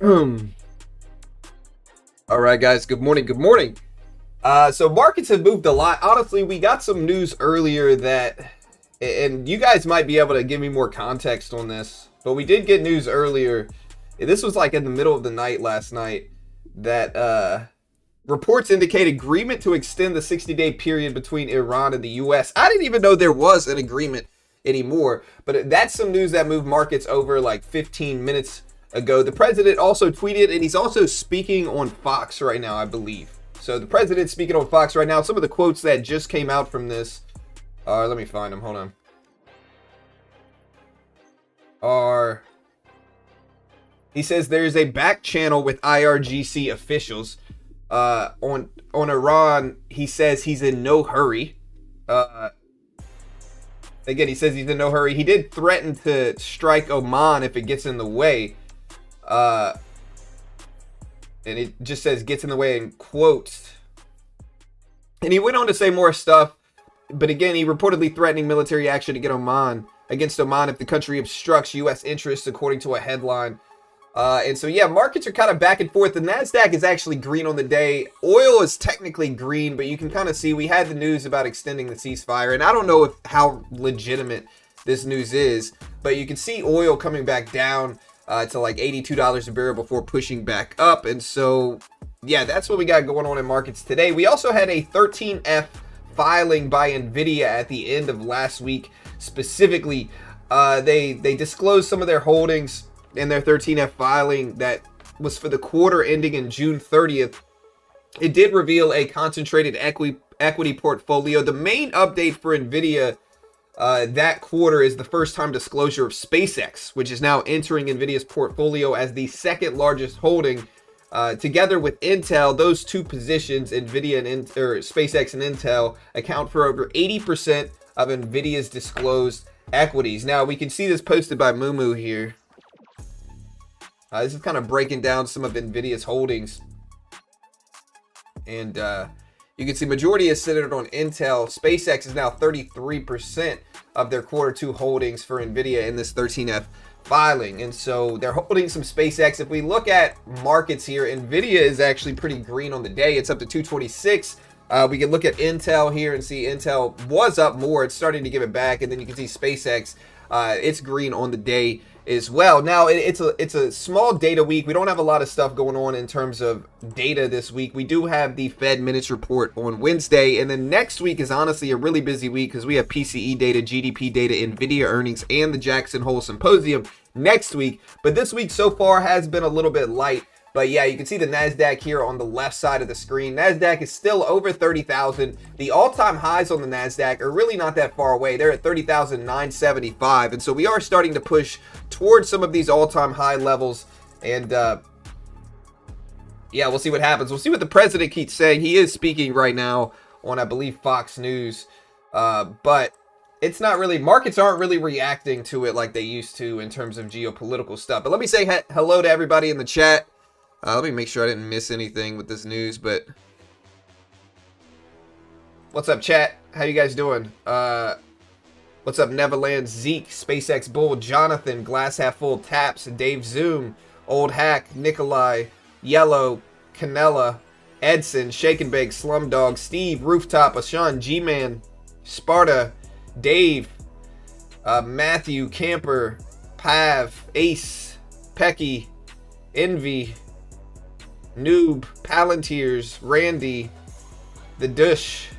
All right, guys. Good morning. Good morning. So markets have moved a lot. Honestly, we got some news earlier that, and you guys might be able to give me more context on this, but we did get news earlier. This was like in the middle of the night last night that reports indicate agreement to extend the 60-day period between Iran and the U.S. I didn't even know there was an agreement anymore, but that's some news that moved markets over like 15 minutes ago. The president also tweeted, and he's also speaking on Fox right now, I believe. So the president's speaking on Fox right now. Some of the quotes that just came out from this let me find them. Hold on. He says there's a back channel with IRGC officials. On Iran, he says he's in no hurry. Again, he says he's in no hurry. He did threaten to strike Oman if it gets in the way. And it just says gets in the way in quotes. And he went on to say more stuff. But again, he reportedly threatening military action against Oman if the country obstructs U.S. interests, according to a headline. And so, yeah, markets are kind of back and forth. The NASDAQ is actually green on the day. Oil is technically green, but you can kind of see we had the news about extending the ceasefire. And I don't know how legitimate this news is, but you can see oil coming back down to like $82 a barrel before pushing back up. And so, yeah, that's what we got going on in markets today. We also had a 13F filing by NVIDIA at the end of last week. Specifically, they disclosed some of their holdings in their 13F filing that was for the quarter ending in June 30th. It did reveal a concentrated equity portfolio. The main update for NVIDIA that quarter is the first time disclosure of Spacex, which is now entering NVIDIA's portfolio as the second largest holding. Together with Intel, those two positions, NVIDIA and SpaceX and Intel, account for over 80% of NVIDIA's disclosed equities. Now, we can see this posted by Mumu here. This is kind of breaking down some of NVIDIA's holdings. And you can see majority is centered on Intel. SpaceX is now 33% of their quarter two holdings for NVIDIA in this 13F filing. And so they're holding some SpaceX. If we look at markets here, NVIDIA is actually pretty green on the day. It's up to 226. We can look at Intel here and see Intel was up more. It's starting to give it back. And then you can see SpaceX. It's green on the day as well. Now, it's a small data week. We don't have a lot of stuff going on in terms of data this week. We do have the Fed minutes report on Wednesday, and then next week is honestly a really busy week because we have PCE data, GDP data, NVIDIA earnings, and the Jackson Hole Symposium next week. But this week so far has been a little bit light. But yeah, you can see the NASDAQ here on the left side of the screen. NASDAQ is still over 30,000. The all-time highs on the NASDAQ are really not that far away. They're at 30,975. And so we are starting to push towards some of these all-time high levels. And yeah, we'll see what happens. We'll see what the president keeps saying. He is speaking right now on, I believe, Fox News. But it's not really, markets aren't really reacting to it like they used to in terms of geopolitical stuff. But let me say hello to everybody in the chat. Let me make sure I didn't miss anything with this news, but what's up, chat? How you guys doing? What's up, Neverland, Zeke, SpaceX Bull, Jonathan, Glass Half Full, Taps, Dave Zoom, Old Hack, Nikolai, Yellow, Canella, Edson, Shake and Bake, Slumdog, Steve, Rooftop, Ashan, G-Man, Sparta, Dave, Matthew, Camper, Pav, Ace, Pecky, Envy, Noob, Palantirs, Randy, The Dush,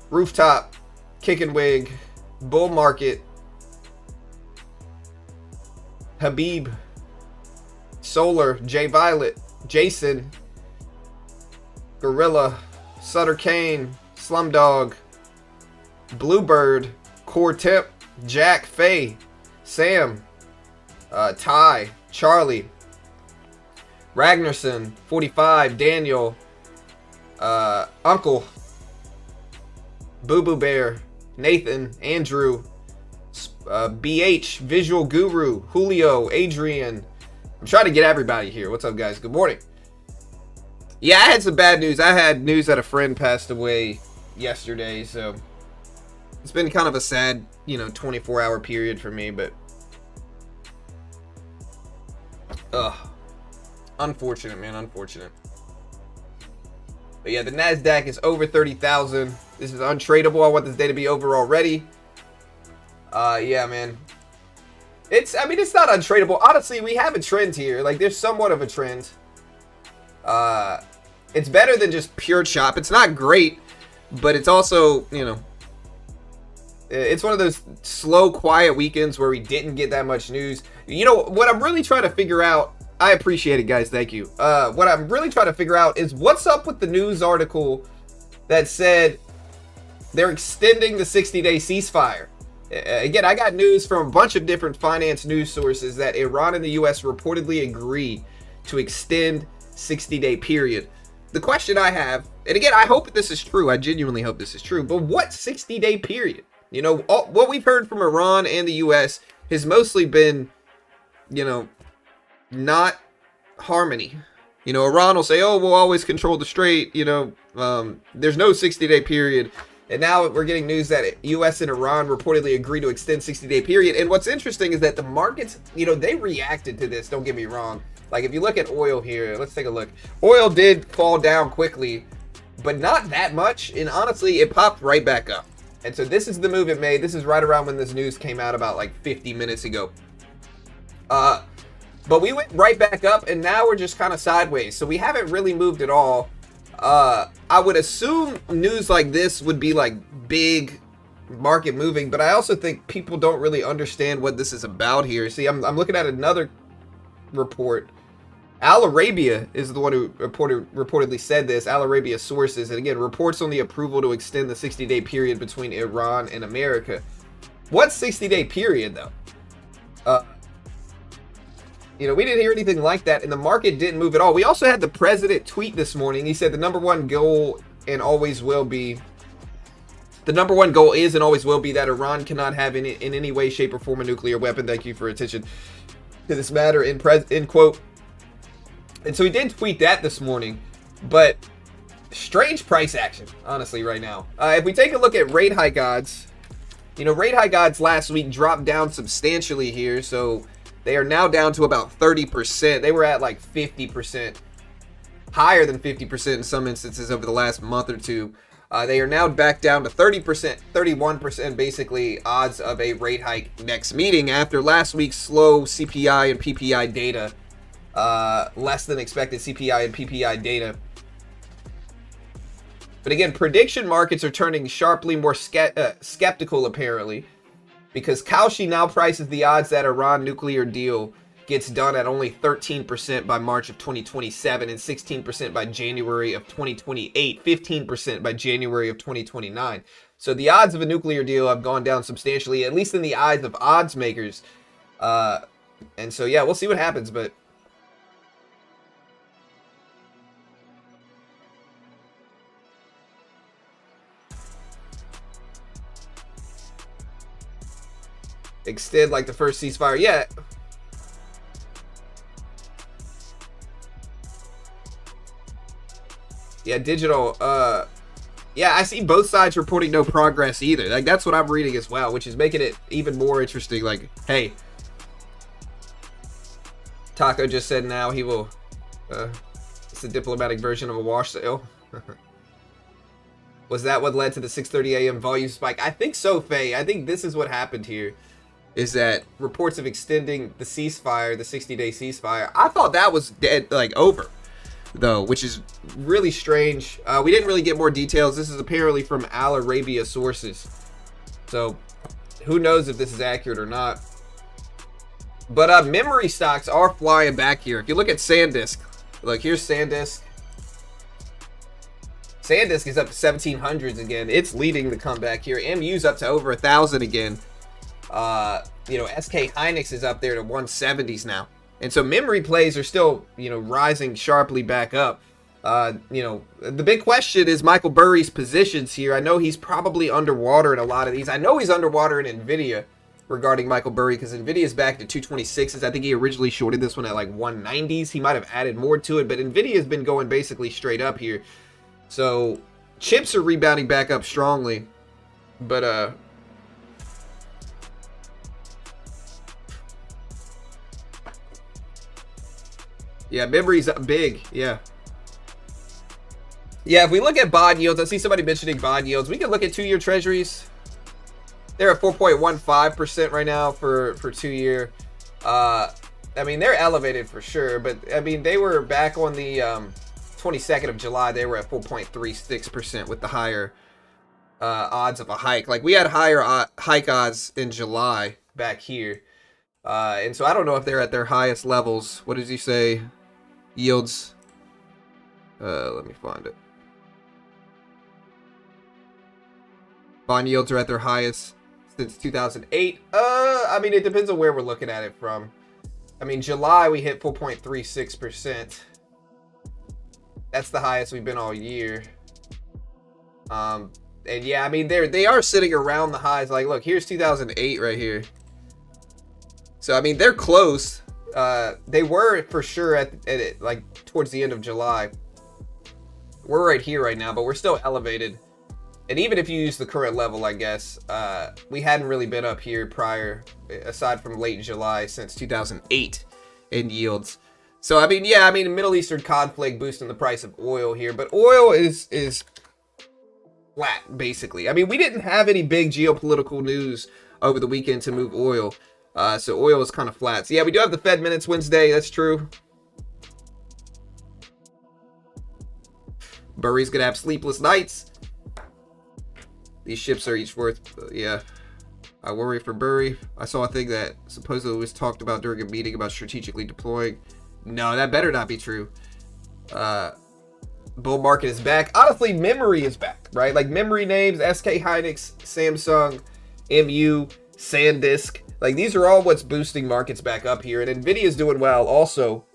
Rooftop, Kickin' Wig, Bull Market, Habib, Solar, J Violet, Jason, Gorilla, Sutter Kane, Slumdog, Bluebird, Core Tip, Jack, Faye, Sam, Ty, Charlie, Ragnarsson, 45, Daniel, Uncle, Boo Boo Bear, Nathan, Andrew, BH, Visual Guru, Julio, Adrian. I'm trying to get everybody here. What's up, guys? Good morning. Yeah, I had some bad news. I had news that a friend passed away yesterday, so it's been kind of a sad, 24-hour period for me, but Unfortunate, man. Unfortunate. But yeah, the NASDAQ is over 30,000. This is untradeable. I want this day to be over already. Yeah, man. I mean, it's not untradeable. Honestly, we have a trend here. Like, there's somewhat of a trend. It's better than just pure chop. It's not great, but it's also, you know, it's one of those slow, quiet weekends where we didn't get that much news. You know, what I'm really trying to figure out, I appreciate it, guys. Thank you. What I'm really trying to figure out is what's up with the news article that said they're extending the 60-day ceasefire. Again, I got news from a bunch of different finance news sources that Iran and the U.S. reportedly agree to extend 60-day period. The question I have, and again, I hope that this is true. I genuinely hope this is true. But what 60-day period? You know, what we've heard from Iran and the U.S. has mostly been, you know, not harmony. You know, Iran will say, oh, we'll always control the strait. You know, there's no 60-day period. And now we're getting news that U.S. and Iran reportedly agree to extend 60-day period. And what's interesting is that the markets, you know, they reacted to this. Don't get me wrong. Like, if you look at oil here, let's take a look. Oil did fall down quickly, but not that much. And honestly, it popped right back up. And so this is the move it made. This is right around when this news came out about like 50 minutes ago. But we went right back up, and now we're just kind of sideways. So we haven't really moved at all. I would assume news like this would be like big market moving, but I also think people don't really understand what this is about here. See, I'm looking at another report. Al Arabia is the one who reportedly said this. Al Arabia sources, and again, reports on the approval to extend the 60-day period between Iran and America. What 60-day period, though? You know, we didn't hear anything like that, and the market didn't move at all. We also had the president tweet this morning. He said the number one goal and always will be, the number one goal is and always will be that Iran cannot have in any way, shape, or form a nuclear weapon. Thank you for attention to this matter, in quote. And so he did tweet that this morning, but strange price action, honestly, right now. If we take a look at rate hike odds, you know, rate hike odds last week dropped down substantially here, so they are now down to about 30%. They were at like 50%, higher than 50% in some instances over the last month or two. They are now back down to 30%, 31% basically odds of a rate hike next meeting after last week's slow CPI and PPI data. Less than expected CPI and PPI data. But again, prediction markets are turning sharply more skeptical apparently, because Kalshi now prices the odds that Iran nuclear deal gets done at only 13% by March of 2027 and 16% by January of 2028, 15% by January of 2029. So the odds of a nuclear deal have gone down substantially, at least in the eyes of odds makers. And so, yeah, we'll see what happens, but extend like the first ceasefire. Yeah, digital. Yeah, I see both sides reporting no progress either. Like, that's what I'm reading as well, which is making it even more interesting. Like, hey, Taco just said now he will, it's the diplomatic version of a wash sale. Was that what led to the 6:30 a.m. volume spike? I think so, Faye. I think this is what happened here, is that reports of extending the ceasefire, the 60-day ceasefire. I thought that was dead, like over, though, which is really strange. We didn't really get more details. This is apparently from Al Arabia sources, so who knows if this is accurate or not. But memory stocks are flying back here. If you look at Sandisk, look, here's Sandisk. Sandisk is up to 1700s again. It's leading the comeback here. MU's up to over 1,000 again. You know, SK Hynix is up there to 170s now. And so memory plays are still, you know, rising sharply back up. You know, the big question is Michael Burry's positions here. I know he's probably underwater in a lot of these. I know he's underwater in Nvidia regarding Michael Burry, because Nvidia's back to 226s. I think he originally shorted this one at like 190s. He might have added more to it, but Nvidia's been going basically straight up here. So chips are rebounding back up strongly, but Yeah, memory's big. Yeah. Yeah, if we look at bond yields, I see somebody mentioning bond yields. We can look at 2-year treasuries. They're at 4.15% right now for 2-year. I mean, they're elevated for sure, but I mean, they were back on the 22nd of July. They were at 4.36% with the higher odds of a hike. Like, we had higher hike odds in July back here. And so I don't know if they're at their highest levels. What does he say? Yields. Let me find it. Bond yields are at their highest since 2008. I mean, it depends on where we're looking at it from. I mean, July we hit 4.36%. That's the highest we've been all year. And yeah, I mean, they are sitting around the highs. Like, look, here's 2008 right here. So I mean, they're close. They were for sure at like towards the end of July. We're right here right now, but we're still elevated. And even if you use the current level, I guess, we hadn't really been up here prior, aside from late July, since 2008 in yields. So, I mean, yeah, I mean, Middle Eastern conflict boosting the price of oil here. But oil is flat, basically. I mean, we didn't have any big geopolitical news over the weekend to move oil. So oil is kind of flat. So, yeah, we do have the Fed minutes Wednesday. That's true. Burry's going to have sleepless nights. These ships are each worth, yeah. I worry for Burry. I saw a thing that supposedly was talked about during a meeting about strategically deploying. No, that better not be true. Bull market is back. Honestly, memory is back, right? Like memory names, SK Hynix, Samsung, MU, Sandisk. Like these are all what's boosting markets back up here. And Nvidia is doing well also.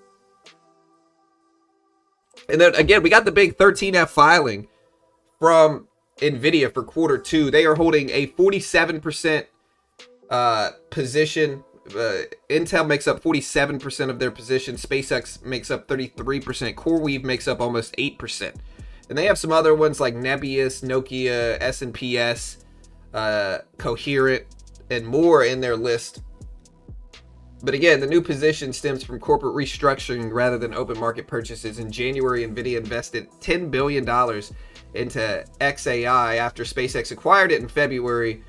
And then again, we got the big 13F filing from Nvidia for Q2. They are holding a 47% position. Intel makes up 47% of their position. SpaceX makes up 33%. CoreWeave makes up almost 8%. And they have some other ones like Nebius, Nokia, S&PS, Coherent, and more in their list. But again, the new position stems from corporate restructuring rather than open market purchases. In January, Nvidia invested $10 billion into XAI after SpaceX acquired it in February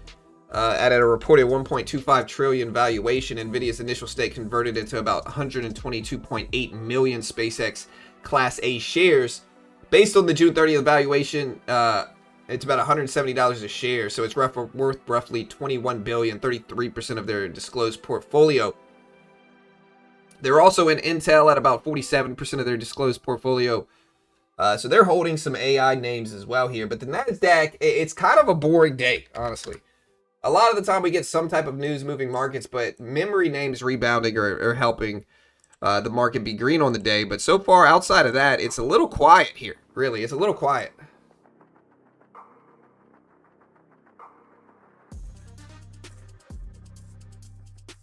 at a reported 1.25 trillion valuation. Nvidia's initial stake converted into about 122.8 million SpaceX Class A shares. Based on the June 30th valuation, it's about $170 a share, so it's worth roughly $21 billion, 33% of their disclosed portfolio. They're also in Intel at about 47% of their disclosed portfolio. So they're holding some AI names as well here. But the NASDAQ, it's kind of a boring day, honestly. A lot of the time we get some type of news moving markets, but memory names rebounding are helping the market be green on the day. But so far, outside of that, it's a little quiet here. Really, it's a little quiet.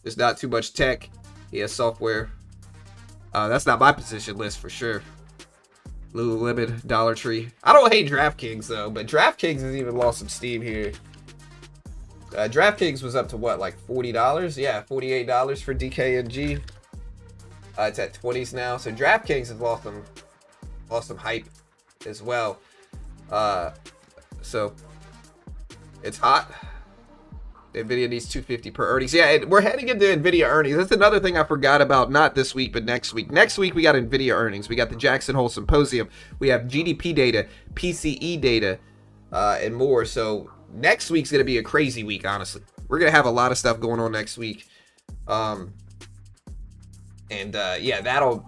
There's not too much tech. Yeah, software. That's not my position list for sure. Lululemon, Dollar Tree. I don't hate DraftKings though, but DraftKings has even lost some steam here. DraftKings was up to what, like $40? Yeah, $48 for DKNG. It's at 20s now, so DraftKings has lost some hype as well. So it's hot. Nvidia needs 250 per earnings. Yeah, and we're heading into Nvidia earnings. That's another thing I forgot about, not this week, but next week. Next week, we got Nvidia earnings. We got the Jackson Hole Symposium. We have GDP data, PCE data, and more. So next week's going to be a crazy week, honestly. We're going to have a lot of stuff going on next week. Yeah, that'll...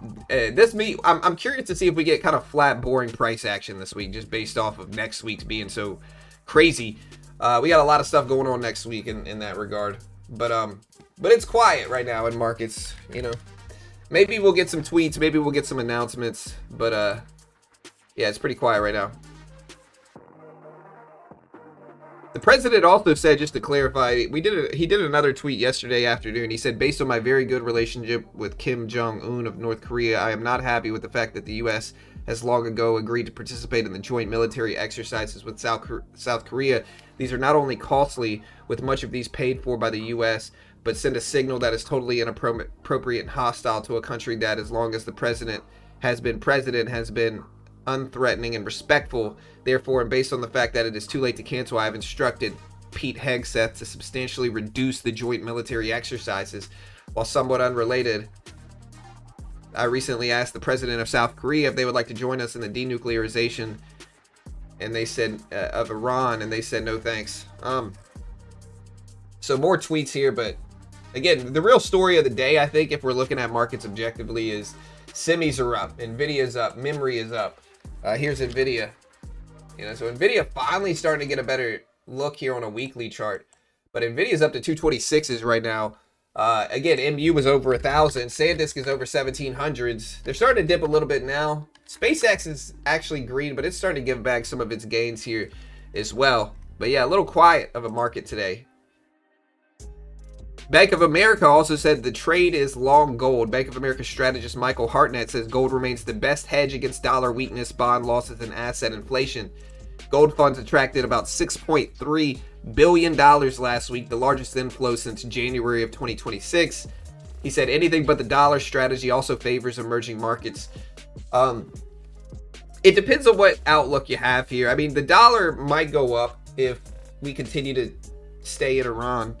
I'm curious to see if we get kind of flat, boring price action this week, just based off of next week's being so crazy. We got a lot of stuff going on next week in that regard, but it's quiet right now in markets. You know, maybe we'll get some tweets, maybe we'll get some announcements, but yeah, it's pretty quiet right now. The president also said, just to clarify, he did another tweet yesterday afternoon. He said, based on my very good relationship with Kim Jong-un of North Korea, I am not happy with the fact that the U.S. has long ago agreed to participate in the joint military exercises with South Korea. These are not only costly, with much of these paid for by the U.S., but send a signal that is totally inappropriate and hostile to a country that, as long as the president has been unthreatening and respectful. Therefore, and based on the fact that it is too late to cancel, I have instructed Pete Hegseth to substantially reduce the joint military exercises. While somewhat unrelated, I recently asked the president of South Korea if they would like to join us in the denuclearization, and they said of Iran, and they said no thanks. So more tweets here, but again, the real story of the day, I think, if we're looking at markets objectively, is semis are up, Nvidia's up, memory is up. Here's Nvidia. So Nvidia finally starting to get a better look here on a weekly chart, but Nvidia's up to 226s right now. Again, MU was over 1,000. Sandisk is over 1,700s. They're starting to dip a little bit now. Spacex is actually green, but it's starting to give back some of its gains here as well. But yeah, a little quiet of a market today. Bank of America also said the trade is long gold. Bank of America strategist Michael Hartnett says gold remains the best hedge against dollar weakness, bond losses, and asset inflation. Gold funds attracted about $6.3 billion last week, the largest inflow since January of 2026. He said anything but the dollar strategy also favors emerging markets. It depends on what outlook you have here. I mean, the dollar might go up if we continue to stay in Iran.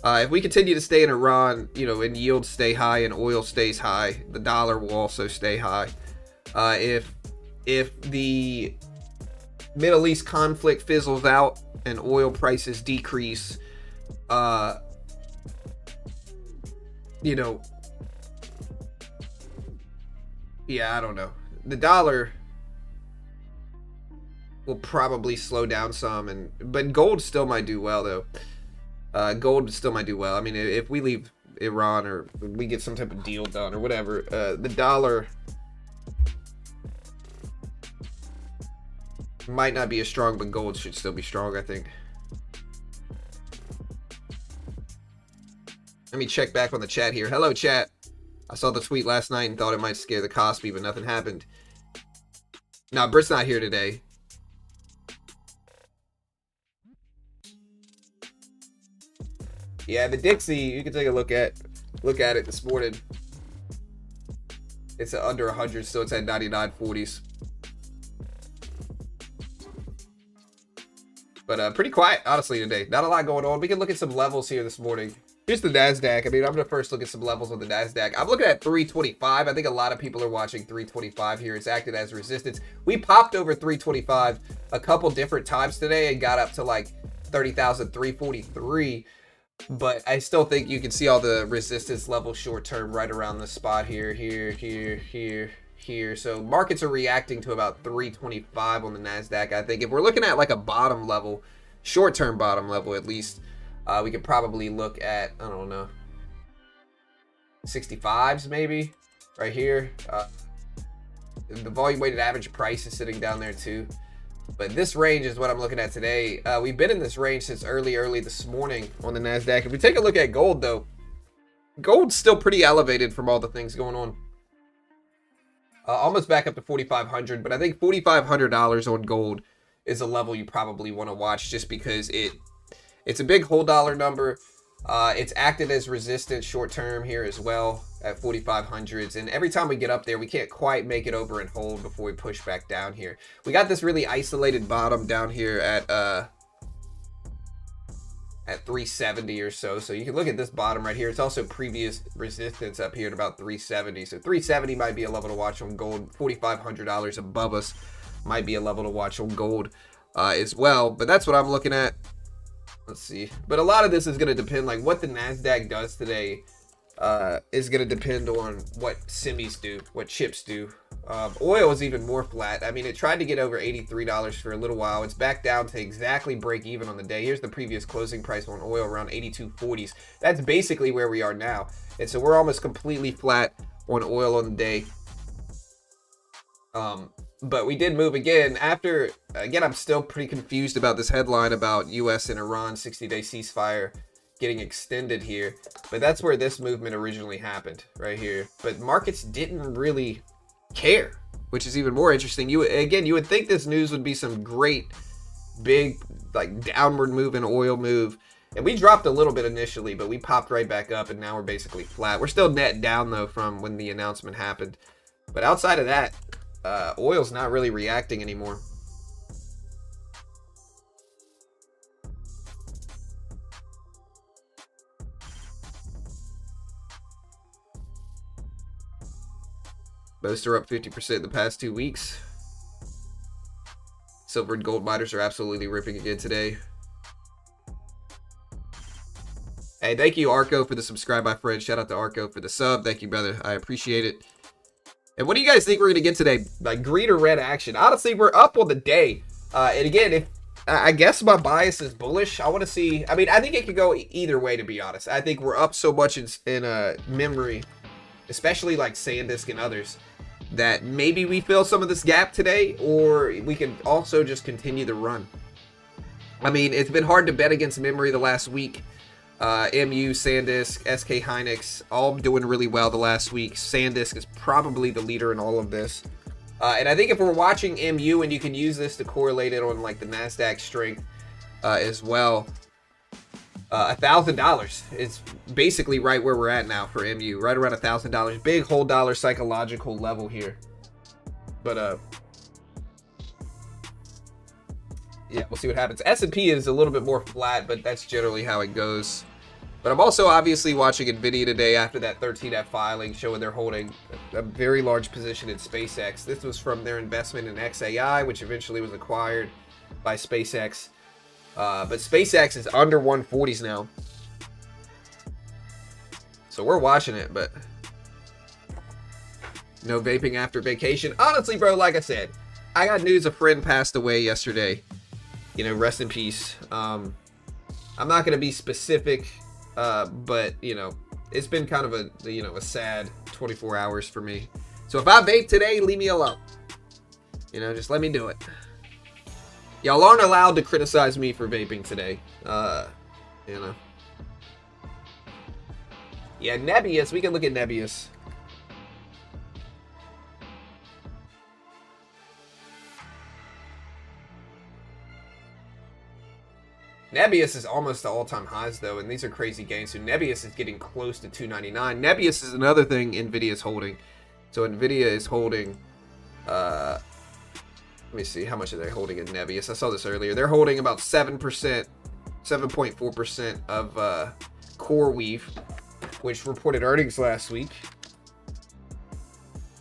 If we continue to stay in Iran, and yields stay high and oil stays high, the dollar will also stay high. If the Middle East conflict fizzles out and oil prices decrease, yeah, I don't know. The dollar will probably slow down some, but gold still might do well though. Gold still might do well. I mean, if we leave Iran or we get some type of deal done or whatever, the dollar might not be as strong, but gold should still be strong, I think. Let me check back on the chat here. Hello, chat. I saw the tweet last night and thought it might scare the Cosby, but nothing happened. Nah, Britt's not here today. Yeah, the Dixie, you can take a look at it this morning. It's under 100, so it's at 99.40s. But pretty quiet, honestly, today. Not a lot going on. We can look at some levels here this morning. Here's the NASDAQ. I mean, I'm going to first look at some levels on the NASDAQ. I'm looking at 325. I think a lot of people are watching 325 here. It's acted as resistance. We popped over 325 a couple different times today and got up to like 30,343. But I still think you can see all the resistance levels short term right around the spot here. So markets are reacting to about 325 on the NASDAQ. I think if we're looking at like a bottom level, short term bottom level at least, we could probably look at, I don't know, 65s maybe right here. The volume weighted average price is sitting down there too. But this range is what I'm looking at today. We've been in this range since early this morning on the NASDAQ. If we take a look at gold, though, gold's still pretty elevated from all the things going on. Almost back up to 4,500, but I think $4,500 on gold is a level you probably want to watch just because it's a big whole dollar number. It's acted as resistance short term here as well at 4,500s, and every time we get up there, we can't quite make it over and hold before we push back down here. We got this really isolated bottom down here at 370 or so. So you can look at this bottom right here. It's also previous resistance up here at about 370. So 370 might be a level to watch on gold. $4,500 above us might be a level to watch on gold as well. But that's what I'm looking at. Let's see. But a lot of this is going to depend, like what the NASDAQ does today is going to depend on what semis do, what chips do. Oil is even more flat. I mean, it tried to get over $83 for a little while. It's back down to exactly break even on the day. Here's the previous closing price on oil, around 82.40s. That's basically where we are now. And so we're almost completely flat on oil on the day. But we did move again after, again, I'm still pretty confused about this headline about US and Iran 60-day ceasefire getting extended here. But that's where this movement originally happened, right here. But markets didn't really care, which is even more interesting. You would think this news would be some great big like downward move and oil move, And we dropped a little bit initially, but we popped right back up, and now we're basically flat. We're still net down, though, from when the announcement happened. But outside of that, oil's not really reacting anymore. Most are up 50% in the past 2 weeks. Silver and gold miners are absolutely ripping again today. Hey, thank you, Arco, for the subscribe, my friend. Shout out to Arco for the sub. Thank you, brother. I appreciate it. And what do you guys think we're going to get today? Like green or red action? Honestly, we're up on the day. And again, if I guess my bias is bullish, I want to see. I mean, I think it could go either way, to be honest. I think we're up so much in memory, especially like Sandisk and others, that maybe we fill some of this gap today, or we can also just continue the run. I mean, it's been hard to bet against memory the last week. MU, Sandisk, SK Hynix, all doing really well the last week. Sandisk is probably the leader in all of this. And I think if we're watching MU, and you can use this to correlate it on like the NASDAQ strength as well, $1,000 is basically right where we're at now for MU, right around $1,000. Big whole dollar psychological level here. But yeah, we'll see what happens. S&P is a little bit more flat, but that's generally how it goes. But I'm also obviously watching NVIDIA today after that 13F filing showing they're holding a very large position in SpaceX. This was from their investment in XAI, which eventually was acquired by SpaceX. But SpaceX is under 140s now. So we're watching it, but no vaping after vacation. Honestly, bro, like I said, I got news a friend passed away yesterday. You know, rest in peace. I'm not going to be specific, but, you know, it's been kind of a sad 24 hours for me. So if I vape today, leave me alone. You know, just let me do it. Y'all aren't allowed to criticize me for vaping today. You know. Yeah, Nebius. We can look at Nebius. Nebius is almost to all-time highs, though, and these are crazy gains. So Nebius is getting close to 299. Nebius is another thing NVIDIA is holding. So NVIDIA is holding... let me see, how much are they holding in Nebius? I saw this earlier. They're holding about 7%, 7.4% of CoreWeave, which reported earnings last week.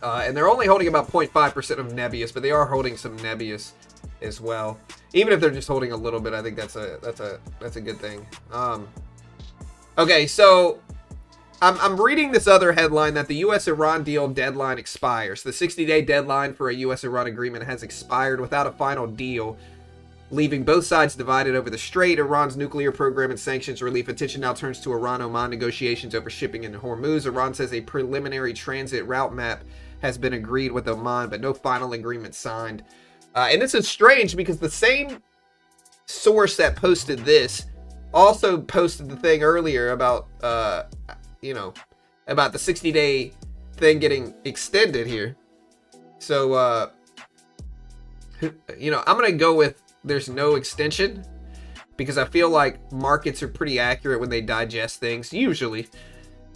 And they're only holding about 0.5% of Nebius, but they are holding some Nebius as well. Even if they're just holding a little bit, I think that's a good thing. Okay, so I'm reading this other headline that the U.S.-Iran deal deadline expires. The 60-day deadline for a U.S.-Iran agreement has expired without a final deal, leaving both sides divided over the strait. Iran's nuclear program and sanctions relief. Attention now turns to Iran-Oman negotiations over shipping in Hormuz. Iran says a preliminary transit route map has been agreed with Oman, but no final agreement signed. And this is strange because the same source that posted this also posted the thing earlier about, you know, about the 60-day thing getting extended here. So, you know, I'm going to go with there's no extension because I feel like markets are pretty accurate when they digest things, usually.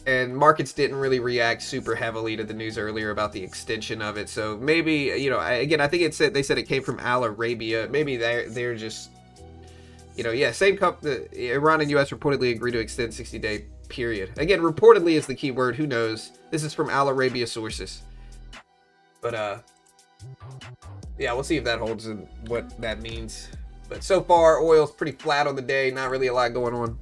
And markets didn't really react super heavily to the news earlier about the extension of it. So maybe, you know, again, I think they said it came from Al Arabia. Maybe they're just, you know, yeah, same company. Iran and U.S. reportedly agreed to extend 60-day period. Again, reportedly is the key word. Who knows? This is from Al Arabia sources. But, yeah, we'll see if that holds and what that means. But so far, oil's pretty flat on the day. Not really a lot going on.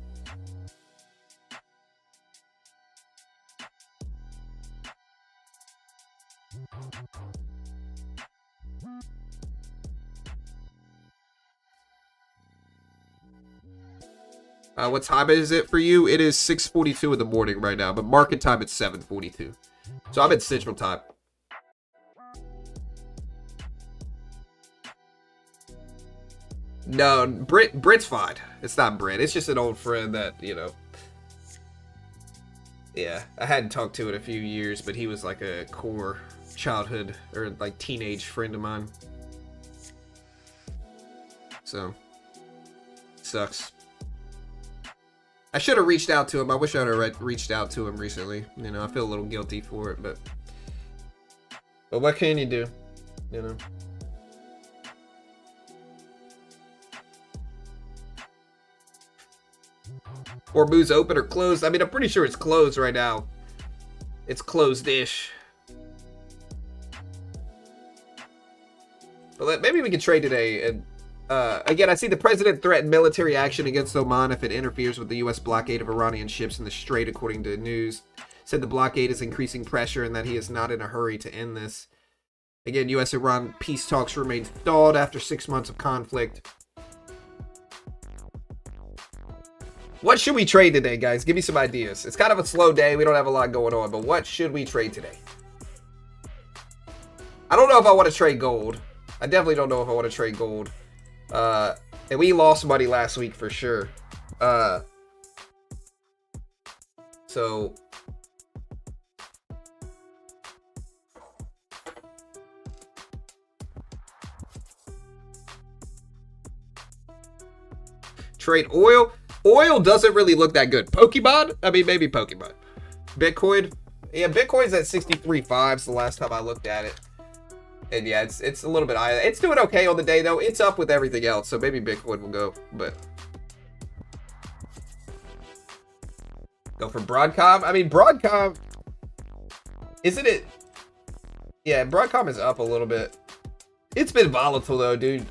What time is it for you? It is 6:42 in the morning right now, but market time it's 7:42. So I'm at Central Time. No, Brit's fine. It's not Brit. It's just an old friend that, you know. Yeah, I hadn't talked to in a few years, but he was like a core childhood or like teenage friend of mine. So, sucks. I should have reached out to him. I wish I would have reached out to him recently. You know, I feel a little guilty for it, but what can you do? You know. Hormuz open or closed? I mean, I'm pretty sure it's closed right now. It's closed-ish. But maybe we can trade today. And again, I see the president threatened military action against Oman if it interferes with the U.S. blockade of Iranian ships in the Strait, according to news. Said the blockade is increasing pressure and that he is not in a hurry to end this. Again, U.S.-Iran peace talks remain stalled after 6 months of conflict. What should we trade today, guys? Give me some ideas. It's kind of a slow day. We don't have a lot going on, but what should we trade today? I don't know if I want to trade gold. I definitely don't know if I want to trade gold. And we lost money last week for sure. So trade oil. Oil doesn't really look that good. Pokemon? I mean, maybe Pokemon. Bitcoin? Yeah, Bitcoin's at 63.5 the last time I looked at it. And yeah, it's a little bit higher. It's doing okay on the day, though. It's up with everything else, so maybe Bitcoin will go. But go for Broadcom? I mean, Broadcom... Isn't it... Yeah, Broadcom is up a little bit. It's been volatile though, dude.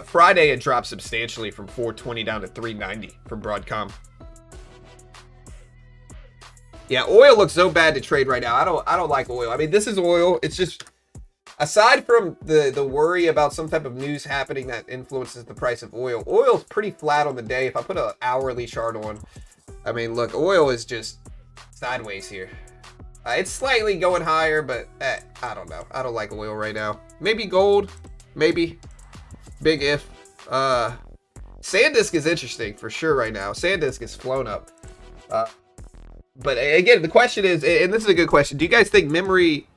Friday it dropped substantially from 420 down to 390 for Broadcom. Yeah, oil looks so bad to trade right now. I don't like oil. I mean, this is oil. It's just, aside from the worry about some type of news happening that influences the price of oil, oil's pretty flat on the day. If I put an hourly chart on, I mean, look, oil is just sideways here. It's slightly going higher, but I don't know. I don't like oil right now. Maybe gold. Maybe. Big if. Sandisk is interesting for sure right now. Sandisk is flown up. But again, the question is, and this is a good question, do you guys think memory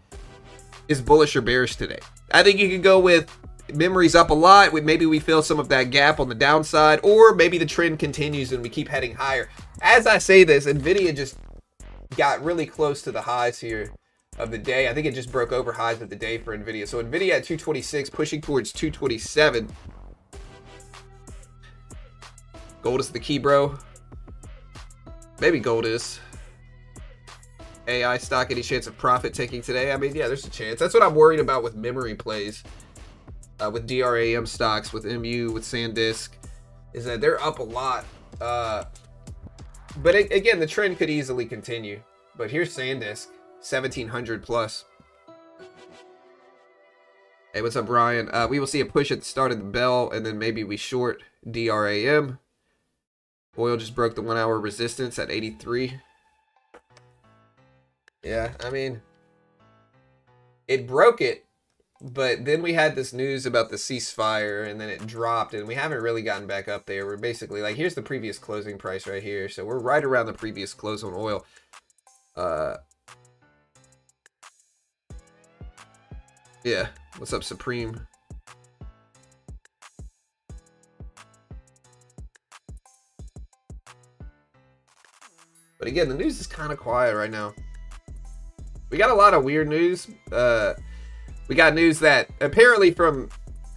is bullish or bearish today? I think you could go with memory's up a lot. Maybe we fill some of that gap on the downside, or maybe the trend continues and we keep heading higher. As I say this, NVIDIA just got really close to the highs here of the day. I think it just broke over highs of the day for NVIDIA. So NVIDIA at 226, pushing towards 227. Gold is the key, bro. Maybe gold is. AI stock, any chance of profit taking today? I mean, yeah, there's a chance. That's what I'm worried about with memory plays. With DRAM stocks, with MU, with Sandisk, is that they're up a lot. But again, the trend could easily continue. But here's Sandisk. 1700 plus. Hey, what's up, Brian? We will see a push at the start of the bell, and then maybe we short DRAM. Oil just broke the 1 hour resistance at 83. Yeah, I mean, it broke it, but then we had this news about the ceasefire, and then it dropped, and we haven't really gotten back up there. We're basically like, here's the previous closing price right here. So we're right around the previous close on oil. Yeah, what's up, Supreme? But again, the news is kind of quiet right now. We got a lot of weird news. We got news that apparently from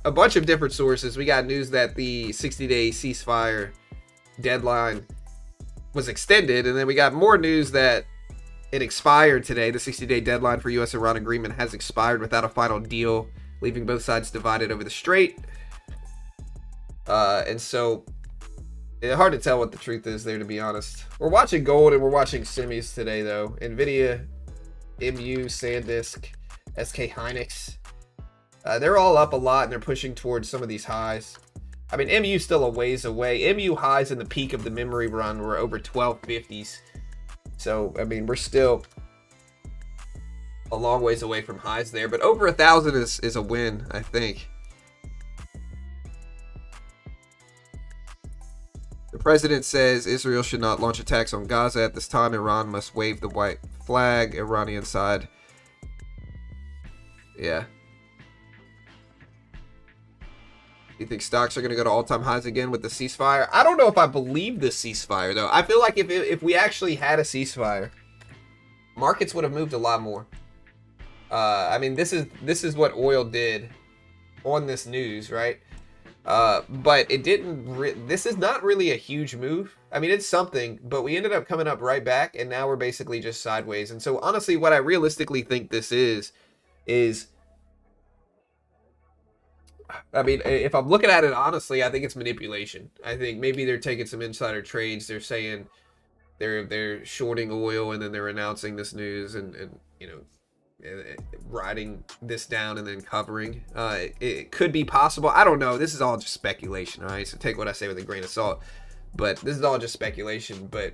a bunch of different sources, we got news that the 60-day ceasefire deadline was extended. And then we got more news that it expired today. The 60-day deadline for U.S.-Iran agreement has expired without a final deal, leaving both sides divided over the strait. And so it's hard to tell what the truth is there, to be honest. We're watching gold and we're watching semis today, though. NVIDIA, MU, Sandisk, SK Hynix. They're all up a lot and they're pushing towards some of these highs. I mean, MU's still a ways away. MU highs in the peak of the memory run were over 1250s. So, I mean, we're still a long ways away from highs there. But over 1,000 is a win, I think. The president says Israel should not launch attacks on Gaza at this time. Iran must wave the white flag. Iranian side. Yeah. You think stocks are going to go to all-time highs again with the ceasefire? I don't know if I believe the ceasefire, though. I feel like if we actually had a ceasefire, markets would have moved a lot more. I mean, this is what oil did on this news, right? But it didn't. This is not really a huge move. I mean, it's something, but we ended up coming up right back, and now we're basically just sideways. And so, honestly, what I realistically think this is, I mean, if I'm looking at it honestly, I think it's manipulation. I think maybe they're taking some insider trades. They're saying they're shorting oil, and then they're announcing this news, and you know, writing this down and then covering. It could be possible. I don't know. This is all just speculation, all right? So take what I say with a grain of salt. But this is all just speculation. But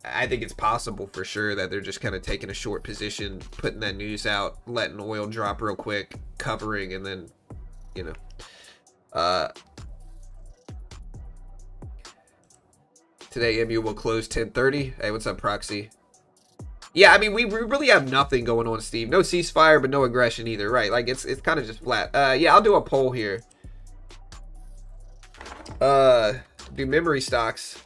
I think it's possible for sure that they're just kind of taking a short position, putting that news out, letting oil drop real quick, covering, and then, you know. Today, MU will close 10:30. Hey, what's up, Proxy? Yeah, I mean, we really have nothing going on, Steve. No ceasefire, but no aggression either, right? Like, it's kind of just flat. Yeah, I'll do a poll here. Do memory stocks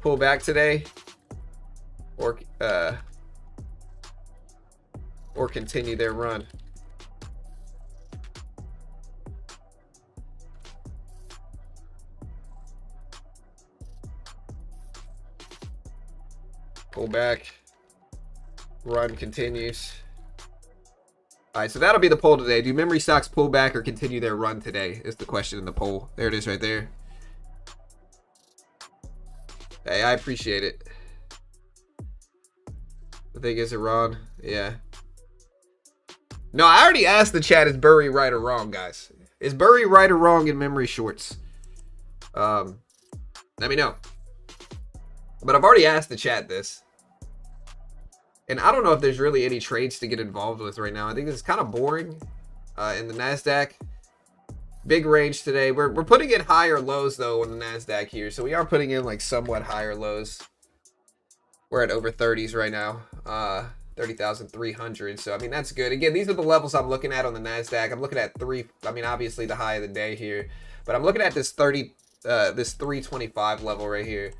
pull back today, or continue their run? Pull back, run continues. All right, so that'll be the poll today. Do memory stocks pull back or continue their run today is the question in the poll. There it is right there. Hey, I appreciate it. The thing is, Iran, yeah. No, I already asked the chat, is Burry right or wrong, guys? Is Burry right or wrong in memory shorts? Let me know. But I've already asked the chat this. And I don't know if there's really any trades to get involved with right now. I think it's kind of boring in the NASDAQ. Big range today. We're putting in higher lows, though, on the NASDAQ here. So we are putting in, like, somewhat higher lows. We're at over 30s right now. 30,300. So, I mean, that's good. Again, these are the levels I'm looking at on the NASDAQ. I'm looking at I mean, obviously the high of the day here. But I'm looking at this this 325 level right here.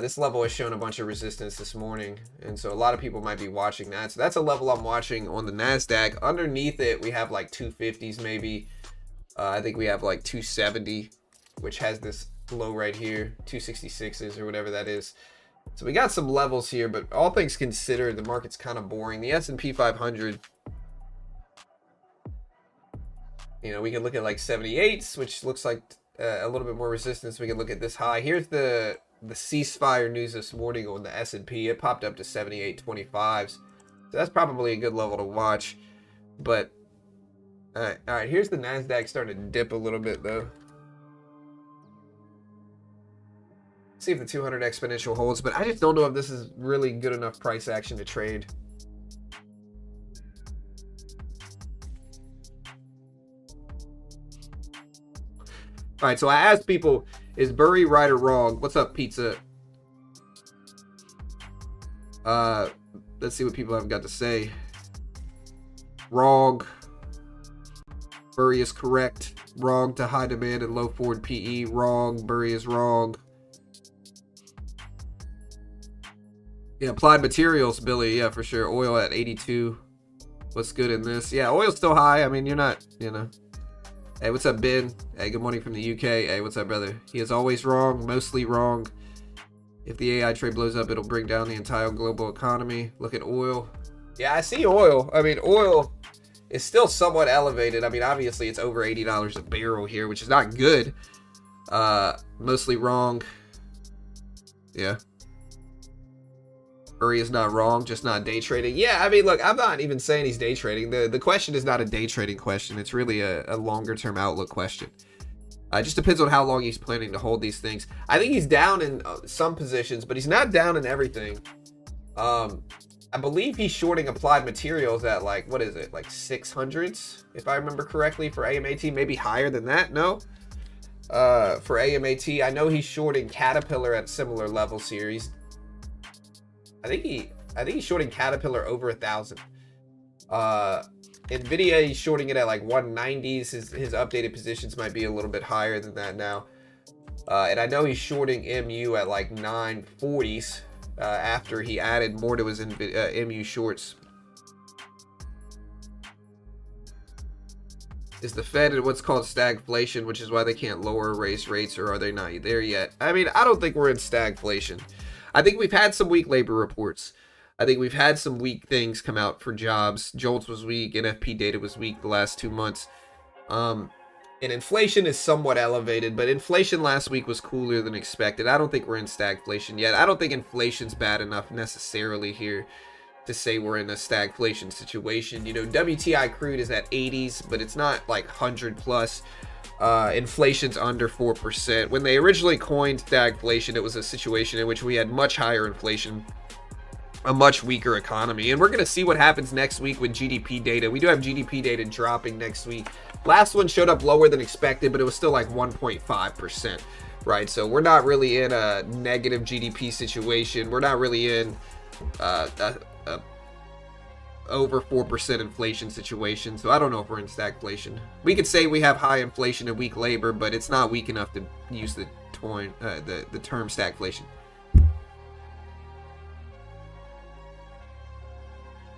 This level has shown a bunch of resistance this morning, and so a lot of people might be watching that. So that's a level I'm watching on the NASDAQ. Underneath it, we have like 250s maybe. I think we have like 270, which has this low right here, 266s or whatever that is. So we got some levels here, but all things considered, the market's kind of boring. The S&P 500, you know, we can look at like 78s, which looks like a little bit more resistance. We can look at this high. Here's the ceasefire news this morning on the S&P. It popped up to 78.25s. So that's probably a good level to watch. But all right, here's the NASDAQ starting to dip a little bit though. See if the 200 exponential holds, but I just don't know if this is really good enough price action to trade. All right, so I asked people, is Burry right or wrong? What's up, Pizza? Let's see what people have got to say. Wrong. Burry is correct. Wrong to high demand and low forward PE. Wrong. Burry is wrong. Yeah, applied materials, Billy. Yeah, for sure. Oil at 82. What's good in this? Yeah, oil's still high. I mean, you're not, you know. Hey, what's up, Ben? Hey, good morning from the UK. Hey, what's up, brother? He is always wrong, mostly wrong. If the AI trade blows up, it'll bring down the entire global economy. Look at oil. Yeah, I see oil. I mean, oil is still somewhat elevated. I mean, obviously, it's over $80 a barrel here, which is not good. Mostly wrong. Yeah. Burry is not wrong, just not day trading. Yeah, I mean, look, I'm not even saying he's day trading. The question is not a day trading question. It's really a longer term outlook question. It just depends on how long he's planning to hold these things. I think he's down in some positions, but he's not down in everything. I believe he's shorting applied materials at like, what is it? Like 600s, if I remember correctly, for AMAT, maybe higher than that. No. For AMAT, I know he's shorting Caterpillar at similar levels here. I think he's shorting Caterpillar over 1,000. Nvidia, he's shorting it at like 190s. His updated positions might be a little bit higher than that now. And I know he's shorting MU at like 940s after he added more to his MU shorts. Is the Fed in what's called stagflation, which is why they can't lower or raise rates, or are they not there yet? I mean, I don't think we're in stagflation. I think we've had some weak labor reports. I think we've had some weak things come out for jobs. JOLTS was weak, NFP data was weak the last 2 months. And inflation is somewhat elevated, but inflation last week was cooler than expected. I don't think we're in stagflation yet. I don't think inflation's bad enough necessarily here to say we're in a stagflation situation. You know, WTI crude is at 80s, but it's not like 100 plus. Inflation's under 4%. When they originally coined stagflation, it was a situation in which we had much higher inflation, a much weaker economy. And we're going to see what happens next week with GDP data. We do have GDP data dropping next week. Last one showed up lower than expected, but it was still like 1.5%, right? So we're not really in a negative GDP situation. We're not really in over 4% inflation situation. So I don't know if we're in stagflation. We could say we have high inflation and weak labor, but it's not weak enough to use the term stagflation.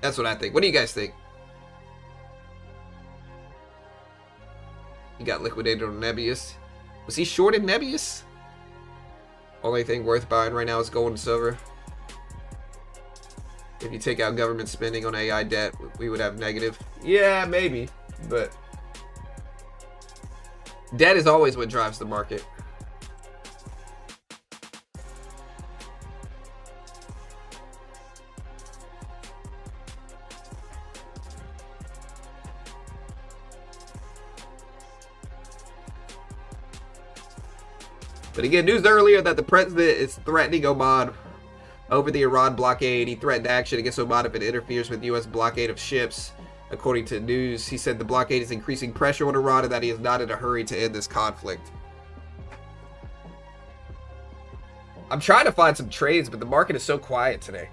That's what I think. What do you guys think? He got liquidated on Nebius. Was he shorted Nebius? Only thing worth buying right now is gold and silver. If you take out government spending on AI debt, we would have negative. Yeah, maybe, but debt is always what drives the market. But again, news earlier that the president is threatening Oman over the Iran blockade. He threatened action against Oman if it interferes with U.S. blockade of ships. According to news, he said the blockade is increasing pressure on Iran and that he is not in a hurry to end this conflict. I'm trying to find some trades, but the market is so quiet today.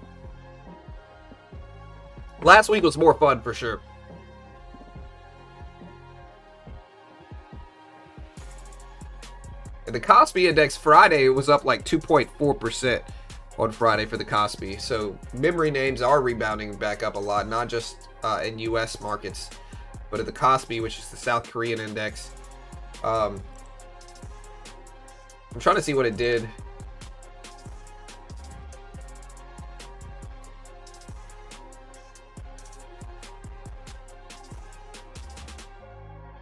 Last week was more fun for sure. And the Kospi index Friday was up like 2.4%. on Friday for the Kospi. So memory names are rebounding back up a lot, not just in US markets, but at the Kospi, which is the South Korean index. I'm trying to see what it did.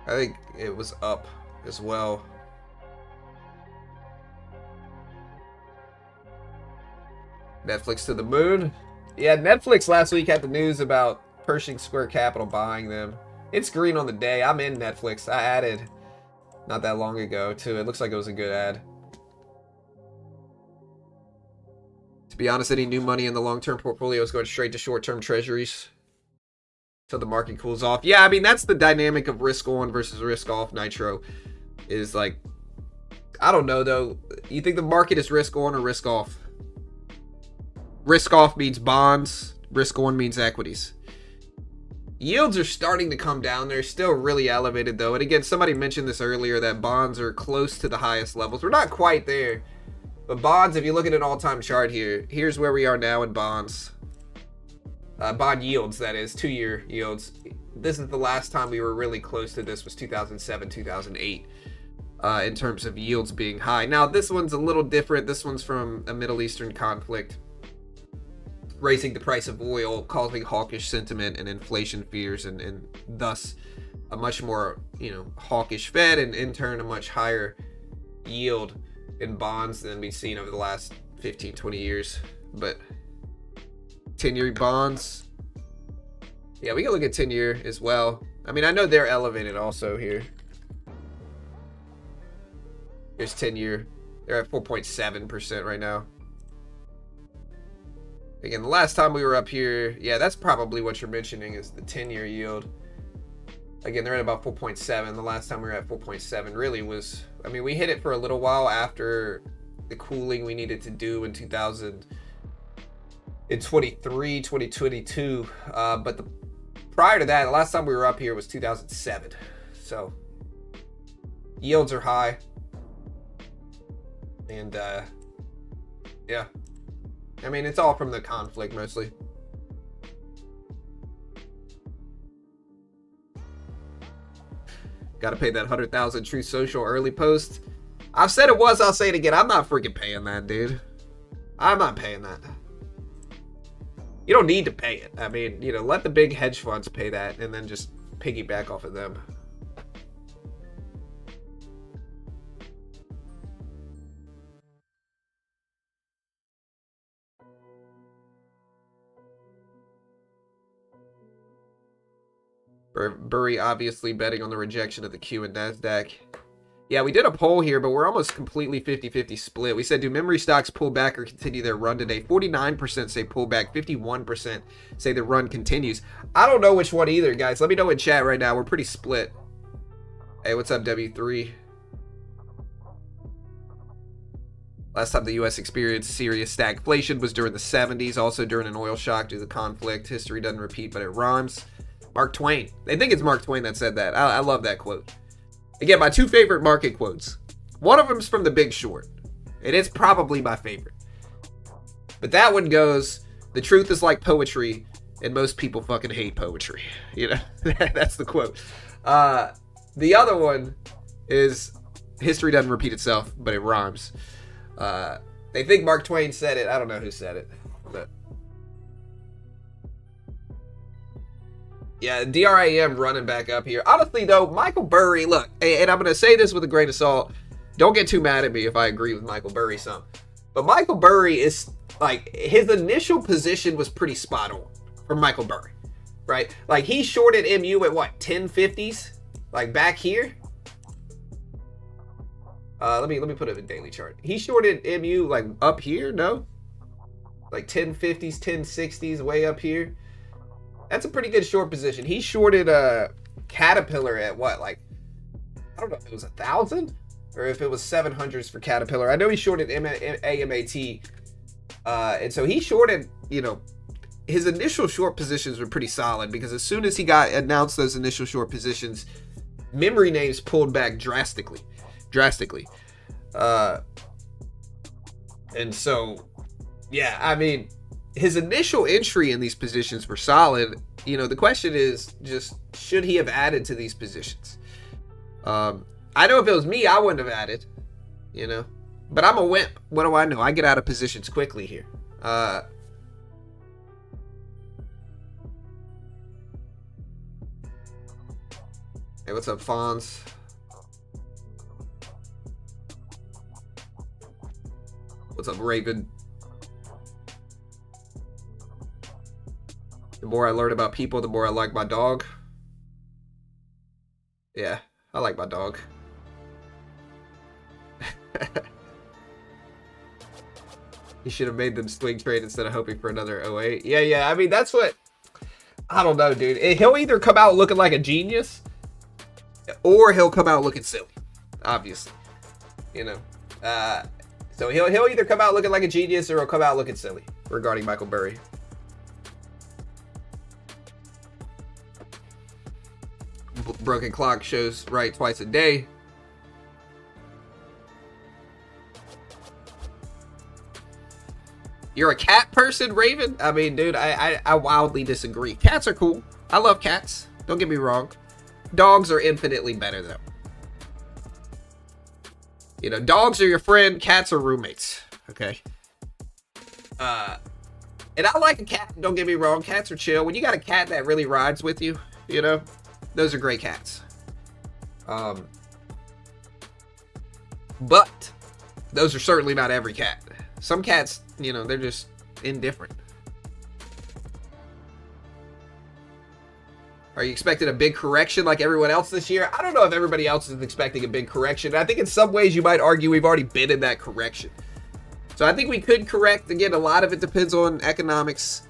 I think it was up as well. Netflix to the moon. Yeah, Netflix last week had the news about Pershing Square Capital buying them. It's green on the day. I'm in Netflix. I added not that long ago to it. Looks like it was a good ad. To be honest, any new money in the long-term portfolio is going straight to short-term treasuries until the market cools off. Yeah, I mean, that's the dynamic of risk on versus risk off, Nitro. Is like, I don't know, though. You think the market is risk on or risk off? Risk off means bonds. Risk on means equities. Yields are starting to come down. They're still really elevated, though. And again, somebody mentioned this earlier, that bonds are close to the highest levels. We're not quite there. But bonds, if you look at an all-time chart here, here's where we are now in bonds. Bond yields, that is, 2-year yields. This is the last time we were really close to this, was 2007, 2008. In terms of yields being high. Now, this one's a little different. This one's from a Middle Eastern conflict, raising the price of oil, causing hawkish sentiment and inflation fears, and thus a much more, hawkish Fed, and in turn a much higher yield in bonds than we've seen over the last 15, 20 years. But 10-year bonds, yeah, we can look at 10-year as well. I mean, I know they're elevated also here. Here's 10-year. They're at 4.7% right now. Again, the last time we were up here, yeah, that's probably what you're mentioning is the 10-year yield. Again, they're at about 4.7. The last time we were at 4.7 really was, I mean, we hit it for a little while after the cooling we needed to do in 2023, 2022. But the prior to that, the last time we were up here was 2007. So yields are high. And yeah. I mean, it's all from the conflict mostly. Got to pay that 100,000 Truth Social early post. I've said it once, I'll say it again. I'm not freaking paying that, dude. I'm not paying that. You don't need to pay it. I mean, you know, let the big hedge funds pay that and then just piggyback off of them. Burry obviously betting on the rejection of the Q and NASDAQ. Yeah, we did a poll here, but we're almost completely 50-50 split. We said, do memory stocks pull back or continue their run today? 49% say pull back. 51% say the run continues. I don't know which one either, guys. Let me know in chat right now. We're pretty split. Hey, what's up, W3? Last time the U.S. experienced serious stagflation was during the 70s, also during an oil shock due to the conflict. History doesn't repeat, but it rhymes. Mark Twain. They think it's Mark Twain that said that. I love that quote. Again, my two favorite market quotes. One of them's from The Big Short. And it's probably my favorite. But that one goes, the truth is like poetry, and most people fucking hate poetry. You know, that's the quote. The other one is, history doesn't repeat itself, but it rhymes. They think Mark Twain said it. I don't know who said it. But yeah, DRAM running back up here. Honestly, though, Michael Burry, look, and I'm going to say this with a grain of salt. Don't get too mad at me if I agree with Michael Burry some. But Michael Burry is, like, his initial position was pretty spot on for Michael Burry, right? Like, he shorted MU at, what, 1050s? Like, back here? Let me put it in daily chart. He shorted MU, like, up here? No? Like, 1050s, 1060s, way up here? That's a pretty good short position. He shorted Caterpillar at what? Like, I don't know if it was 1,000 or if it was 700s for Caterpillar. I know he shorted AMAT. And so he shorted, you know, his initial short positions were pretty solid because as soon as he got announced those initial short positions, memory names pulled back drastically. And so, yeah, I mean, his initial entry in these positions were solid. You know, the question is just, should he have added to these positions? I know if it was me, I wouldn't have added, you know, but I'm a wimp. What do I know? I get out of positions quickly here. Hey, what's up, Fonz? What's up, Raven? The more I learn about people, the more I like my dog. Yeah, I like my dog. He should have made them swing trade instead of hoping for another 08. Yeah. I mean, that's what... I don't know, dude. He'll either come out looking like a genius, or he'll come out looking silly. Obviously. You know? So he'll either come out looking like a genius, or he'll come out looking silly regarding Michael Burry. Broken clock shows right twice a day. You're a cat person, Raven? I mean, dude, I wildly disagree. Cats are cool. I love cats. Don't get me wrong. Dogs are infinitely better, though. You know, dogs are your friend. Cats are roommates. Okay? And I like a cat. Don't get me wrong. Cats are chill. When you got a cat that really rides with you, you know, those are great cats. But those are certainly not every cat. Some cats, you know, they're just indifferent. Are you expecting a big correction like everyone else this year? I don't know if everybody else is expecting a big correction. I think in some ways you might argue we've already been in that correction. So I think we could correct. Again, a lot of it depends on economics.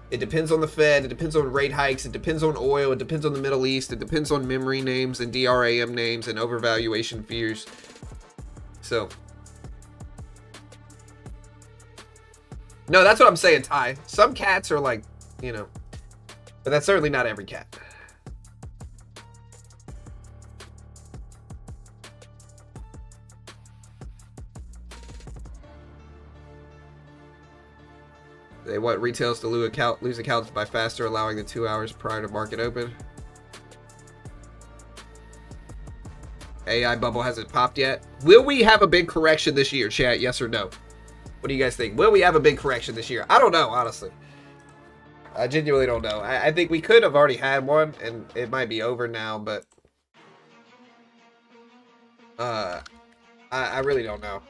It depends on the Fed. It depends on rate hikes. It depends on oil. It depends on the Middle East. It depends on memory names and DRAM names and overvaluation fears. So, no, that's what I'm saying, Ty. Some cats are like, you know, But that's certainly not every cat. They want retailers to lose accounts by faster allowing the 2 hours prior to market open. AI bubble hasn't popped yet. Will we have a big correction this year, chat? Yes or no? What do you guys think? Will we have a big correction this year? I don't know, honestly. I genuinely don't know. I think we could have already had one, and it might be over now, but I really don't know.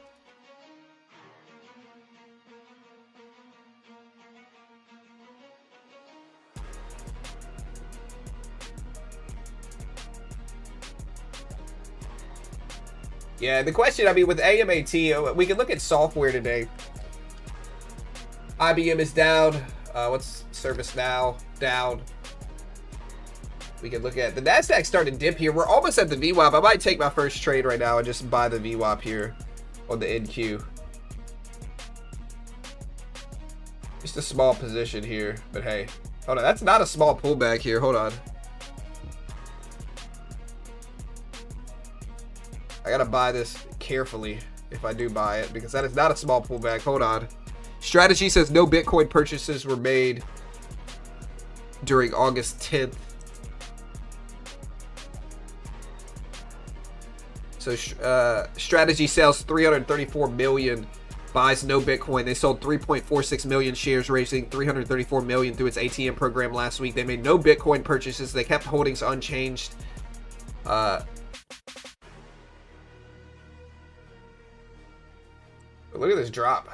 Yeah, the question, I mean, with AMAT, we can look at software today. IBM is down. What's ServiceNow? Down. We can look at the NASDAQ starting to dip here. We're almost at the VWAP. I might take my first trade right now and just buy the VWAP here on the NQ. Just a small position here, but hey. Hold on, that's not a small pullback here. Hold on. I gotta buy this carefully if I do buy it, because that is not a small pullback. Hold on. Strategy says no Bitcoin purchases were made during August 10th. So Strategy sells 334 million, buys no Bitcoin. They sold 3.46 million shares, raising 334 million through its ATM program last week. They made no Bitcoin purchases. They kept holdings unchanged. Look at this drop.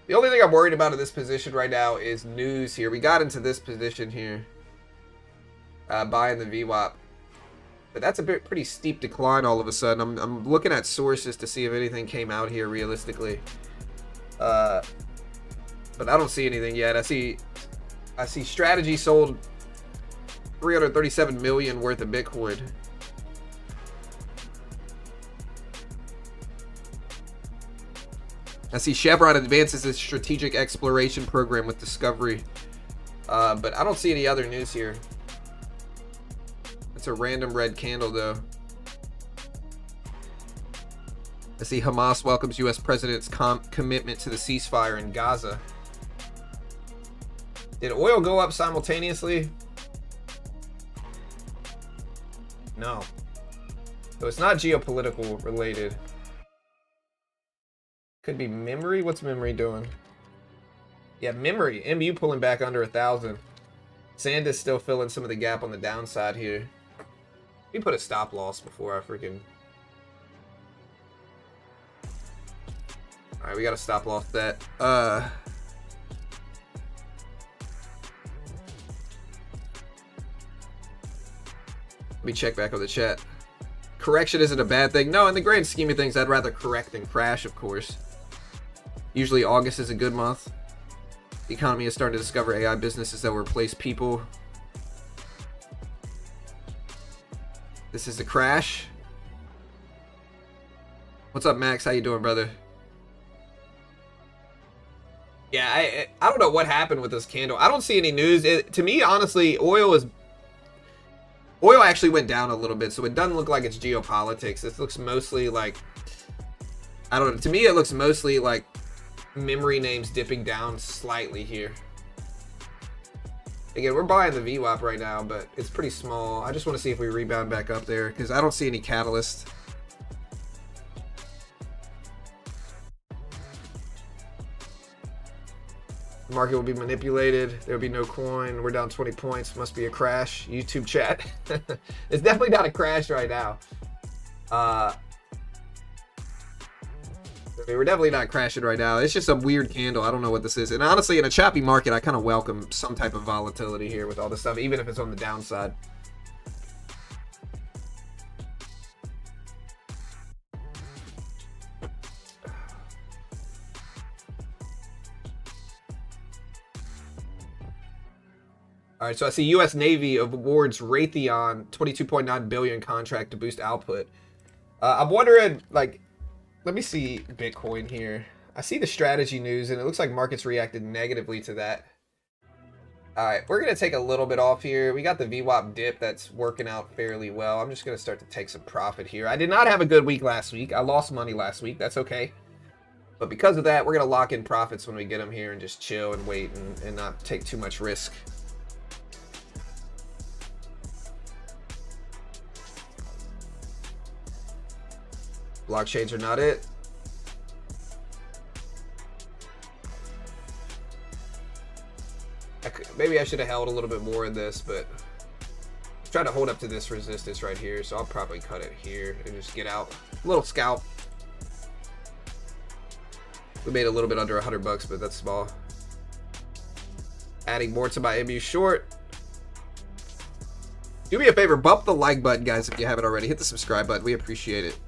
The only thing I'm worried about in this position right now is news here. We got into this position here. Buying the VWAP. But that's a pretty steep decline all of a sudden. I'm looking at sources to see if anything came out here realistically. But I don't see anything yet. I see Strategy sold 337 million worth of Bitcoin. I see Chevron advances its strategic exploration program with Discovery. But I don't see any other news here. It's a random red candle, though. I see Hamas welcomes U.S. President's commitment to the ceasefire in Gaza. Did oil go up simultaneously? No. So it's not geopolitical related. Could be memory. What's memory doing? Yeah, memory. MU pulling back under 1,000. Sandisk still filling some of the gap on the downside here. We put a stop loss before I freaking... Alright, we got a stop loss that. Let me check back on the chat. Correction isn't a bad thing. No, in the grand scheme of things, I'd rather correct than crash, of course. Usually August is a good month. The economy is starting to discover AI businesses that will replace people. This is a crash. What's up, Max? How you doing, brother? Yeah, I don't know what happened with this candle. I don't see any news. To me, honestly, oil actually went down a little bit, so it doesn't look like it's geopolitics. This looks mostly like, I don't know. To me, it looks mostly like memory names dipping down slightly here. Again, we're buying the VWAP right now, but it's pretty small. I just want to see if we rebound back up there, because I don't see any catalyst. The market will be manipulated. There will be no coin. We're down 20 points. Must be a crash. YouTube chat. It's definitely not a crash right now. We're definitely not crashing right now. It's just a weird candle. I don't know what this is. And honestly, in a choppy market, I kind of welcome some type of volatility here with all this stuff, even if it's on the downside. All right, so I see U.S. Navy awards Raytheon $22.9 billion contract to boost output. I'm wondering, like, let me see Bitcoin here. I see the strategy news, and it looks like markets reacted negatively to that. All right, we're going to take a little bit off here. We got the VWAP dip that's working out fairly well. I'm just going to start to take some profit here. I did not have a good week last week. I lost money last week. That's okay. But because of that, we're going to lock in profits when we get them here and just chill and wait and not take too much risk. Blockchains are not it. Maybe I should have held a little bit more in this, but I'm trying to hold up to this resistance right here, so I'll probably cut it here and just get out. A little scalp. We made a little bit under 100 bucks, but that's small. Adding more to my MU short. Do me a favor, bump the like button, guys, if you haven't already. Hit the subscribe button. We appreciate it.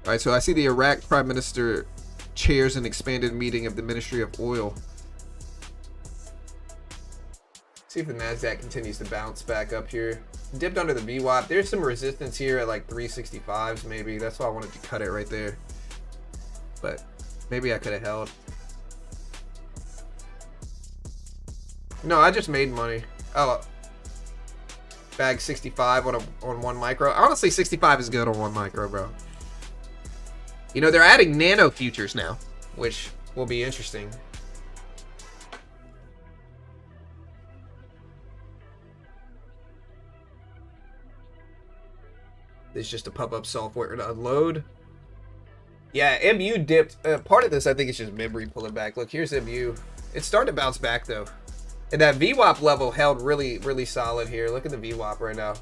All right, so I see the Iraq Prime Minister chairs an expanded meeting of the Ministry of Oil. See if the NASDAQ continues to bounce back up here. Dipped under the VWAP. There's some resistance here at like 365s maybe. That's why I wanted to cut it right there. But maybe I could have held. No, I just made money. Oh, bag 65 on one micro. Honestly, 65 is good on one micro, bro. You know, they're adding nano futures now, which will be interesting. There's just a pop-up software to unload. Yeah, MU dipped. Part of this, I think, is just memory pulling back. Look, here's MU. It's starting to bounce back, though. And that VWAP level held really, really solid here. Look at the VWAP right now.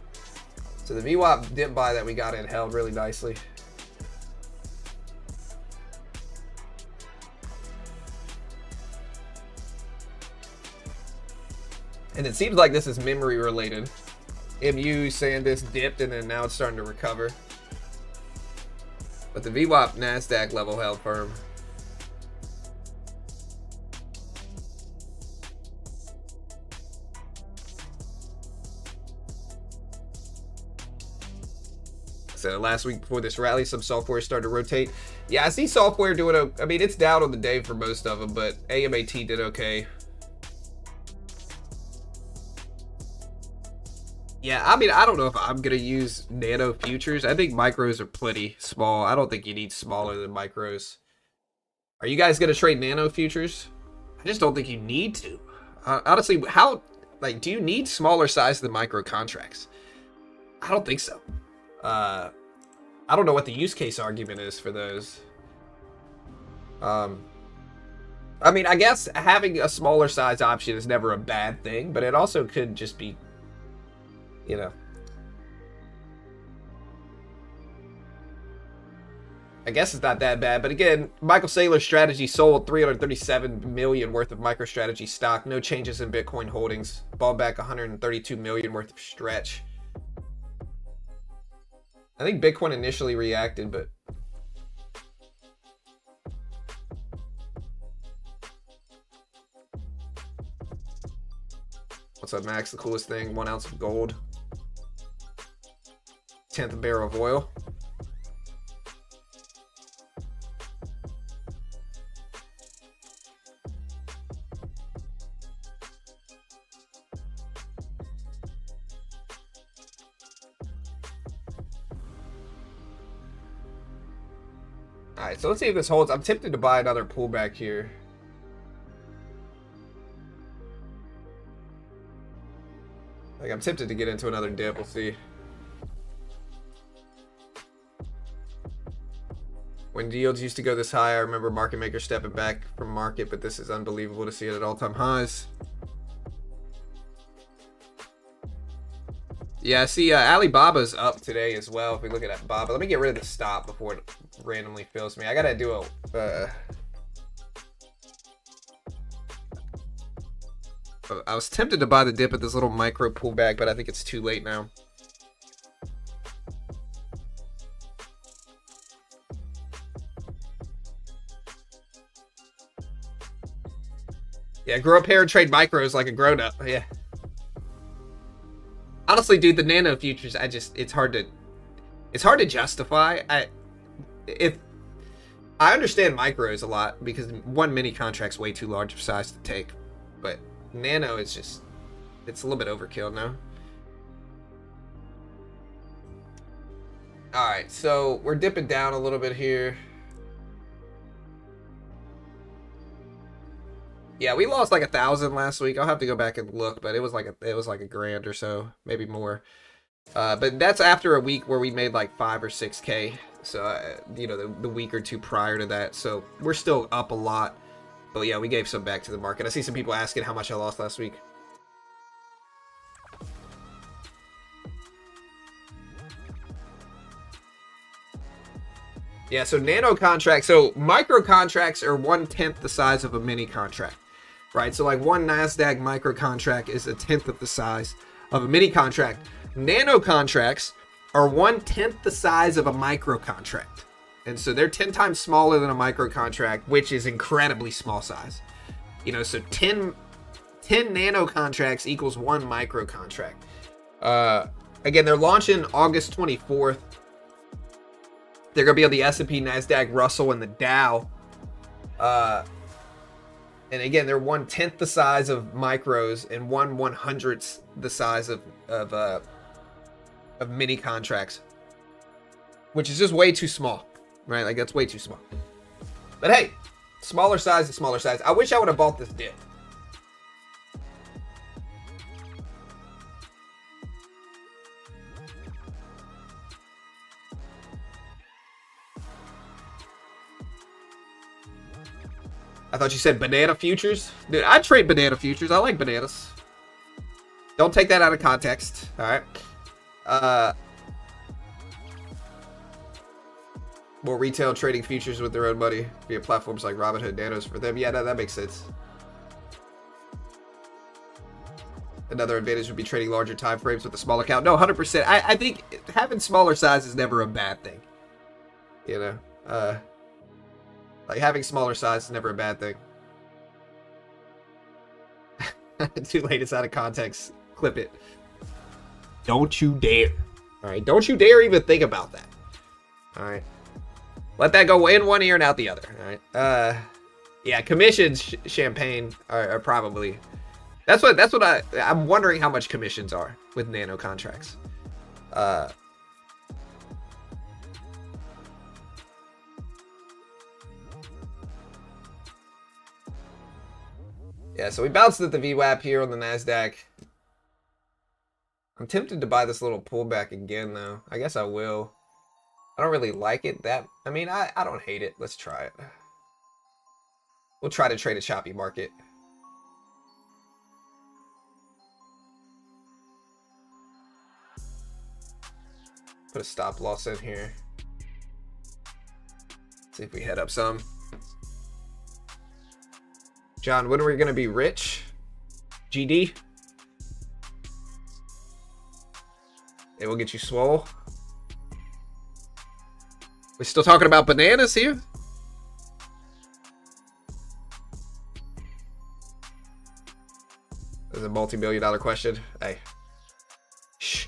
So the VWAP dip buy that we got in held really nicely. And it seems like this is memory related. MU, Sandisk dipped, and then now it's starting to recover. But the VWAP NASDAQ level held firm. So last week before this rally, some software started to rotate. Yeah, I see software doing I mean, it's down on the day for most of them, but AMAT did okay. Yeah, I mean, I don't know if I'm going to use nano futures. I think micros are plenty small. I don't think you need smaller than micros. Are you guys going to trade nano futures? I just don't think you need to. Honestly, do you need smaller size than micro contracts? I don't think so. I don't know what the use case argument is for those. I mean, I guess having a smaller size option is never a bad thing, but it also could just be, you know, I guess it's not that bad. But again, Michael Saylor's strategy sold 337 million worth of MicroStrategy stock. No changes in Bitcoin holdings. Bought back 132 million worth of stretch. I think Bitcoin initially reacted, but what's up, Max? The coolest thing, 1 ounce of gold. 10th barrel of oil. All right, so let's see if this holds. I'm tempted to buy another pullback here. Like, I'm tempted to get into another dip. We'll see. When yields used to go this high, I remember market makers stepping back from market, but this is unbelievable to see it at all-time highs. Yeah, I see Alibaba's up today as well. If we look at Baba, let me get rid of the stop before it randomly fills me. I gotta do a... I was tempted to buy the dip at this little micro pullback, but I think it's too late now. Yeah, grow up here and trade micros like a grown-up. Yeah. Honestly, dude, the nano futures, it's hard to justify. If I understand micros a lot because one mini contract's way too large of size to take, but nano is just, it's a little bit overkill now. All right, so we're dipping down a little bit here. Yeah, we lost like 1,000 last week. I'll have to go back and look, but it was like a grand or so, maybe more. But that's after a week where we made like 5 or 6K. So you know, the week or two prior to that. So we're still up a lot. But yeah, we gave some back to the market. I see some people asking how much I lost last week. Yeah, so nano contracts, so micro contracts are 1/10 the size of a mini contract, right? So like one NASDAQ micro contract is 1/10 of the size of a mini contract. Nano contracts are 1/10 the size of a micro contract. And so they're 10 times smaller than a micro contract, which is incredibly small size. You know, so 10 nano contracts equals 1 micro contract. Again, they're launching August 24th. They're going to be on the S&P, NASDAQ, Russell, and the Dow. And again, they're 1/10 the size of micros and 1/100th the size of mini contracts, which is just way too small, right? Like, that's way too small. But hey, smaller size is smaller size. I wish I would have bought this dip. I thought you said banana futures. Dude, I trade banana futures. I like bananas. Don't take that out of context. All right. More retail trading futures with their own money via platforms like Robinhood, Nanos for them. Yeah, that makes sense. Another advantage would be trading larger time frames with a smaller count. No, 100%. I think having smaller size is never a bad thing. You know? Like, having smaller size is never a bad thing. Too late, it's out of context. Clip it. Don't you dare. Alright, don't you dare even think about that. Alright. Let that go in one ear and out the other. Alright. Yeah, commissions, Champagne, are probably... That's what I'm wondering how much commissions are with nano contracts. Yeah, so we bounced at the VWAP here on the NASDAQ. I'm tempted to buy this little pullback again, though. I guess I will. I don't really like it. I mean, I don't hate it. Let's try it. We'll try to trade a choppy market. Put a stop loss in here. See if we head up some. John, when are we going to be rich? GD? It will get you swole. We still talking about bananas here? This is a multi-million-dollar question. Hey. Shh.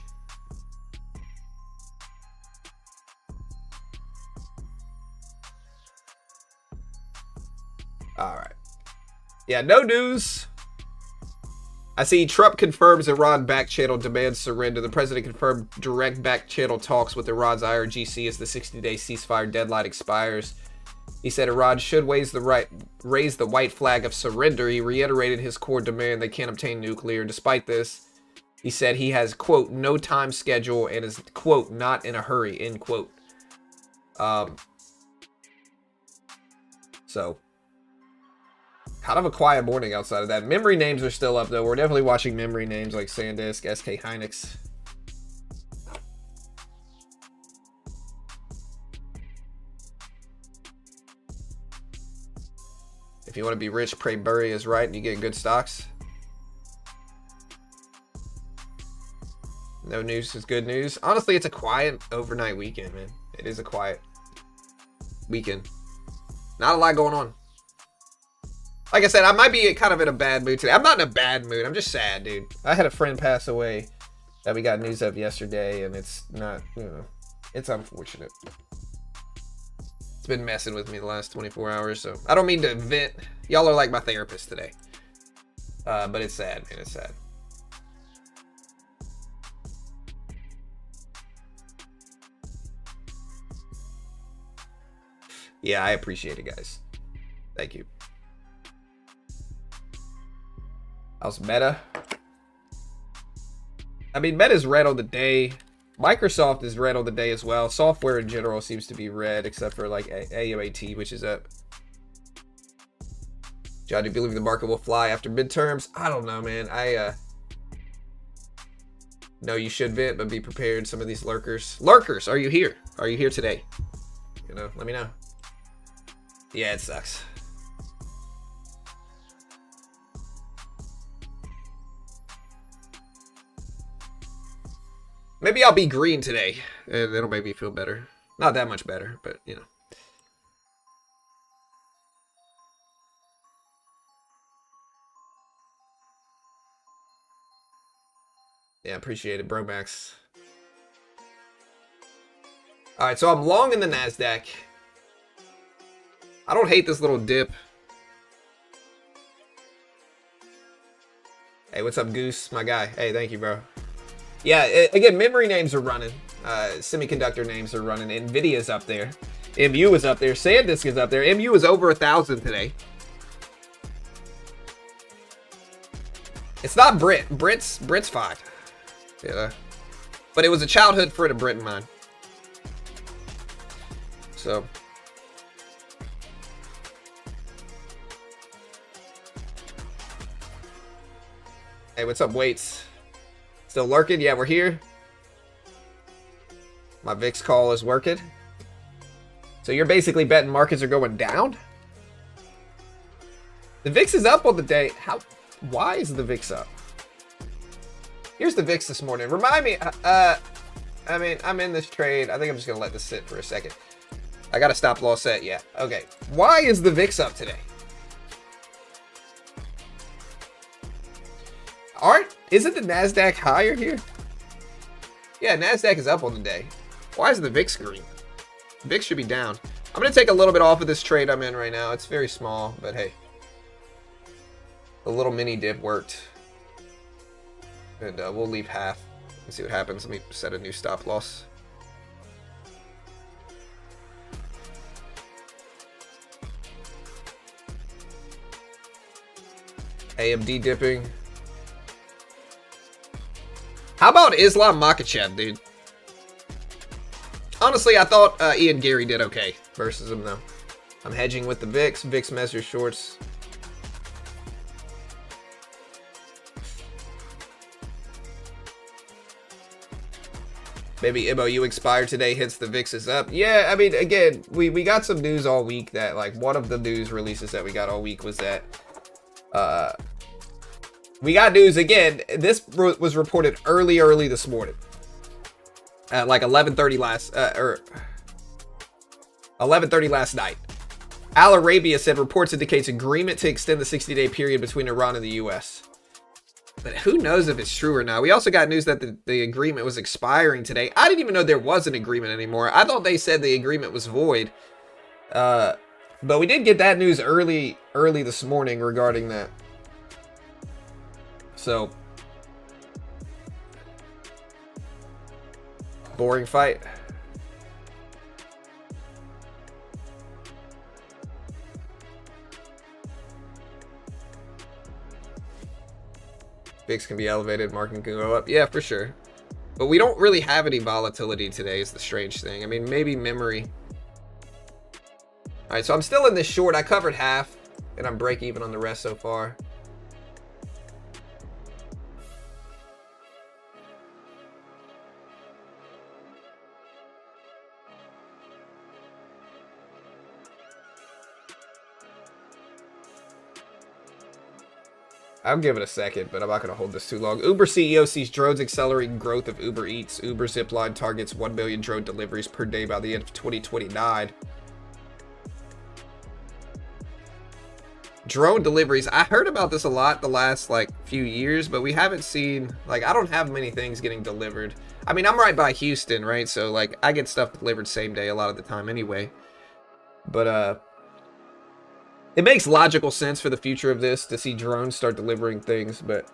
All right. Yeah, no news. I see Trump confirms Iran back channel demands surrender. The president confirmed direct back channel talks with Iran's IRGC as the 60-day ceasefire deadline expires. He said Iran should raise the white flag of surrender. He reiterated his core demand they can't obtain nuclear. Despite this, he said he has, quote, no time schedule and is, quote, not in a hurry, end quote. So... kind of a quiet morning outside of that. Memory names are still up, though. We're definitely watching memory names like Sandisk, SK Hynix. If you want to be rich, pray Burry is right and you get good stocks. No news is good news. Honestly, it's a quiet overnight weekend, man. It is a quiet weekend. Not a lot going on. Like I said, I might be kind of in a bad mood today. I'm not in a bad mood. I'm just sad, dude. I had a friend pass away that we got news of yesterday, and it's not, you know, it's unfortunate. It's been messing with me the last 24 hours, so I don't mean to vent. Y'all are like my therapist today. But it's sad, man. It's sad. Yeah, I appreciate it, guys. Thank you. How's Meta? I mean, Meta's red on the day. Microsoft is red on the day as well. Software in general seems to be red, except for like AMAT, which is up. John, do you believe the market will fly after midterms? I don't know, man. No, you should vent, but be prepared. Some of these lurkers. Lurkers, are you here? Are you here today? You know, let me know. Yeah, it sucks. Maybe I'll be green today, and it'll make me feel better. Not that much better, but, you know. Yeah, appreciate it, Bro Max. All right, so I'm long in the NASDAQ. I don't hate this little dip. Hey, what's up, Goose? My guy. Hey, thank you, bro. Yeah, again, memory names are running. Semiconductor names are running. NVIDIA's up there. MU is up there. Sandisk is up there. MU is over 1,000 today. It's not Brit. Brit's fine. Yeah. But it was a childhood friend of Brit and mine. So. Hey, what's up, Waits? Still lurking? Yeah, we're here. My VIX call is working. So you're basically betting markets are going down? The VIX is up on the day. Why is the VIX up? Here's the VIX this morning. Remind me, I mean, I'm in this trade. I think I'm just going to let this sit for a second. I got a stop loss set. Yeah. Okay. Why is the VIX up today? Isn't the NASDAQ higher here? Yeah, NASDAQ is up on the day. Why is the VIX green? VIX should be down. I'm going to take a little bit off of this trade I'm in right now. It's very small, but hey. The little mini dip worked. And we'll leave half. Let's see what happens. Let me set a new stop loss. AMD dipping. How about Islam Makhachev, dude? Honestly, I thought Ian Gary did okay versus him, though. I'm hedging with the VIX. VIX measures shorts. Maybe MOU expired today, hits the VIX is up. Yeah, I mean, again, we got some news all week that, like, one of the news releases that we got all week was that we got news again. This was reported early this morning at like 11:30 last night. Al Arabia said reports indicates agreement to extend the 60-day period between Iran and the U.S. But who knows if it's true or not. We also got news that the agreement was expiring today. I didn't even know there was an agreement anymore. I thought they said the agreement was void. But we did get that news early this morning regarding that. So, boring fight. VIX can be elevated, market can go up. Yeah, for sure. But we don't really have any volatility today is the strange thing. I mean, maybe memory. All right, so I'm still in this short. I covered half, and I'm break even on the rest so far. I'll give it a second, but I'm not going to hold this too long. Uber CEO sees drones accelerating growth of Uber Eats. Uber Zipline targets 1 million drone deliveries per day by the end of 2029. drone deliveries. I heard about this a lot the last like few years, but we haven't seen, like, I don't have many things getting delivered. I mean, I'm right by Houston, right? So like I get stuff delivered same day a lot of the time anyway. But it makes logical sense for the future of this to see drones start delivering things, but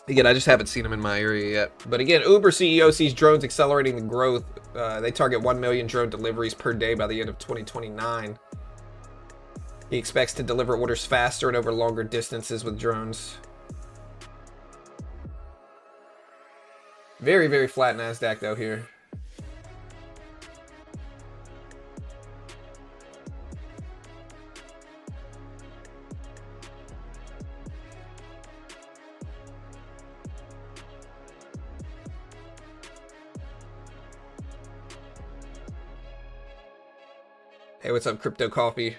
again, I just haven't seen them in my area yet. But again, Uber CEO sees drones accelerating the growth. They target 1 million drone deliveries per day by the end of 2029. He expects to deliver orders faster and over longer distances with drones. Very, very flat NASDAQ though here. Hey, what's up, Crypto Coffee?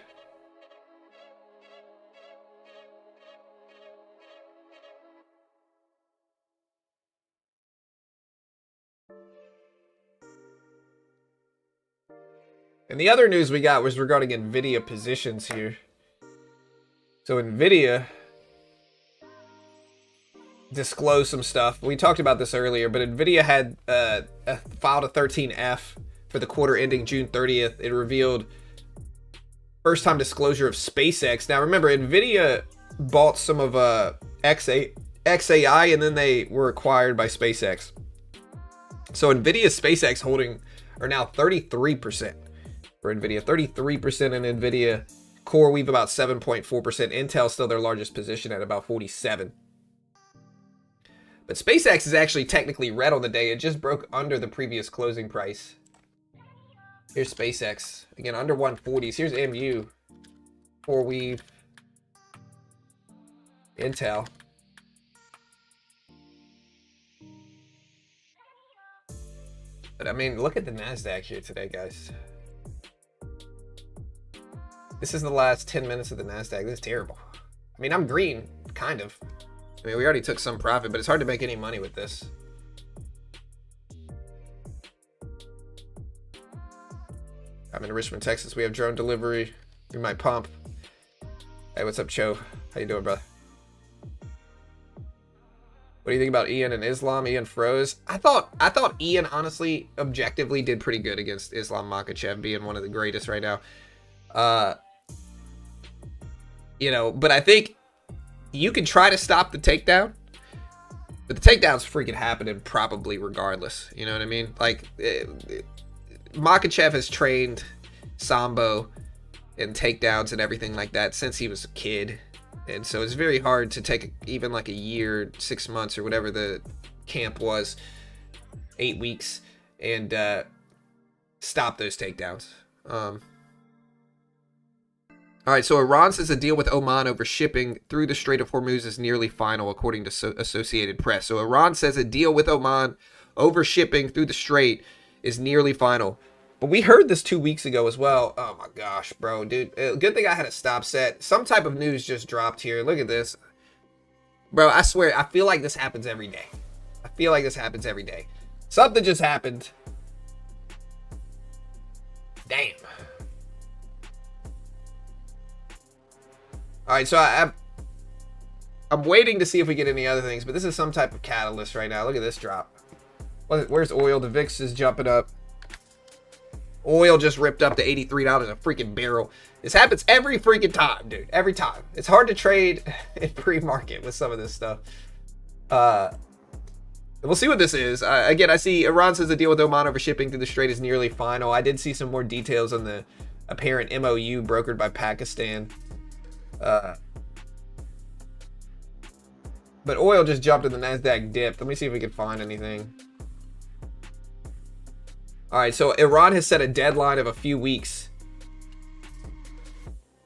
And the other news we got was regarding NVIDIA positions here. So NVIDIA disclosed some stuff. We talked about this earlier, but NVIDIA had filed a 13F for the quarter ending June 30th. It revealed first time disclosure of SpaceX. Now remember, NVIDIA bought some of XAI and then they were acquired by SpaceX. So NVIDIA's SpaceX holding are now 33% for NVIDIA. 33% in NVIDIA. CoreWeave about 7.4%. Intel still their largest position at about 47%. But SpaceX is actually technically red on the day. It just broke under the previous closing price. Here's SpaceX. Again, under 140s. Here's MU. CoreWeave. Intel. But I mean, look at the NASDAQ here today, guys. This is the last 10 minutes of the NASDAQ. This is terrible. I mean, I'm green, kind of. I mean, we already took some profit, but it's hard to make any money with this. I'm in Richmond, Texas. We have drone delivery. We might pump. Hey, what's up, Cho? How you doing, brother? What do you think about Ian and Islam? Ian froze. I thought Ian, honestly, objectively did pretty good against Islam Makhachev, being one of the greatest right now. You know, but I think you can try to stop the takedown, but the takedown's freaking happening probably regardless. You know what I mean? Like, Makhachev has trained Sambo and takedowns and everything like that since he was a kid. And so it's very hard to take even like a year, 6 months, or whatever the camp was, 8 weeks, and stop those takedowns. All right, so Iran says a deal with Oman over shipping through the Strait of Hormuz is nearly final, according to Associated Press. So Iran says a deal with Oman over shipping through the Strait is nearly final. But we heard this 2 weeks ago as well. Oh my gosh, bro, dude. Good thing I had a stop set. Some type of news just dropped here. Look at this. Bro, I swear, I feel like this happens every day. I feel like this happens every day. Something just happened. Damn. All right, so I'm waiting to see if we get any other things, but this is some type of catalyst right now. Look at this drop. Where's oil? The VIX is jumping up. Oil just ripped up to $83 a freaking barrel. This happens every freaking time, dude. Every time. It's hard to trade in pre-market with some of this stuff. We'll see what this is. Again, I see Iran says the deal with Oman over shipping through the Strait is nearly final. I did see some more details on the apparent MOU brokered by Pakistan. But oil just jumped and the NASDAQ dipped. Let me see if we can find anything. All right, so Iran has set a deadline of a few weeks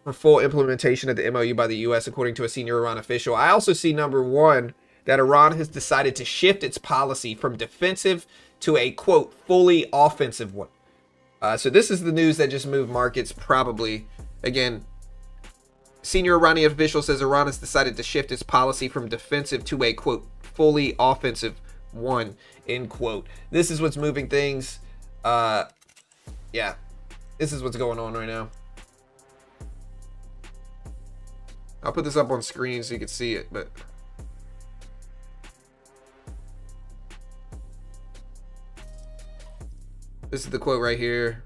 for full implementation of the MOU by the U.S., according to a senior Iran official. I also see, number one, that Iran has decided to shift its policy from defensive to a, quote, fully offensive one. So this is the news that just moved markets, probably. Again, senior Iranian official says Iran has decided to shift its policy from defensive to a, quote, fully offensive one, end quote. This is what's moving things. Yeah, this is what's going on right now. I'll put this up on screen so you can see it, but this is the quote right here.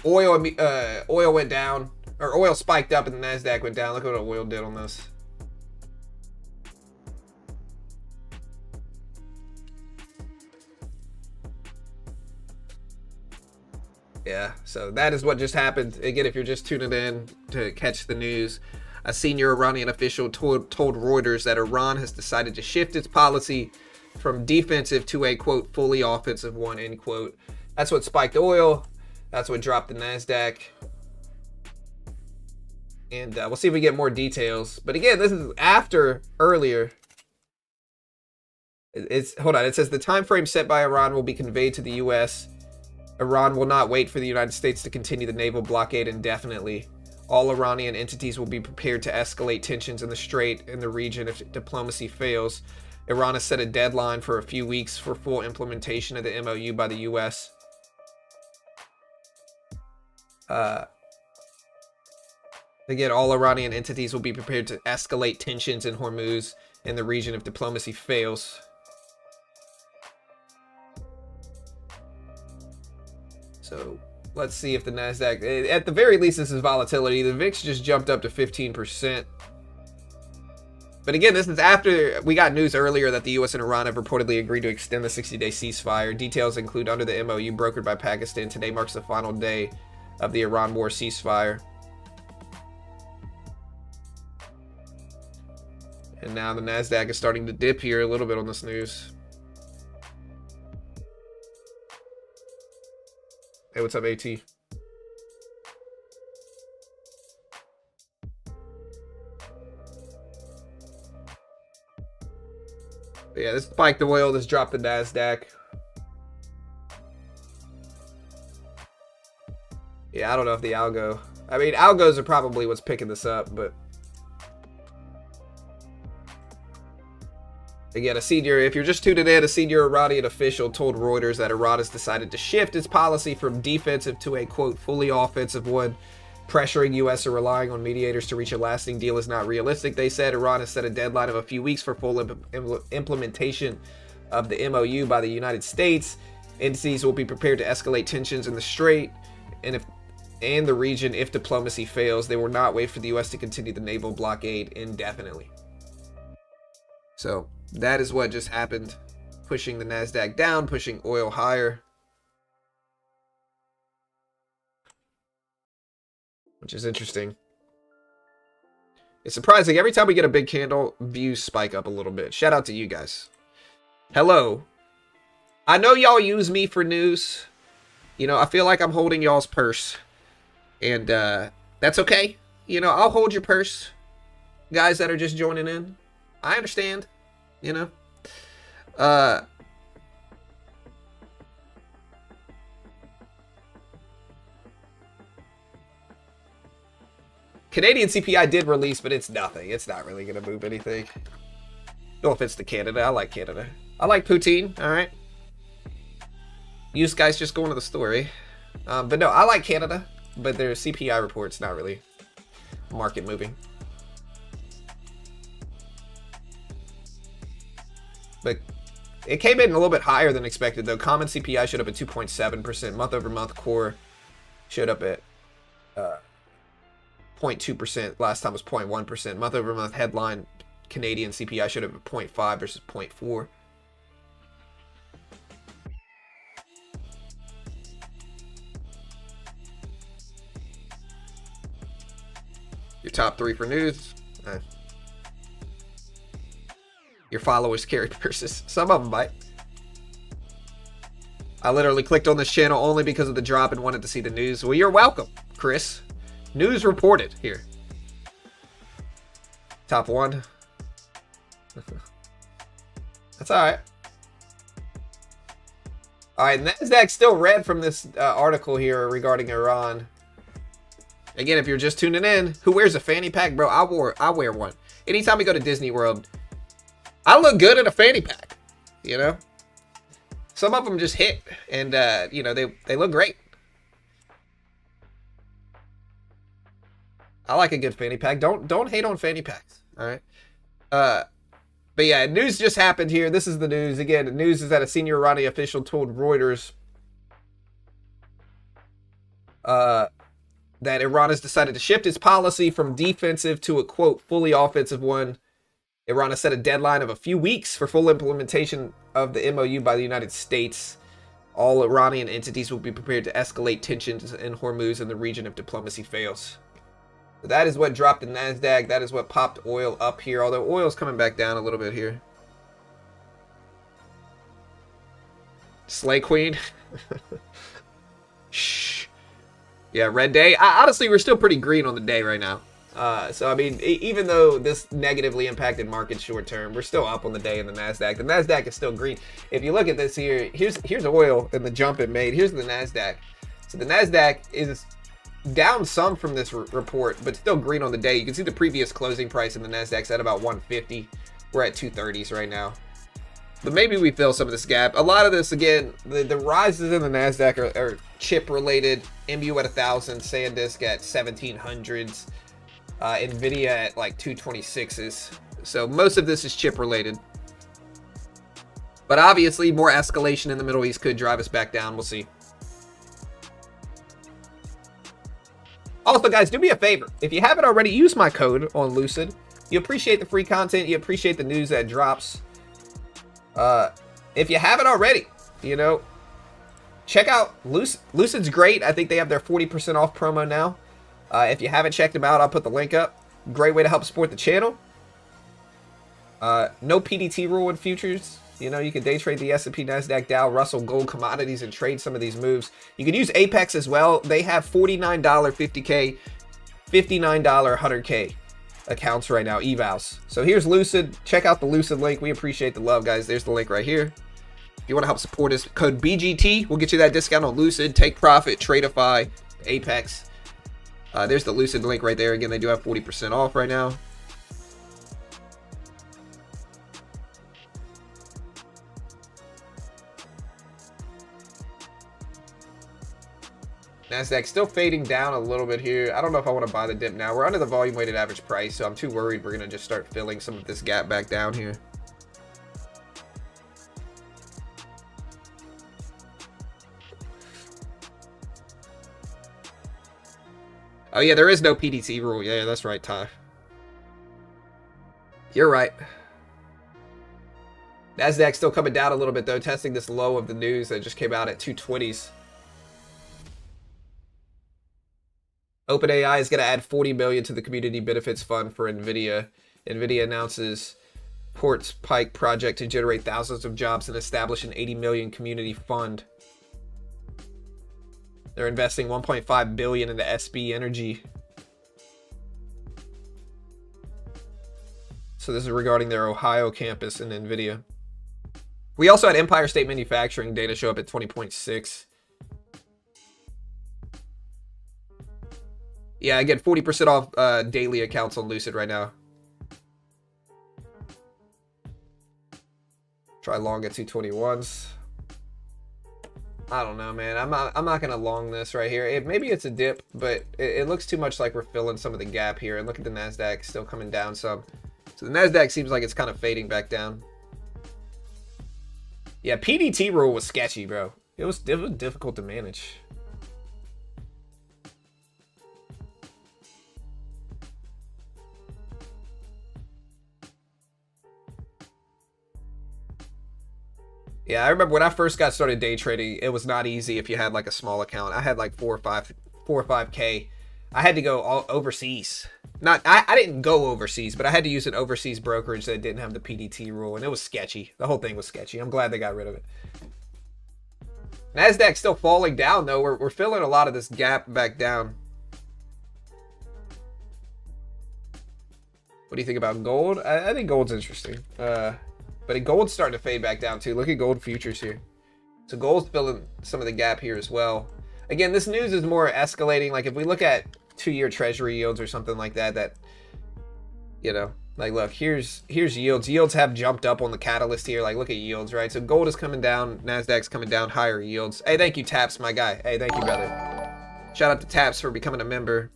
Oil went down, or oil spiked up and the NASDAQ went down. Look what oil did on this. Yeah, so that is what just happened. Again, if you're just tuning in to catch the news, a senior Iranian official told Reuters that Iran has decided to shift its policy from defensive to a, quote, fully offensive one, end quote. That's what spiked oil. That's what dropped the NASDAQ. And we'll see if we get more details. But again, this is after earlier. Hold on. It says the time frame set by Iran will be conveyed to the U.S. Iran will not wait for the United States to continue the naval blockade indefinitely. All Iranian entities will be prepared to escalate tensions in the Strait in the region if diplomacy fails. Iran has set a deadline for a few weeks for full implementation of the MOU by the U.S. Again, all Iranian entities will be prepared to escalate tensions in Hormuz in the region if diplomacy fails. So let's see if the NASDAQ, at the very least, this is volatility. The VIX just jumped up to 15%. But again, this is after we got news earlier that the U.S. and Iran have reportedly agreed to extend the 60-day ceasefire. Details include under the MOU brokered by Pakistan. Today marks the final day of the Iran war ceasefire. And now the NASDAQ is starting to dip here a little bit on this news. Hey, what's up, AT? Yeah, this spiked the oil, this dropped the NASDAQ. Yeah, I don't know if the algo... I mean, algos are probably what's picking this up, but... Again, if you're just tuning in, a senior Iranian official told Reuters that Iran has decided to shift its policy from defensive to a, quote, fully offensive one. Pressuring U.S. or relying on mediators to reach a lasting deal is not realistic, they said. Iran has set a deadline of a few weeks for full implementation of the MOU by the United States. Entities will be prepared to escalate tensions in the Strait and the region if diplomacy fails. They will not wait for the U.S. to continue the naval blockade indefinitely. So that is what just happened, pushing the NASDAQ down, pushing oil higher, which is interesting. It's surprising. Every time we get a big candle, views spike up a little bit. Shout out to you guys. Hello. I know y'all use me for news. You know, I feel like I'm holding y'all's purse. And that's okay. You know, I'll hold your purse. Guys that are just joining in. I understand, you know. Canadian CPI did release, but it's nothing. It's not really going to move anything. No offense to Canada. I like Canada. I like poutine, all right? You guys just going to the store, eh? But no, I like Canada, but their CPI report's not really market moving. But it came in a little bit higher than expected, though. Common CPI showed up at 2.7%. Month-over-month core showed up at 0.2%. Last time was 0.1%. Month-over-month headline Canadian CPI showed up at 0.5 versus 0.4. Your top three for news. Your followers carry purses. Some of them might. I literally clicked on this channel only because of the drop and wanted to see the news. Well, you're welcome, Chris. News reported here. Top one. That's all right. All right, NASDAQ still red from this article here regarding Iran. Again, if you're just tuning in, who wears a fanny pack? Bro, I wear one. Anytime we go to Disney World, I look good in a fanny pack, you know? Some of them just hit, and, you know, they look great. I like a good fanny pack. Don't hate on fanny packs. All right. But yeah, news just happened here. This is the news. Again, the news is that a senior Iranian official told Reuters that Iran has decided to shift its policy from defensive to a, quote, fully offensive one. Iran has set a deadline of a few weeks for full implementation of the MOU by the United States. All Iranian entities will be prepared to escalate tensions in Hormuz and the region if diplomacy fails. So that is what dropped the NASDAQ. That is what popped oil up here, although oil's coming back down a little bit here. Slay Queen. Shh. Yeah, red day. Honestly, we're still pretty green on the day right now. So, I mean, even though this negatively impacted markets short term, we're still up on the day in the NASDAQ. The NASDAQ is still green. If you look at this here, here's oil and the jump it made. Here's the NASDAQ. So the NASDAQ is down some from this report, but still green on the day. You can see the previous closing price in the NASDAQ's at about 150. We're at 230s right now. But maybe we fill some of this gap. A lot of this, again, the rises in the NASDAQ are chip related. MU at 1,000, Sandisk at 1,700s. Nvidia at like 226s. So most of this is chip related. But obviously more escalation in the Middle East could drive us back down. We'll see. Also, guys, do me a favor. If you haven't already, use my code on Lucid. You appreciate the free content. You appreciate the news that drops. If you haven't already, you know, check out Lucid. Lucid's great. I think they have their 40% off promo now. If you haven't checked them out, I'll put the link up. Great way to help support the channel. No PDT rule in futures. You know, you can day trade the S&P, NASDAQ, Dow, Russell, gold, commodities, and trade some of these moves. You can use Apex as well. They have $49 50K, $59 100K accounts right now, evals. So here's Lucid. Check out the Lucid link. We appreciate the love, guys. There's the link right here. If you want to help support us, code BGT will get you that discount on Lucid, Take Profit, Tradeify, Apex. There's the Lucid link right there. Again, they do have 40% off right now. NASDAQ still fading down a little bit here. I don't know if I want to buy the dip now. We're under the volume weighted average price, so I'm too worried we're going to just start filling some of this gap back down here. Oh yeah, there is no PDT rule. Yeah, that's right, Ty. You're right. NASDAQ still coming down a little bit though, testing this low of the news that just came out at 220s. OpenAI is going to add $40 million to the community benefits fund for Nvidia. Nvidia announces Ports Pike project to generate thousands of jobs and establish an $80 million community fund. They're investing $1.5 billion into SB Energy. So this is regarding their Ohio campus in Nvidia. We also had Empire State Manufacturing data show up at 20.6. Yeah, I get 40% off daily accounts on Lucid right now. Try long at 221s. I don't know, man. I'm not gonna long this right here. Maybe it's a dip, but it looks too much like we're filling some of the gap here. And look at the NASDAQ still coming down some. So the NASDAQ seems like it's kind of fading back down. Yeah, PDT rule was sketchy, bro. It was difficult to manage. Yeah, I remember when I first got started day trading, it was not easy if you had like a small account. I had like 4 or 5K. I had to go all overseas. I didn't go overseas, but I had to use an overseas brokerage that didn't have the PDT rule, and it was sketchy. The whole thing was sketchy. I'm glad they got rid of it. NASDAQ's still falling down though. We're filling a lot of this gap back down. What do you think about gold? I think gold's interesting. But gold's starting to fade back down too. Look at gold futures here. So gold's filling some of the gap here as well. Again, this news is more escalating. Like if we look at 2-year treasury yields or something like that, you know, like look, here's yields. Yields have jumped up on the catalyst here. Like look at yields, right? So gold is coming down, NASDAQ's coming down, higher yields. Hey, thank you, Taps, my guy. Hey, thank you, brother. Shout out to Taps for becoming a member.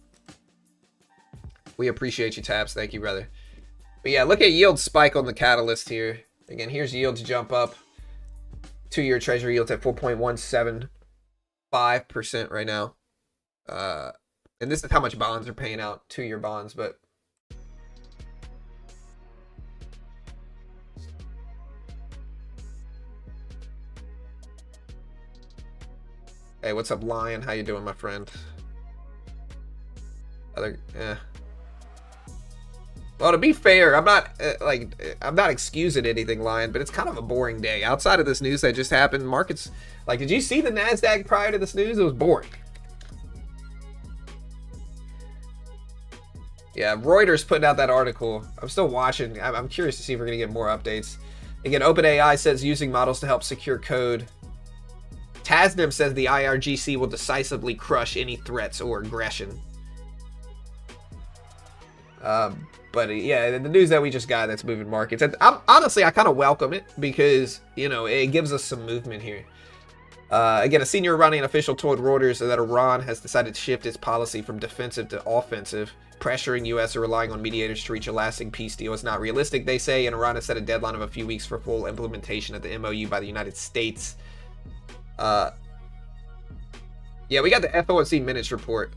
We appreciate you, Taps. Thank you, brother. But yeah, look at yield spike on the catalyst here. Again, here's yields jump up. 2-year treasury yields at 4.175% right now. And this is how much bonds are paying out, 2-year bonds, but hey, what's up, Lion? How you doing, my friend? Well, to be fair, I'm not I'm not excusing anything, Lion, but it's kind of a boring day. Outside of this news that just happened, markets, like, did you see the NASDAQ prior to this news? It was boring. Yeah, Reuters putting out that article. I'm still watching. I'm curious to see if we're going to get more updates. Again, OpenAI says using models to help secure code. Tasnim says the IRGC will decisively crush any threats or aggression. But yeah, the news that we just got that's moving markets. And honestly, I kind of welcome it because, you know, it gives us some movement here. Again, a senior Iranian official told Reuters that Iran has decided to shift its policy from defensive to offensive. Pressuring U.S. or relying on mediators to reach a lasting peace deal is not realistic, they say, and Iran has set a deadline of a few weeks for full implementation of the MOU by the United States. Yeah, we got the FOMC minutes report.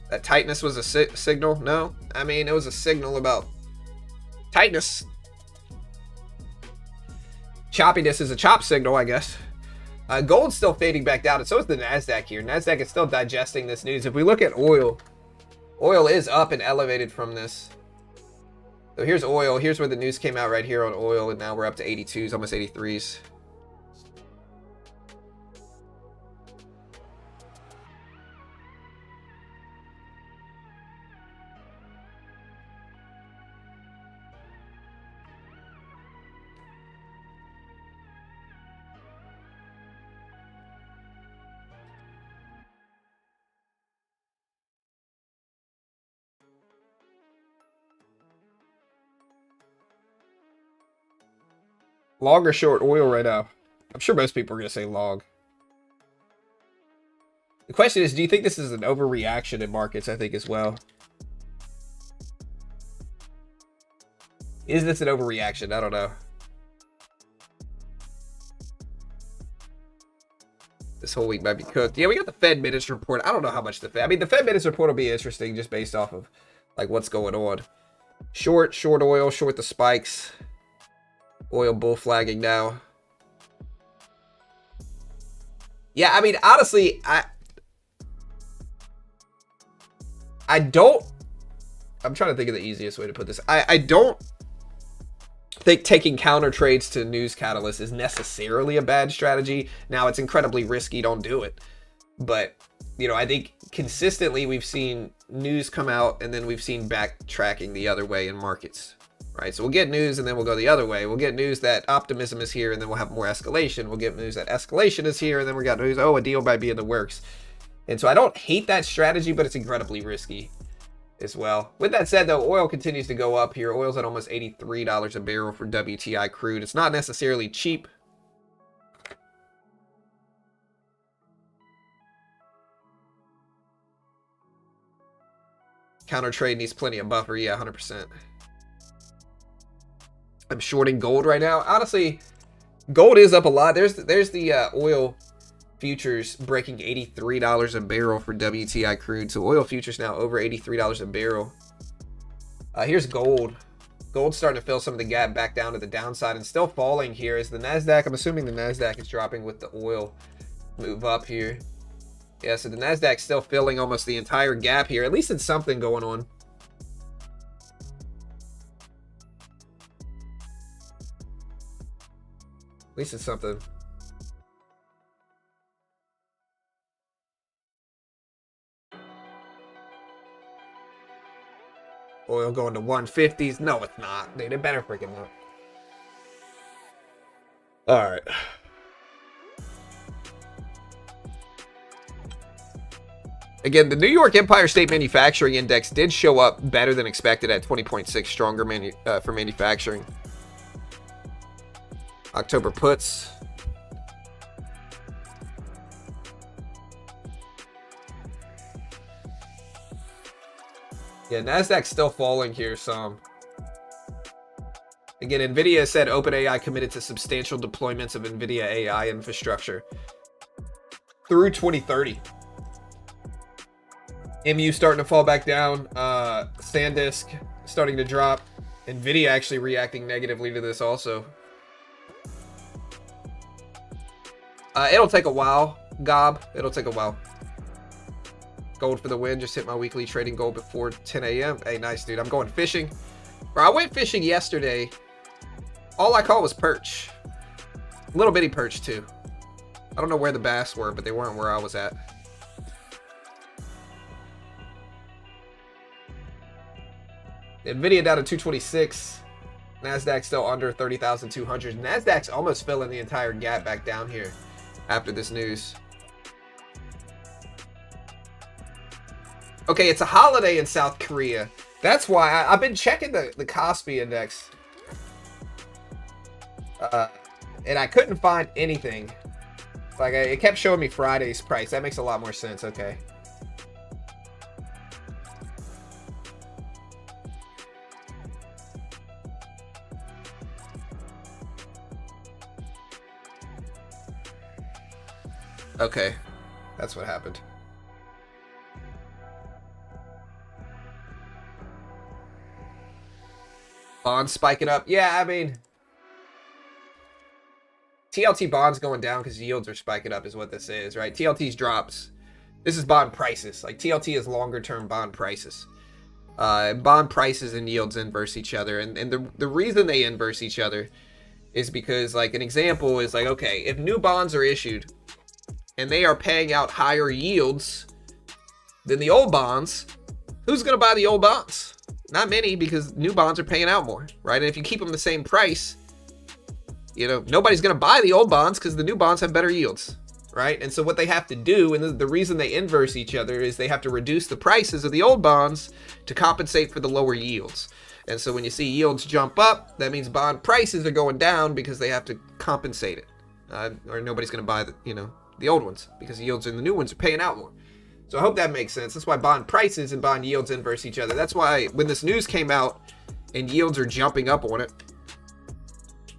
That tightness was a signal? No. I mean, it was a signal about tightness. Choppiness is a chop signal, I guess. Gold's still fading back down, and so is the NASDAQ here. NASDAQ is still digesting this news. If we look at oil, oil is up and elevated from this. So here's oil. Here's where the news came out right here on oil, and now we're up to 82s, almost 83s. Long or short oil right now? I'm sure most people are going to say long. The question is, do you think this is an overreaction in markets? I think as well. Is this an overreaction? I don't know. This whole week might be cooked. Yeah, we got the Fed minutes report. I don't know how much the Fed... I mean, the Fed minutes report will be interesting just based off of, like, what's going on. Short oil, short the spikes. Oil bull flagging now. Yeah, I mean, honestly, I don't... I'm trying to think of the easiest way to put this. I don't think taking counter trades to news catalysts is necessarily a bad strategy. Now, it's incredibly risky. Don't do it. But, you know, I think consistently we've seen news come out and then we've seen backtracking the other way in markets. Right, so we'll get news and then we'll go the other way. We'll get news that optimism is here and then we'll have more escalation. We'll get news that escalation is here and then we got news, oh, a deal might be in the works. And so I don't hate that strategy, but it's incredibly risky as well. With that said, though, oil continues to go up here. Oil's at almost $83 a barrel for WTI crude. It's not necessarily cheap. Counter trade needs plenty of buffer. Yeah, 100%. I'm shorting gold right now. Honestly, gold is up a lot. There's the oil futures breaking $83 a barrel for WTI crude. So oil futures now over $83 a barrel. Here's gold. Gold's starting to fill some of the gap back down to the downside and still falling here as the NASDAQ. I'm assuming the NASDAQ is dropping with the oil move up here. Yeah, so the NASDAQ's still filling almost the entire gap here. At least it's something going on. At least it's something. Oil going to 150s. No, it's not. Dude, it better freaking not. All right. Again, the New York Empire State Manufacturing Index did show up better than expected at 20.6, stronger for manufacturing. October puts. Yeah, Nasdaq's still falling here some. Again, NVIDIA said OpenAI committed to substantial deployments of NVIDIA AI infrastructure through 2030. MU starting to fall back down. Sandisk starting to drop. NVIDIA actually reacting negatively to this also. It'll take a while, Gob. It'll take a while. Gold for the win. Just hit my weekly trading goal before 10 a.m. Hey, nice, dude. I'm going fishing. Bro, I went fishing yesterday. All I caught was perch. Little bitty perch, too. I don't know where the bass were, but they weren't where I was at. NVIDIA down to 226. Nasdaq still under 30,200. Nasdaq's almost filling the entire gap back down here after this news. Okay, it's a holiday in South Korea. That's why I've been checking the Kospi index. And I couldn't find anything. Like, it kept showing me Friday's price. That makes a lot more sense. Okay. Okay. That's what happened. Bonds spiking up. Yeah, I mean, TLT bonds going down because yields are spiking up is what this is, right? TLT's drops. This is bond prices. Like, TLT is longer term bond prices. Bond prices and yields inverse each other. And the reason they inverse each other is because, like, an example is like, okay, if new bonds are issued and they are paying out higher yields than the old bonds, who's going to buy the old bonds? Not many, because new bonds are paying out more, right? And if you keep them the same price, you know, nobody's going to buy the old bonds because the new bonds have better yields, right? And so what they have to do, and the reason they inverse each other, is they have to reduce the prices of the old bonds to compensate for the lower yields. And so when you see yields jump up, that means bond prices are going down because they have to compensate it. Or nobody's going to buy the old ones because the yields in the new ones are paying out more. So I hope that makes sense. That's why bond prices and bond yields inverse each other. That's why when this news came out and yields are jumping up on it,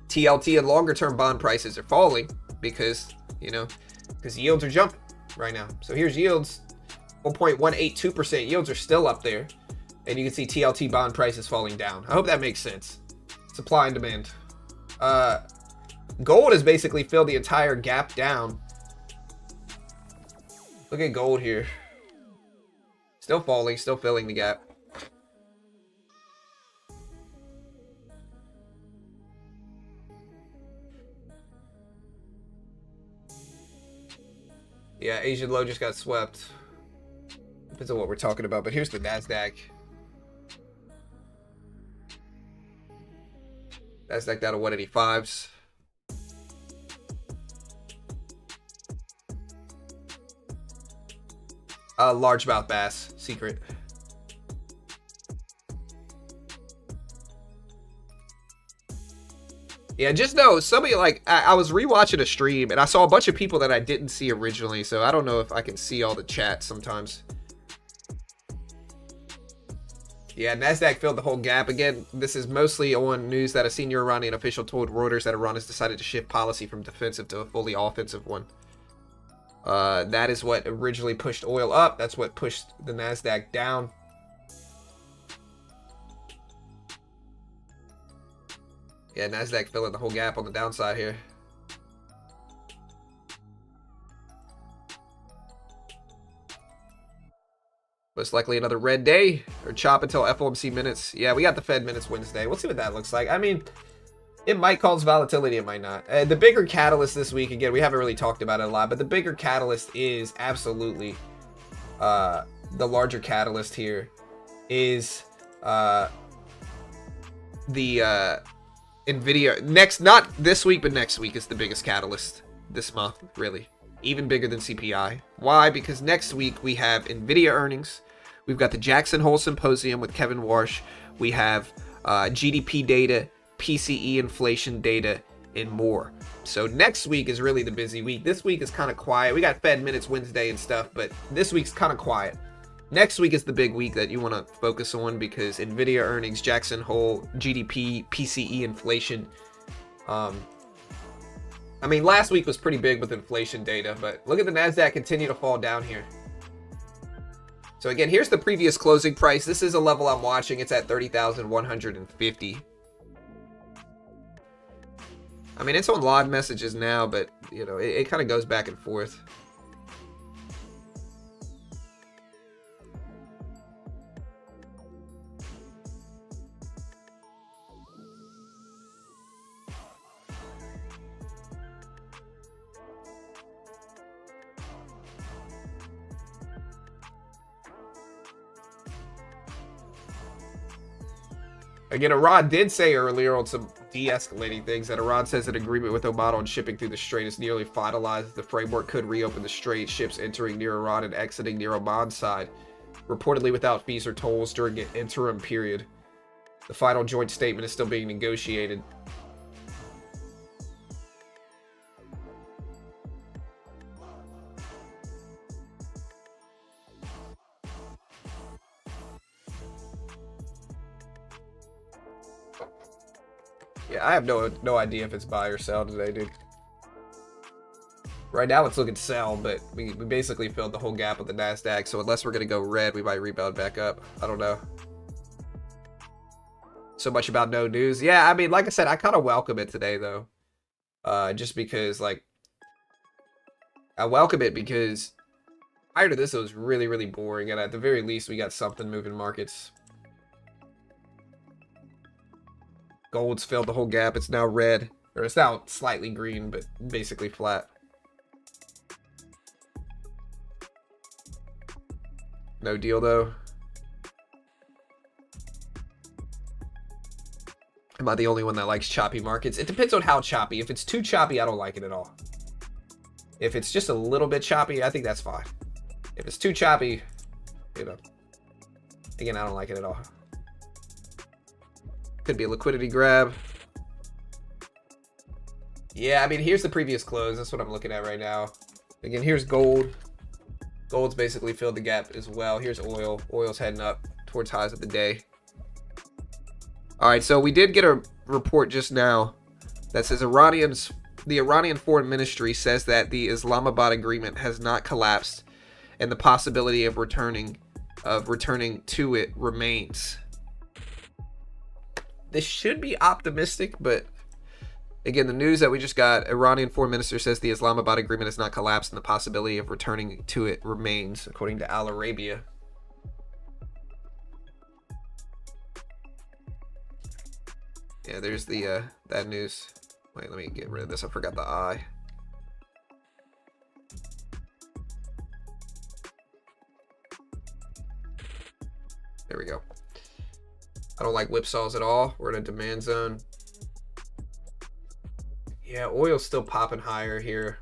TLT and longer term bond prices are falling because yields are jumping right now. So here's yields, 1.182% yields are still up there. And you can see TLT bond prices falling down. I hope that makes sense. Supply and demand. Gold has basically filled the entire gap down. Look at gold here. Still falling, still filling the gap. Yeah, Asian low just got swept. Depends on what we're talking about, but here's the NASDAQ. NASDAQ down to 185s. Largemouth bass, secret. Yeah, just know, somebody, like, I was rewatching a stream, and I saw a bunch of people that I didn't see originally, so I don't know if I can see all the chat sometimes. Yeah, NASDAQ filled the whole gap. Again, this is mostly on news that a senior Iranian official told Reuters that Iran has decided to shift policy from defensive to a fully offensive one. That is what originally pushed oil up. That's what pushed the NASDAQ down. Yeah, NASDAQ filling the whole gap on the downside here. Most likely another red day or chop until FOMC minutes. Yeah, we got the Fed minutes Wednesday. We'll see what that looks like. I mean, it might cause volatility, it might not. The bigger catalyst this week, again, we haven't really talked about it a lot, but the bigger catalyst is absolutely the larger catalyst here is the NVIDIA. Next, not this week, but next week is the biggest catalyst this month, really. Even bigger than CPI. Why? Because next week we have NVIDIA earnings. We've got the Jackson Hole Symposium with Kevin Warsh. We have GDP data, PCE inflation data, and more. So next week is really the busy week. This week is kind of quiet. We got Fed minutes Wednesday and stuff, but this week's kind of quiet. Next week is the big week that you want to focus on because Nvidia earnings, Jackson Hole, GDP, PCE, inflation. I mean, last week was pretty big with inflation data, but look at the NASDAQ continue to fall down here. So again, here's the previous closing price. This is a level I'm watching. It's at 30,150. I mean, it's on live messages now, but, you know, it kind of goes back and forth. Again, Iran did say earlier on some de-escalating things that Iran says an agreement with Oman on shipping through the strait is nearly finalized. The framework could reopen the strait, ships entering near Iran and exiting near Oman's side, reportedly without fees or tolls during an interim period. The final joint statement is still being negotiated. Yeah, I have no idea if it's buy or sell today, dude. Right now it's looking sell, but we basically filled the whole gap with the NASDAQ, so unless we're going to go red, we might rebound back up. I don't know. So much about no news. Yeah, I mean, like I said, I kind of welcome it today, though. Just because, like, I welcome it because prior to this, it was really, really boring, and at the very least, we got something moving markets. Gold's filled the whole gap. It's now red. Or it's now slightly green, but basically flat. No deal, though. Am I the only one that likes choppy markets? It depends on how choppy. If it's too choppy, I don't like it at all. If it's just a little bit choppy, I think that's fine. If it's too choppy, you know. Again, I don't like it at all. Could be a liquidity grab. Yeah, I mean, here's the previous close. That's what I'm looking at right now. Again, here's gold. Gold's basically filled the gap as well. Here's oil. Oil's heading up towards highs of the day. All right, so we did get a report just now that says the Iranian Foreign Ministry says that the Islamabad agreement has not collapsed and the possibility of returning to it remains. This should be optimistic, but again, the news that we just got, Iranian Foreign Minister says the Islamabad agreement has not collapsed and the possibility of returning to it remains, according to Al Arabia. Yeah, there's the that news. Wait, let me get rid of this. I forgot the I. There we go. I don't like whipsaws at all. We're in a demand zone. Yeah, oil's still popping higher here.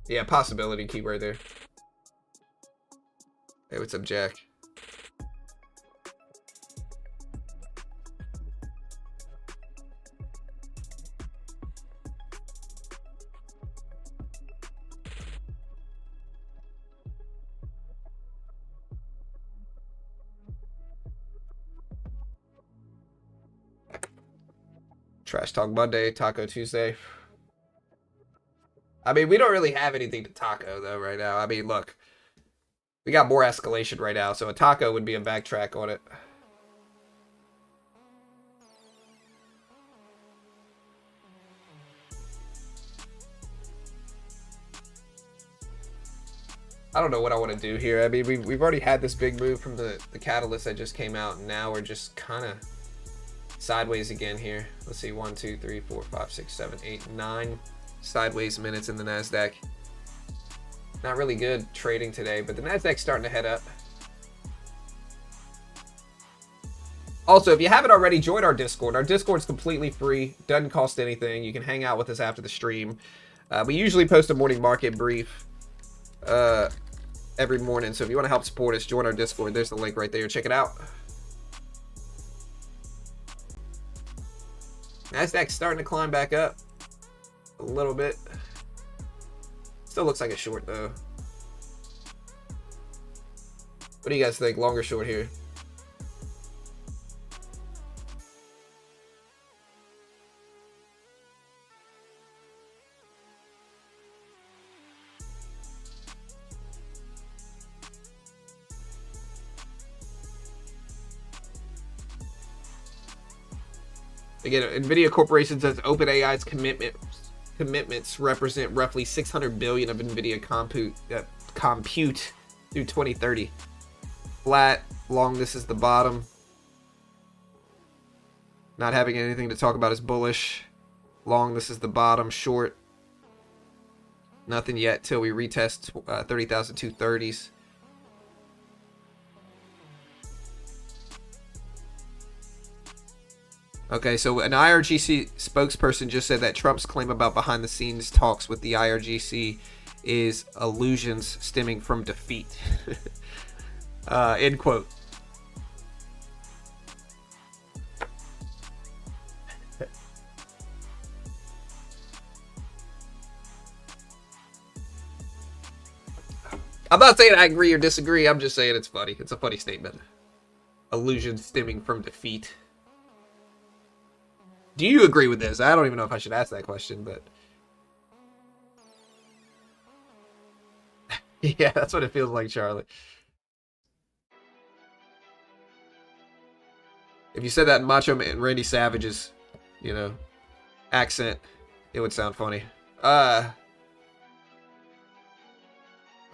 Yeah, possibility keep right there. Hey, what's up, Jack? Trash Talk Monday, Taco Tuesday. I mean, we don't really have anything to taco, though, right now. I mean, look. We got more escalation right now, so a taco would be a backtrack on it. I don't know what I want to do here. I mean, we've already had this big move from the catalyst that just came out, and now we're just kind of sideways again here. Let's see, 1, 2, 3, 4, 5, 6, 7, 8, 9 sideways minutes in the NASDAQ. Not really good trading today, but the NASDAQ's starting to head up. Also, if you haven't already, join our Discord. Our Discord's completely free, doesn't cost anything. You can hang out with us after the stream. We usually post a morning market brief every morning, so if you want to help support us, join our Discord. There's the link right there. Check it out. NASDAQ's starting to climb back up a little bit. Still looks like a short, though. What do you guys think? Long or short here? Again, NVIDIA Corporation says OpenAI's commitments represent roughly 600 billion of NVIDIA compute through 2030. Flat, long, this is the bottom. Not having anything to talk about is bullish. Long, this is the bottom. Short, nothing yet till we retest 30,230s. Okay, so an IRGC spokesperson just said that Trump's claim about behind-the-scenes talks with the IRGC is illusions stemming from defeat. End quote. I'm not saying I agree or disagree. I'm just saying it's funny. It's a funny statement. Illusions stemming from defeat. Do you agree with this? I don't even know if I should ask that question, but... yeah, that's what it feels like, Charlie. If you said that in Macho Man Randy Savage's, you know, accent, it would sound funny. I'm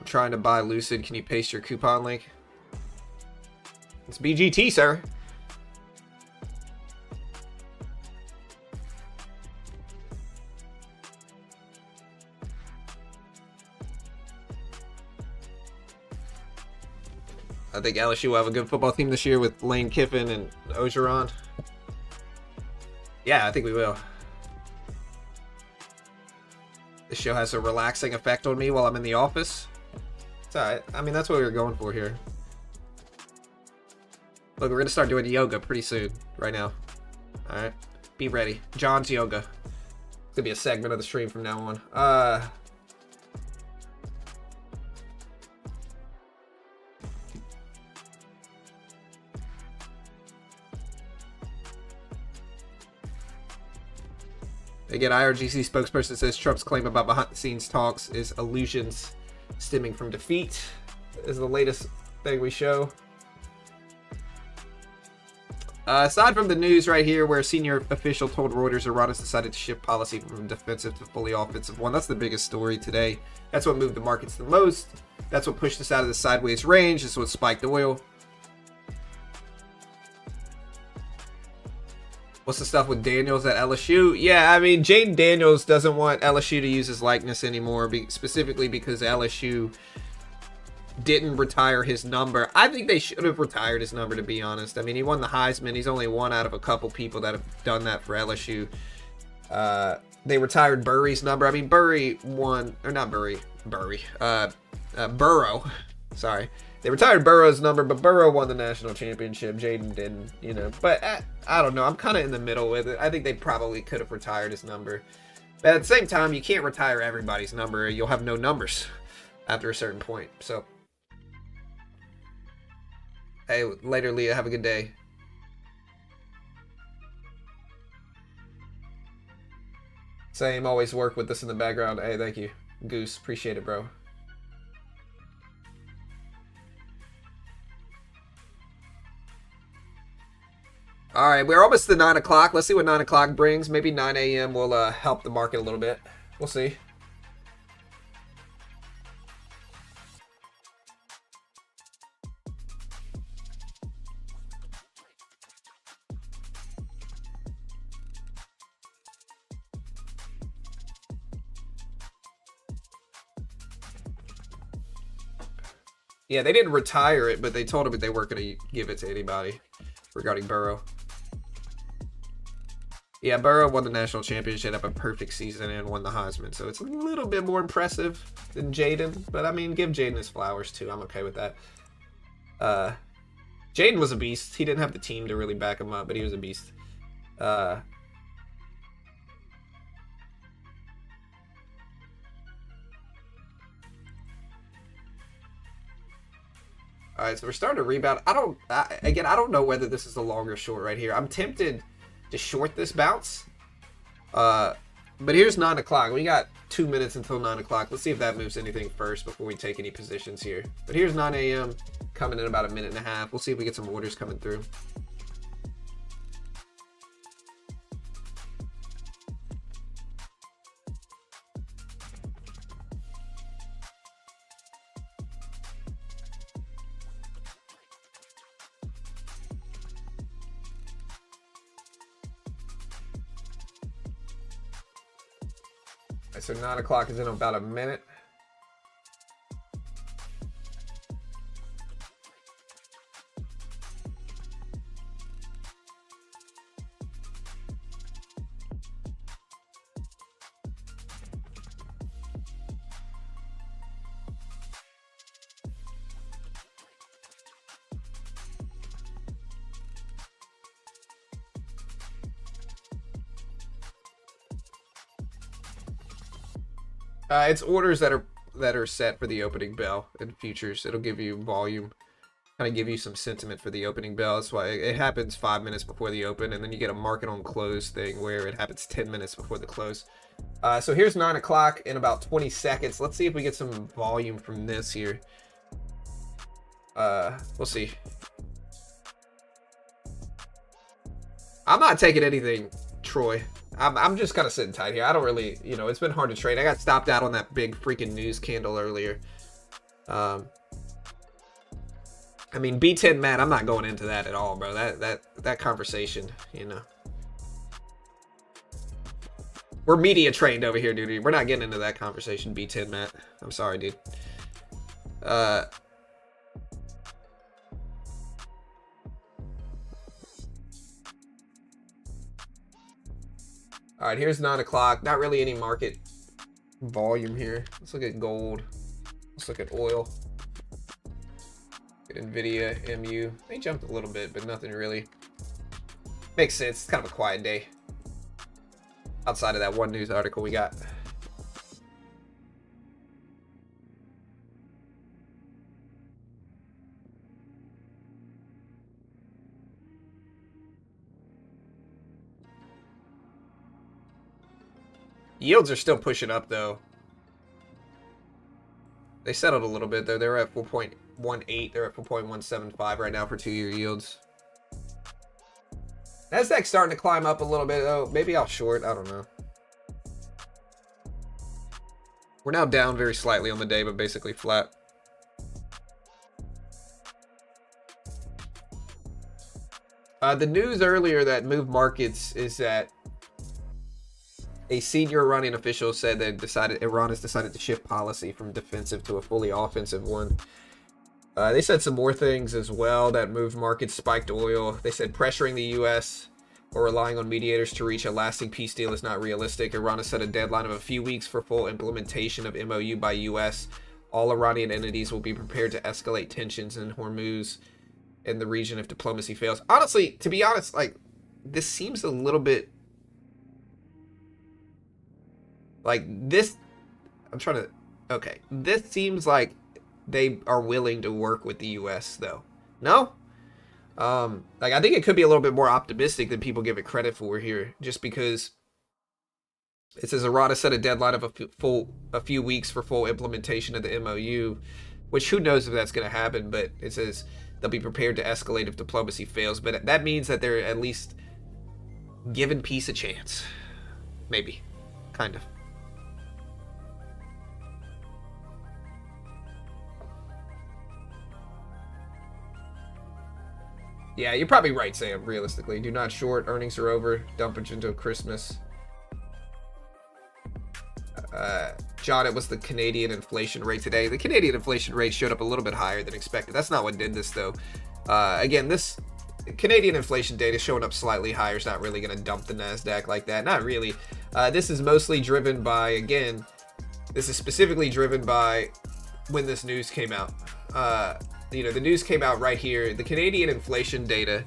trying to buy Lucid. Can you paste your coupon link? It's BGT, sir. I think LSU will have a good football team this year with Lane Kiffin and Ogeron. Yeah, I think we will. This show has a relaxing effect on me while I'm in the office. It's alright. I mean, that's what we were going for here. Look, we're going to start doing yoga pretty soon. Right now. Alright. Be ready. John's Yoga. It's going to be a segment of the stream from now on. Again, IRGC spokesperson says Trump's claim about behind-the-scenes talks is illusions stemming from defeat. Is the latest thing we show. Aside from the news right here, where a senior official told Reuters Iran has decided to shift policy from defensive to fully offensive one. That's the biggest story today. That's what moved the markets the most. That's what pushed us out of the sideways range. That's what spiked oil. What's the stuff with Daniels at LSU? Yeah, I mean, Jaden Daniels doesn't want LSU to use his likeness anymore, specifically because LSU didn't retire his number. I think they should have retired his number, to be honest. I mean, he won the Heisman. He's only one out of a couple people that have done that for LSU. They retired Burry's number. I mean, Burry won, or not Burry, Burrow. Sorry. They retired Burrow's number, but Burrow won the national championship. Jaden didn't, you know. But I don't know. I'm kind of in the middle with it. I think they probably could have retired his number. But at the same time, you can't retire everybody's number. You'll have no numbers after a certain point. So, hey, later, Leah. Have a good day. Same. Always work with this in the background. Hey, thank you. Goose. Appreciate it, bro. All right, we're almost to 9 o'clock. Let's see what 9 o'clock brings. Maybe 9 a.m. will help the market a little bit. We'll see. Yeah, they didn't retire it, but they told him they weren't going to give it to anybody regarding Burrow. Yeah, Burrow won the national championship, had a perfect season, and won the Heisman. So it's a little bit more impressive than Jaden. But, I mean, give Jaden his flowers, too. I'm okay with that. Jaden was a beast. He didn't have the team to really back him up, but he was a beast. All right, so we're starting to rebound. Again, I don't know whether this is a long or short right here. I'm tempted to short this bounce. But here's 9 o'clock. We got 2 minutes until 9 o'clock. Let's see if that moves anything first before we take any positions here. But here's 9 a.m. coming in about a minute and a half. We'll see if we get some orders coming through. So 9 o'clock is in about a minute. It's orders that are set for the opening bell in futures. It'll give you volume, kind of give you some sentiment for the opening bell. That's why it happens 5 minutes before the open, and then you get a market on close thing where it happens 10 minutes before the close. So here's 9 o'clock in about 20 seconds. Let's see if we get some volume from this here. We'll see. I'm not taking anything, Troy. I'm just kind of sitting tight here. I don't really, it's been hard to trade. I got stopped out on that big freaking news candle earlier. I mean, B10 Matt, I'm not going into that at all, bro. That conversation, We're media trained over here, dude. We're not getting into that conversation, B10 Matt. I'm sorry, dude. All right, here's 9 o'clock. Not really any market volume here. Let's look at gold. Let's look at oil. Look at NVIDIA, MU. They jumped a little bit, but nothing really. Makes sense. It's kind of a quiet day. Outside of that one news article we got. Yields are still pushing up, though. They settled a little bit, though. They were at 4.18. They're at 4.175 right now for 2-year yields. Nasdaq's starting to climb up a little bit, though. Maybe I'll short. I don't know. We're now down very slightly on the day, but basically flat. The news earlier that moved markets is that a senior Iranian official said that Iran has decided to shift policy from defensive to a fully offensive one. They said some more things as well that moved markets, spiked oil. They said pressuring the U.S. or relying on mediators to reach a lasting peace deal is not realistic. Iran has set a deadline of a few weeks for full implementation of MOU by U.S. All Iranian entities will be prepared to escalate tensions in Hormuz in the region if diplomacy fails. Honestly, to be honest, this seems a little bit this. Okay, this seems like they are willing to work with the U.S. though. No? I think it could be a little bit more optimistic than people give it credit for here, just because it says Iran has set a deadline of a few weeks for full implementation of the MOU, which who knows if that's going to happen, but it says they'll be prepared to escalate if diplomacy fails. But that means that they're at least giving peace a chance. Maybe. Kind of. Yeah, you're probably right, Sam, realistically. Do not short. Earnings are over. Dumpage into Christmas. John, it was the Canadian inflation rate today. The Canadian inflation rate showed up a little bit higher than expected. That's not what did this, though. Again, this Canadian inflation data showing up slightly higher is not really going to dump the NASDAQ like that. Not really. This is mostly driven by, again, this is specifically driven by when this news came out. The news came out right here. The Canadian inflation data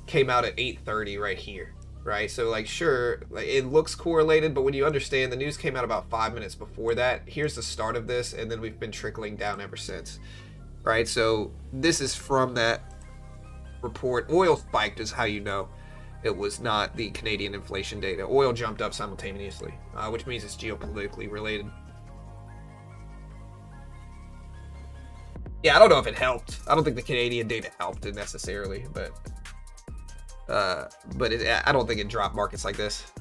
came out at 8:30 right here, right? So, sure, it looks correlated, but when you understand, the news came out about 5 minutes before that. Here's the start of this, and then we've been trickling down ever since. right? So this is from that report. Oil spiked is how you know it was not the Canadian inflation data. Oil jumped up simultaneously, which means it's geopolitically related. Yeah, I don't know if it helped. I don't think the Canadian data helped it necessarily, but I don't think it dropped markets like this.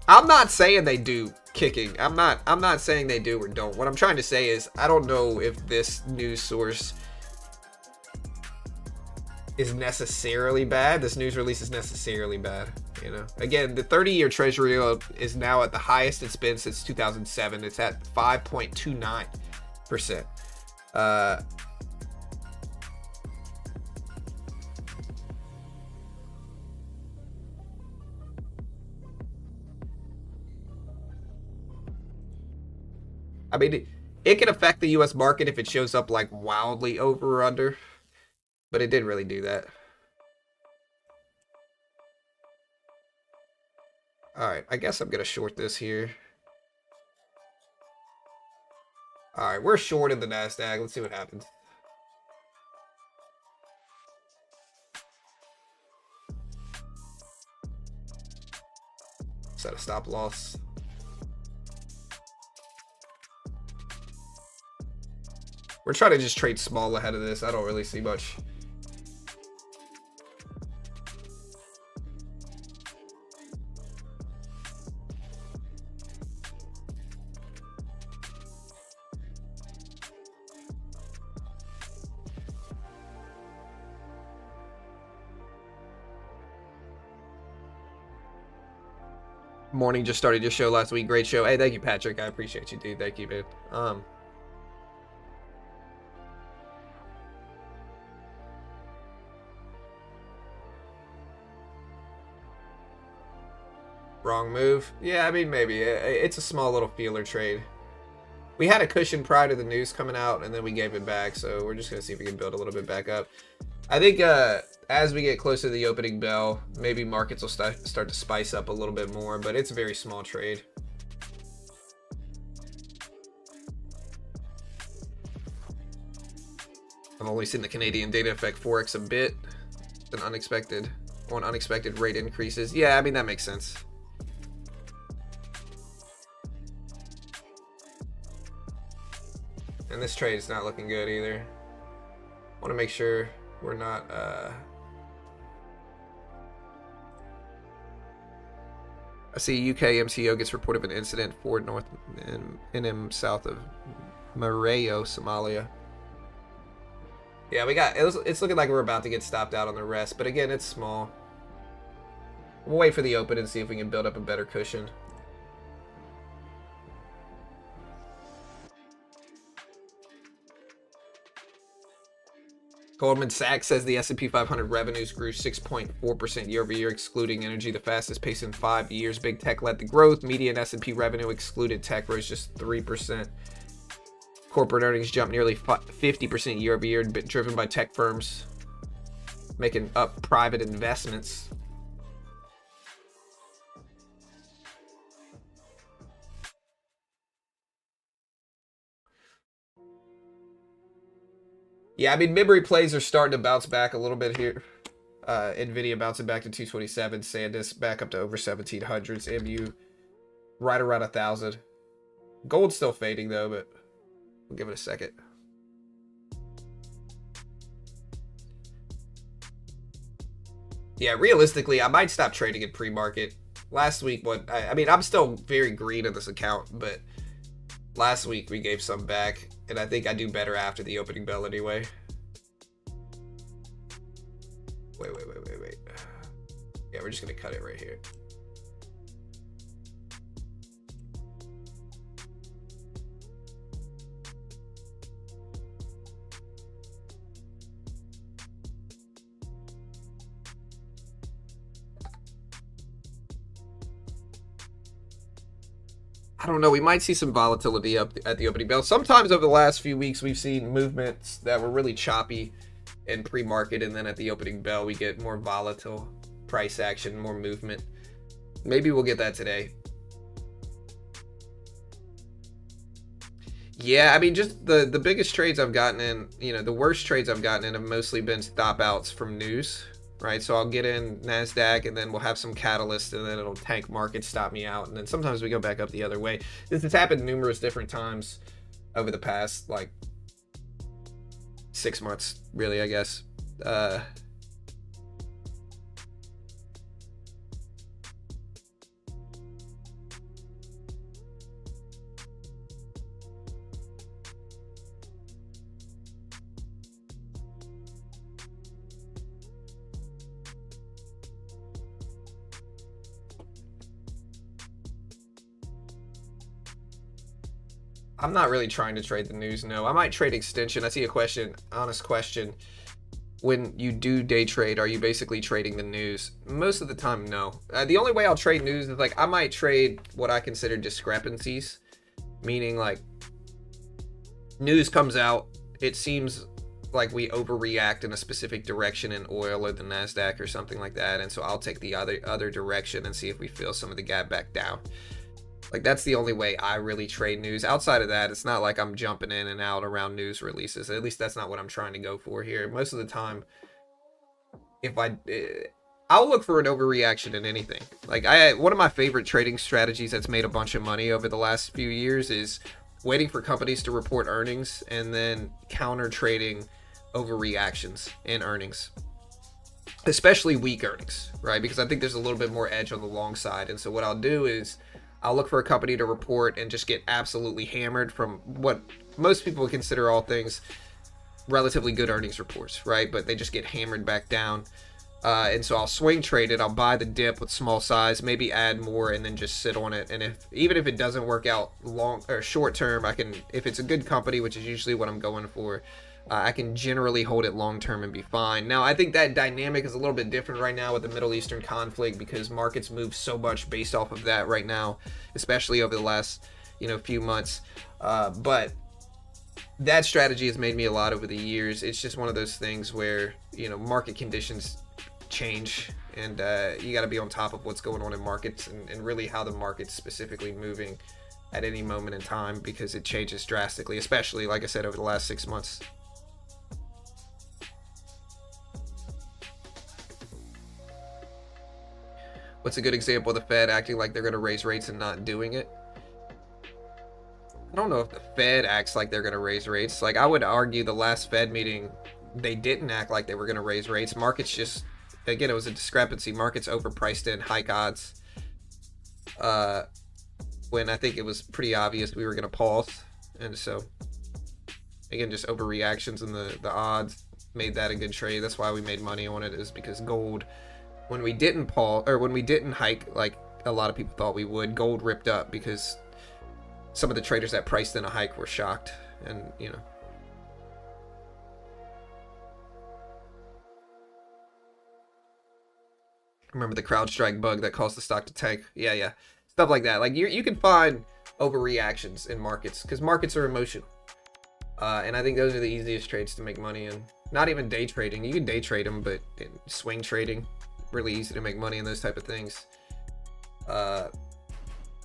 I'm not saying they do kicking. I'm not saying they do or don't. What I'm trying to say is I don't know if this news source is necessarily bad. This news release is necessarily bad. You know, again, the 30-year Treasury is now at the highest it's been since 2007. It's at 5.29%. I mean, it can affect the U.S. market if it shows up like wildly over or under, but it didn't really do that. All right, I guess I'm gonna short this here. All right, we're short in the NASDAQ. Let's see what happens. Set a stop loss. We're trying to just trade small ahead of this. I don't really see much. Morning just started your show last week. Great show. Hey, thank you, Patrick. I appreciate you, dude. Thank you, man. Wrong move. Yeah, I mean, maybe. It's a small little feeler trade. We had a cushion prior to the news coming out, and then we gave it back, so we're just going to see if we can build a little bit back up. I think as we get closer to the opening bell, maybe markets will start to spice up a little bit more, but it's a very small trade. I've only seen the Canadian data affect Forex a bit. An unexpected rate increases. Yeah, I mean, that makes sense. And this trade is not looking good either. I want to make sure we're not I see UK MCO gets report of an incident Ford North NM south of Marayo, Somalia. Yeah, it's looking like we're about to get stopped out on the rest, but again, it's small. We'll wait for the open and see if we can build up a better cushion. Goldman Sachs says the S&P 500 revenues grew 6.4% year over year, excluding energy, the fastest pace in 5 years. Big tech led the growth. Median S&P revenue excluded tech rose just 3%. Corporate earnings jumped nearly 50% year over year, driven by tech firms making up private investments. Yeah, I mean, memory plays are starting to bounce back a little bit here. Nvidia bouncing back to 227, Sandisk back up to over 1700s, MU right around 1000. Gold's still fading though, but we'll give it a second. Yeah, realistically, I might stop trading in pre-market. Last week, I mean, I'm still very green on this account, but last week we gave some back, and I think I do better after the opening bell anyway. Wait. Yeah, we're just gonna cut it right here. I don't know. We might see some volatility up at the opening bell. Sometimes over the last few weeks, we've seen movements that were really choppy in pre-market, and then at the opening bell, we get more volatile price action, more movement. Maybe we'll get that today. Yeah, I mean, just the biggest trades I've gotten in, the worst trades I've gotten in have mostly been stop outs from news, right? So I'll get in NASDAQ and then we'll have some catalyst and then it'll tank market, stop me out. And then sometimes we go back up the other way. This has happened numerous different times over the past, like, 6 months, really, I guess. I'm not really trying to trade the news, no. I might trade extension. I see a question, honest question. When you do day trade, are you basically trading the news? Most of the time, no. The only way I'll trade news is, like, I might trade what I consider discrepancies. Meaning, like, news comes out, it seems like we overreact in a specific direction in oil or the NASDAQ or something like that. And so I'll take the other direction and see if we feel some of the gap back down. Like, that's the only way I really trade news. Outside of that, it's not like I'm jumping in and out around news releases. At least that's not what I'm trying to go for here. Most of the time, I'll look for an overreaction in anything. Like, one of my favorite trading strategies that's made a bunch of money over the last few years is waiting for companies to report earnings and then counter trading overreactions in earnings. Especially weak earnings, right? Because I think there's a little bit more edge on the long side. And so what I'll do is I'll look for a company to report and just get absolutely hammered from what most people would consider all things relatively good earnings reports, right? But they just get hammered back down. And so I'll swing trade it. I'll buy the dip with small size, maybe add more, and then just sit on it. And even if it doesn't work out long or short term, if it's a good company, which is usually what I'm going for, I can generally hold it long term and be fine. Now, I think that dynamic is a little bit different right now with the Middle Eastern conflict because markets move so much based off of that right now, especially over the last few months. But that strategy has made me a lot over the years. It's just one of those things where market conditions change, and you got to be on top of what's going on in markets and really how the market's specifically moving at any moment in time because it changes drastically, especially, like I said, over the last 6 months. What's a good example of the Fed acting like they're going to raise rates and not doing it? I don't know if the Fed acts like they're going to raise rates. Like, I would argue the last Fed meeting, they didn't act like they were going to raise rates. Markets just, again, it was a discrepancy. Markets overpriced in hike odds when I think it was pretty obvious we were going to pause. And so, again, just overreactions in the odds made that a good trade. That's why we made money on it, is because gold, when we didn't hike like a lot of people thought we would, gold ripped up because some of the traders that priced in a hike were shocked. And remember the CrowdStrike bug that caused the stock to tank? Yeah, stuff like that. Like, you can find overreactions in markets because markets are emotional, and I think those are the easiest trades to make money in. Not even day trading. You can day trade them, but swing trading, really easy to make money in those type of things.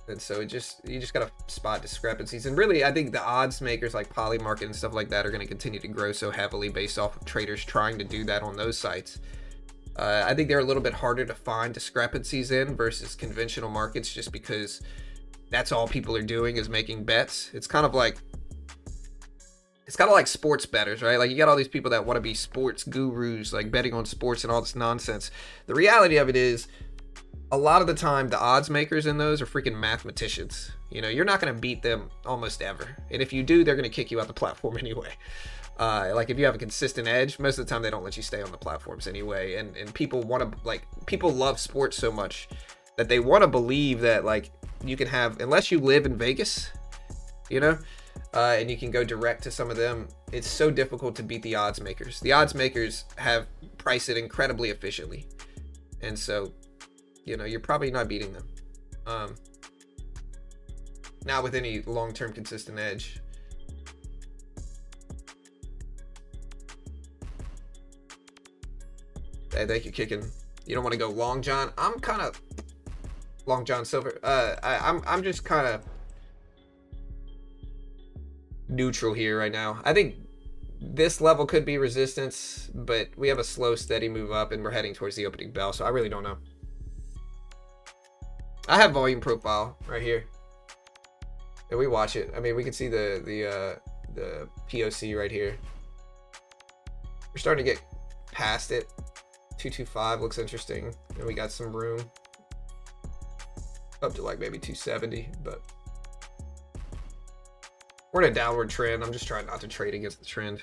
And so you just gotta spot discrepancies. And really, I think the odds makers like Polymarket and stuff like that are going to continue to grow so heavily based off of traders trying to do that on those sites. I think they're a little bit harder to find discrepancies in versus conventional markets, just because that's all people are doing is making bets. It's kind of like sports bettors, right? Like, you got all these people that want to be sports gurus, like betting on sports and all this nonsense. The reality of it is, a lot of the time, the odds makers in those are freaking mathematicians. You're not going to beat them almost ever. And if you do, they're going to kick you out the platform anyway. Like, if you have a consistent edge, most of the time they don't let you stay on the platforms anyway. And people people love sports so much that they want to believe that, like, you can have, unless you live in Vegas, and you can go direct to some of them, it's so difficult to beat the odds makers. The odds makers have priced it incredibly efficiently. And so, you're probably not beating them. Not with any long-term consistent edge. Hey, thank you, Kicking. You don't want to go long John? I'm kind of Long John Silver. I'm just kind of neutral here right now. I think this level could be resistance, but we have a slow, steady move up, and we're heading towards the opening bell, so I really don't know. I have volume profile right here, and we watch it. I mean, we can see the POC right here. We're starting to get past it. 225 looks interesting, and we got some room up to like maybe 270, but we're in a downward trend. I'm just trying not to trade against the trend.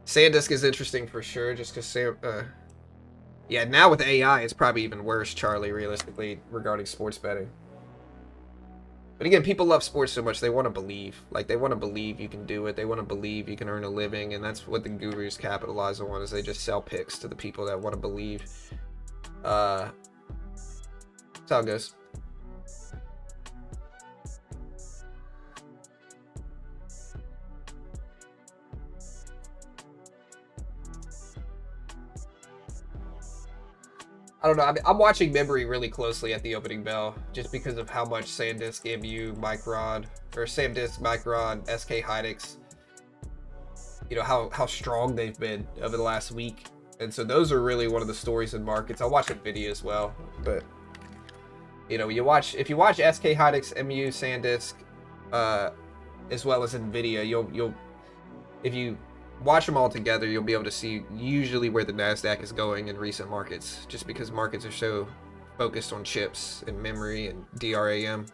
Sandisk is interesting for sure, just because yeah, now with AI, it's probably even worse, Charlie, realistically, regarding sports betting. But again, people love sports so much, they want to believe. Like, they want to believe you can do it. They want to believe you can earn a living, and that's what the gurus capitalize on, is they just sell picks to the people that want to believe. That's how it goes. I don't know. I mean, I'm watching memory really closely at the opening bell, just because of how much Sandisk, MU, Micron, or Sandisk, Micron, SK Hynix, you know, how strong they've been over the last week. And so those are really one of the stories in markets. I'll watch NVIDIA as well, but you know, if you watch SK Hynix, MU, Sandisk, as well as NVIDIA, you'll if you watch them all together, you'll be able to see usually where the NASDAQ is going in recent markets, just because markets are so focused on chips and memory and DRAM.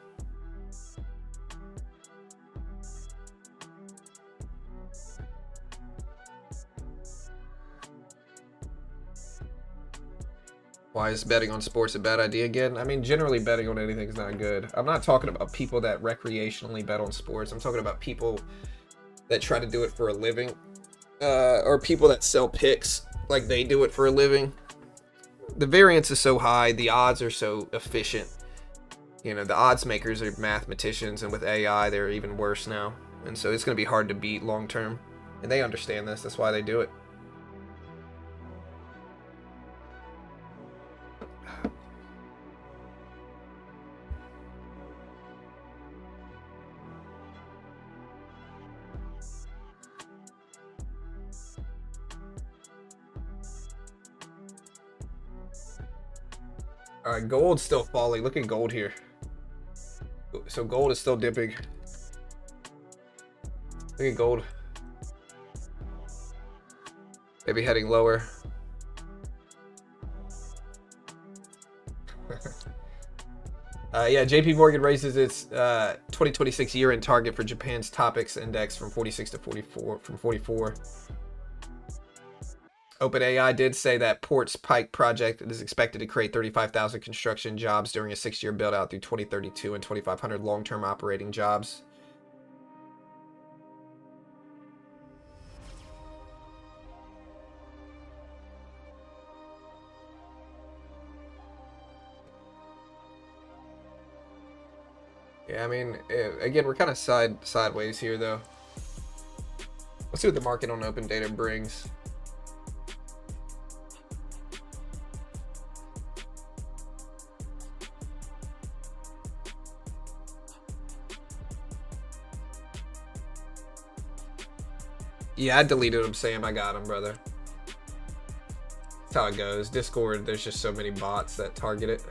Why is betting on sports a bad idea again? I mean, generally betting on anything is not good. I'm not talking about people that recreationally bet on sports. I'm talking about people that try to do it for a living. Or people that sell picks like they do it for a living. The variance is so high, the odds are so efficient. You know, the odds makers are mathematicians, and with AI, they're even worse now. And so it's going to be hard to beat long term. And they understand this, that's why they do it. All right, gold's still falling. Look at gold here. So gold is still dipping. Look at gold. Maybe heading lower. Yeah, JP Morgan raises its 2026 year-end target for Japan's Topics Index from 46 to 44. From 44. OpenAI did say that Port's Pike project is expected to create 35,000 construction jobs during a 6-year build-out through 2032 and 2,500 long-term operating jobs. Yeah, I mean, again, we're kind of sideways here, though. Let's see what the market on open data brings. Yeah, I deleted him, Sam. I got him, brother. That's how it goes. Discord, there's just so many bots that target it.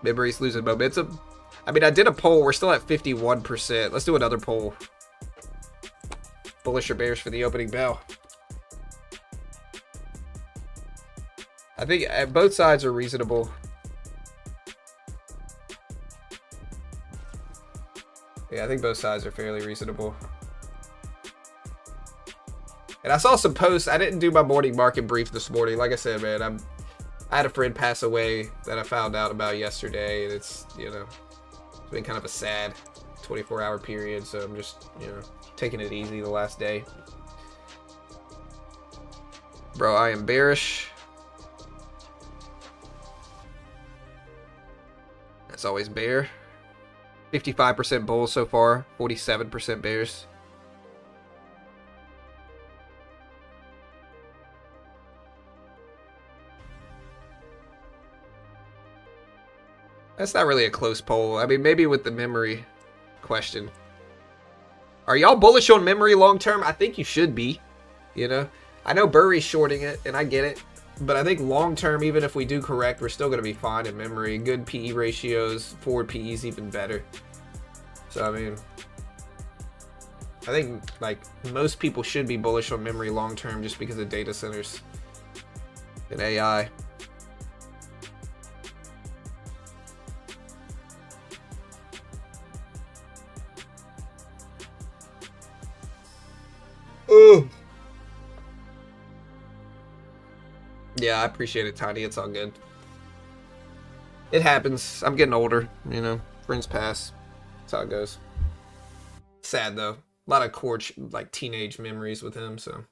Memory's losing momentum. I mean, I did a poll. We're still at 51%. Let's do another poll. Bullish or bearish for the opening bell? I think both sides are reasonable. Yeah, I think both sides are fairly reasonable. And I saw some posts. I didn't do my morning market brief this morning. Like I said, man, I had a friend pass away that I found out about yesterday, and it's, you know, it's been kind of a sad 24-hour period, so I'm just, you know, taking it easy the last day. Bro, I am bearish. That's always bear. 55% bulls so far, 47% bears. That's not really a close poll. I mean, maybe with the memory question. Are y'all bullish on memory long term? I think you should be. You know, I know Burry's shorting it, and I get it. But I think long term, even if we do correct, we're still going to be fine in memory. Good PE ratios, forward PE is even better. So, I mean, I think like most people should be bullish on memory long term just because of data centers and AI. Ooh. Yeah, I appreciate it, Tiny. It's all good. It happens. I'm getting older, you know. Friends pass. That's how it goes. Sad, though. A lot of like, teenage memories with him, so.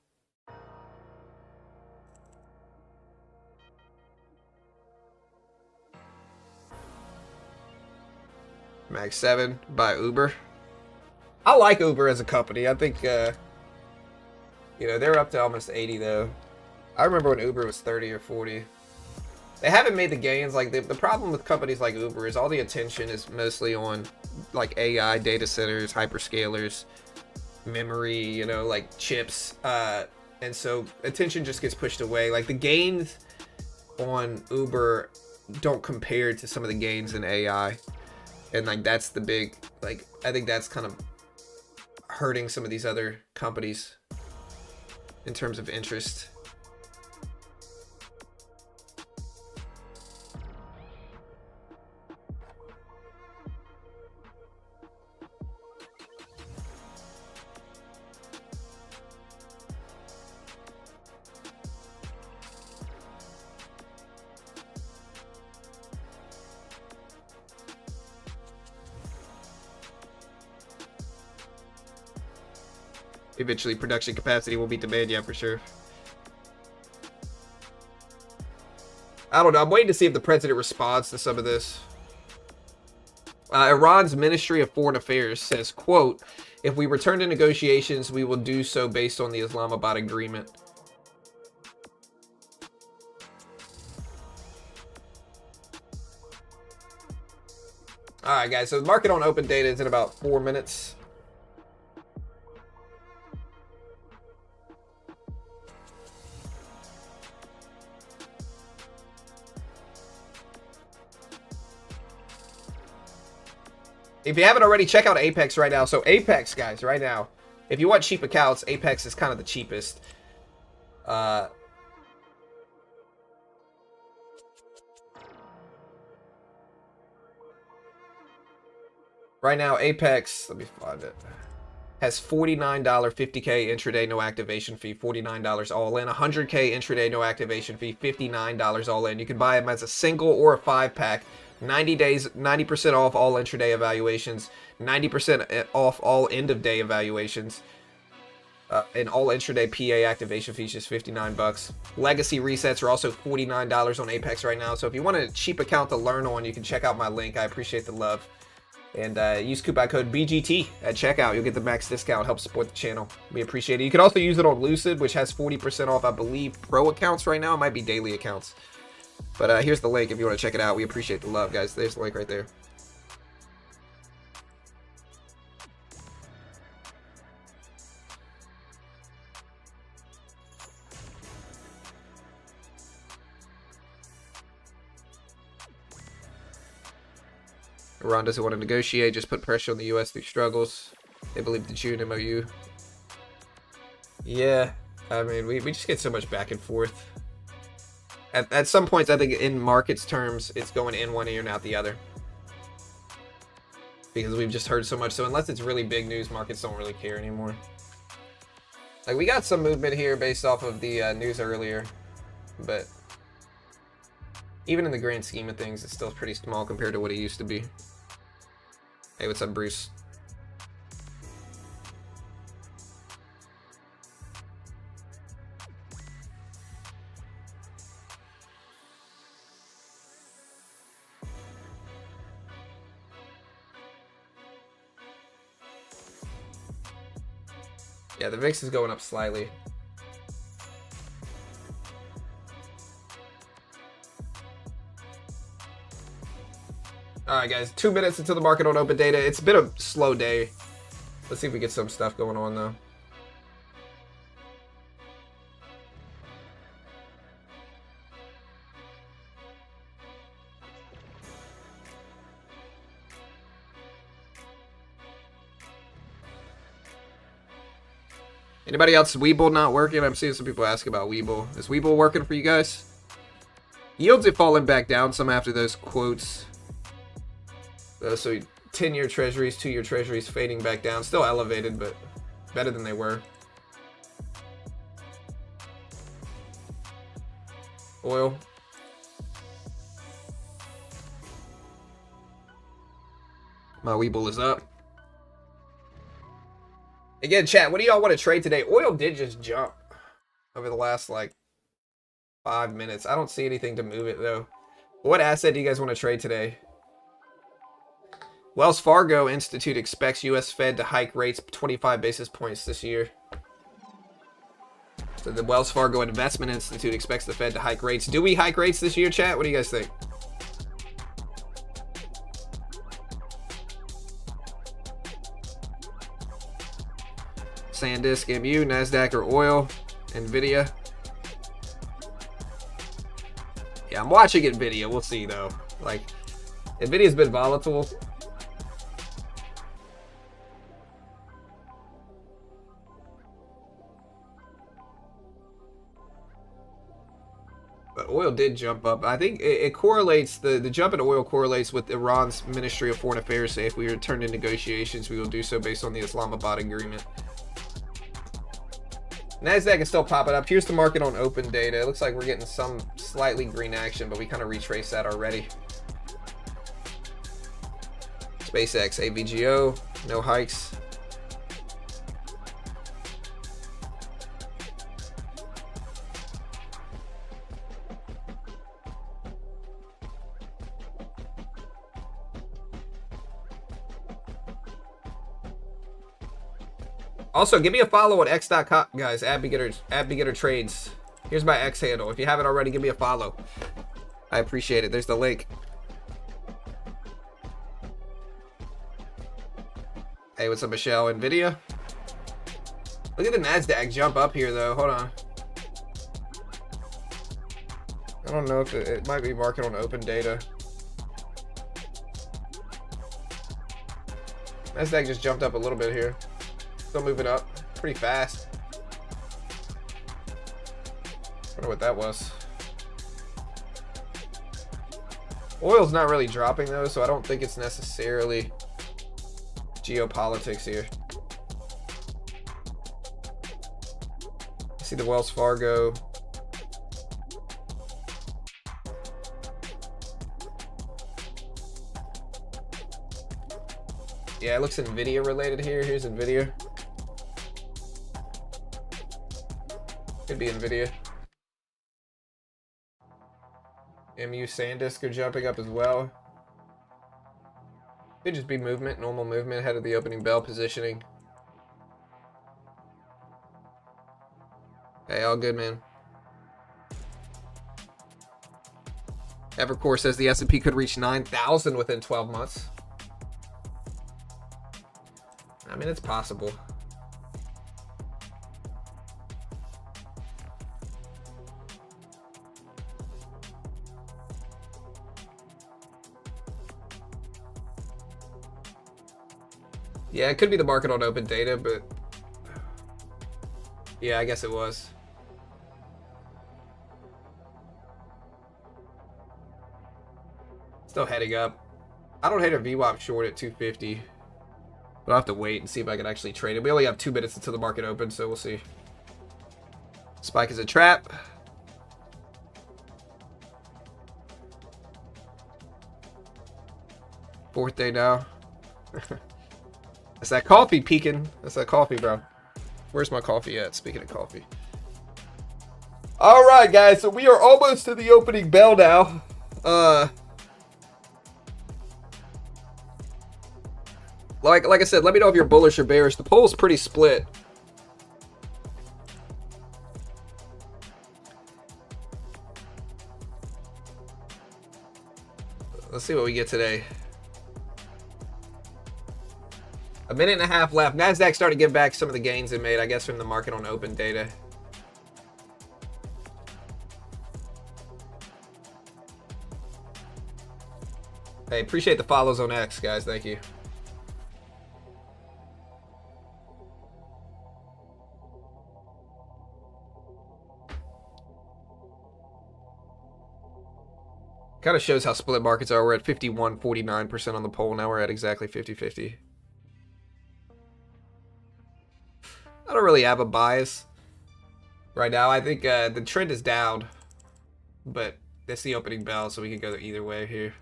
Mag 7 by Uber. I like Uber as a company. I think, you know, they're up to almost 80, though. I remember when Uber was 30 or 40. They haven't made the gains. Like, the problem with companies like Uber is all the attention is mostly on, like, AI, data centers, hyperscalers, memory, you know, like, chips. And so attention just gets pushed away. Like, the gains on Uber don't compare to some of the gains in AI. And, like, that's the big, like, I think that's kind of hurting some of these other companies in terms of interest. Eventually, production capacity will beat demand, yeah, for sure. I don't know. I'm waiting to see if the president responds to some of this. Iran's Ministry of Foreign Affairs says, quote, if we return to negotiations, we will do so based on the Islamabad agreement. All right, guys. So the market on open data is in about 4 minutes. If you haven't already, check out Apex right now. So Apex, guys, right now, if you want cheap accounts, Apex is kind of the cheapest. Right now, Apex, let me find it, has $49 50K intraday, no activation fee, $49 all in. 100K intraday, no activation fee, $59 all in. You can buy them as a single or a 5-pack. 90 days, 90% off all intraday evaluations, 90% off all end-of-day evaluations, and all intraday PA activation fees just $59. Legacy resets are also $49 on Apex right now. So if you want a cheap account to learn on, you can check out my link. I appreciate the love. And use coupon code BGT at checkout. You'll get the max discount. Help support the channel. We appreciate it. You can also use it on Lucid, which has 40% off, I believe, pro accounts right now. It might be daily accounts. But here's the link if you want to check it out. We appreciate the love, guys. There's the link right there. Iran doesn't want to negotiate, just put pressure on the U.S. through struggles. They believe the June MOU. Yeah, I mean, we just get so much back and forth. At some points, I think in markets terms, it's going in one ear and out the other. Because we've just heard so much. So unless it's really big news, markets don't really care anymore. Like, we got some movement here based off of the news earlier. But even in the grand scheme of things, it's still pretty small compared to what it used to be. Hey, what's up, Bruce? Yeah, the VIX is going up slightly. All right, guys, 2 minutes into the market on open data. It's been a slow day. Let's see if we get some stuff going on, though. Anybody else? Webull not working? I'm seeing some people ask about Webull. Is Webull working for you guys? Yields have fallen back down some after those quotes. So 10-year treasuries, 2-year treasuries fading back down. Still elevated, but better than they were. Oil. My Webull is up. Again, chat, what do y'all want to trade today? Oil did just jump over the last, like, 5 minutes. I don't see anything to move it, though. What asset do you guys want to trade today? Wells Fargo Institute expects U.S. Fed to hike rates 25 basis points this year. So the Wells Fargo Investment Institute expects the Fed to hike rates. Do we hike rates this year, chat? What do you guys think? Sandisk, MU, NASDAQ, or oil, NVIDIA. Yeah, I'm watching NVIDIA. We'll see, though. Like, NVIDIA's been volatile. But oil did jump up. I think it correlates, the jump in oil correlates with Iran's Ministry of Foreign Affairs. Say if we return to negotiations, we will do so based on the Islamabad agreement. NASDAQ is still popping up. Here's the market on open data. It looks like we're getting some slightly green action, but we kind of retraced that already. SpaceX, AVGO, no hikes. Also, give me a follow on x.com, guys. @beginner trades. Here's my X handle. If you haven't already, give me a follow. I appreciate it. There's the link. Hey, what's up, Michelle? NVIDIA. Look at the NASDAQ jump up here, though. Hold on. I don't know if it might be market on open data. NASDAQ just jumped up a little bit here. Still moving up pretty fast. Wonder what that was. Oil's not really dropping though, so I don't think it's necessarily geopolitics here. See the Wells Fargo. Yeah, it looks NVIDIA related here. Here's NVIDIA. Could be NVIDIA. MU Sandisk are jumping up as well. Could just be movement, normal movement ahead of the opening bell positioning. Hey, all good, man. Evercore says the S&P could reach 9,000 within 12 months. I mean, it's possible. Yeah, it could be the market on open data, but yeah, I guess it was. Still heading up. I don't hate a VWAP short at 250. But I'll have to wait and see if I can actually trade it. We only have 2 minutes until the market opens, so we'll see. Spike is a trap. Fourth day now. That's that coffee peeking. That's that coffee, bro. Where's my coffee at? Speaking of coffee. All right, guys. So we are almost to the opening bell now. Like I said, let me know if you're bullish or bearish. The poll's pretty split. Let's see what we get today. A minute and a half left. NASDAQ started to give back some of the gains it made, I guess, from the market on open data. Hey, appreciate the follows on X, guys. Thank you. Kind of shows how split markets are. We're at 51.49% on the poll. Now we're at exactly 50-50. I don't really have a bias right now. I think the trend is down, but that's the opening bell, so we can go either way here.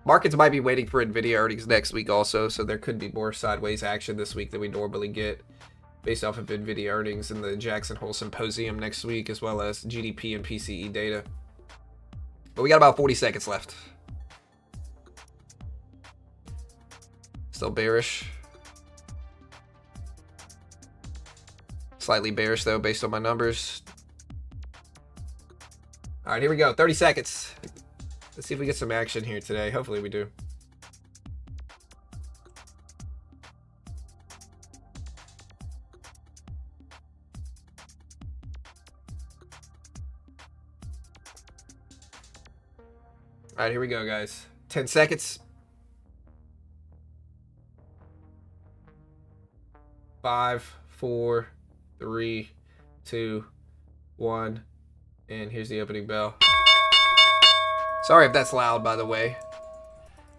Markets might be waiting for NVIDIA earnings next week also, so there could be more sideways action this week than we normally get based off of NVIDIA earnings and the Jackson Hole Symposium next week, as well as GDP and PCE data. But we got about 40 seconds left. Still bearish. Slightly bearish, though, based on my numbers. All right, here we go. 30 seconds. Let's see if we get some action here today. Hopefully we do. All right, here we go, guys. 10 seconds. 5, 4, 3, 2, 1. And here's the opening bell. Sorry if that's loud, by the way.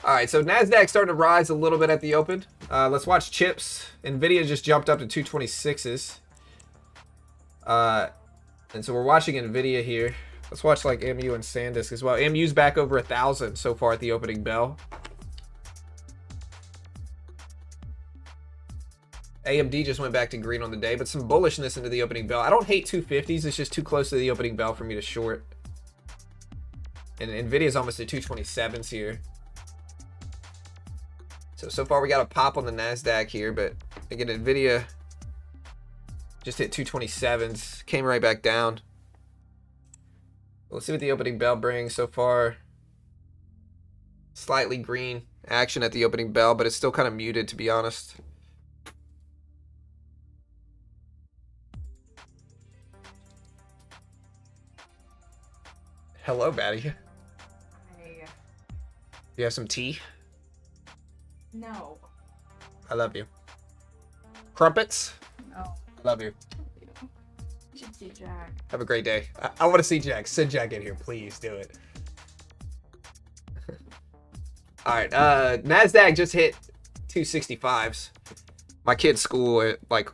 All right, so NASDAQ starting to rise a little bit at the open. Let's watch chips. NVIDIA just jumped up to 226s. And so we're watching NVIDIA here. Let's watch like MU and Sandisk as well. MU's back over 1,000 so far at the opening bell. AMD just went back to green on the day, but some bullishness into the opening bell. I don't hate 250s. It's just too close to the opening bell for me to short. And NVIDIA's almost at 227s here. So far we got a pop on the NASDAQ here, but again, NVIDIA just hit 227s, came right back down. Let's see what the opening bell brings so far. Slightly green action at the opening bell, but it's still kind of muted, to be honest. Hello, Batty. Hey. You have some tea? No. I love you. Crumpets? No. Love you. You should see Jack. Have a great day. I want to see Jack. Send Jack in here. Please do it. All right. NASDAQ just hit 265s. My kid's school, like,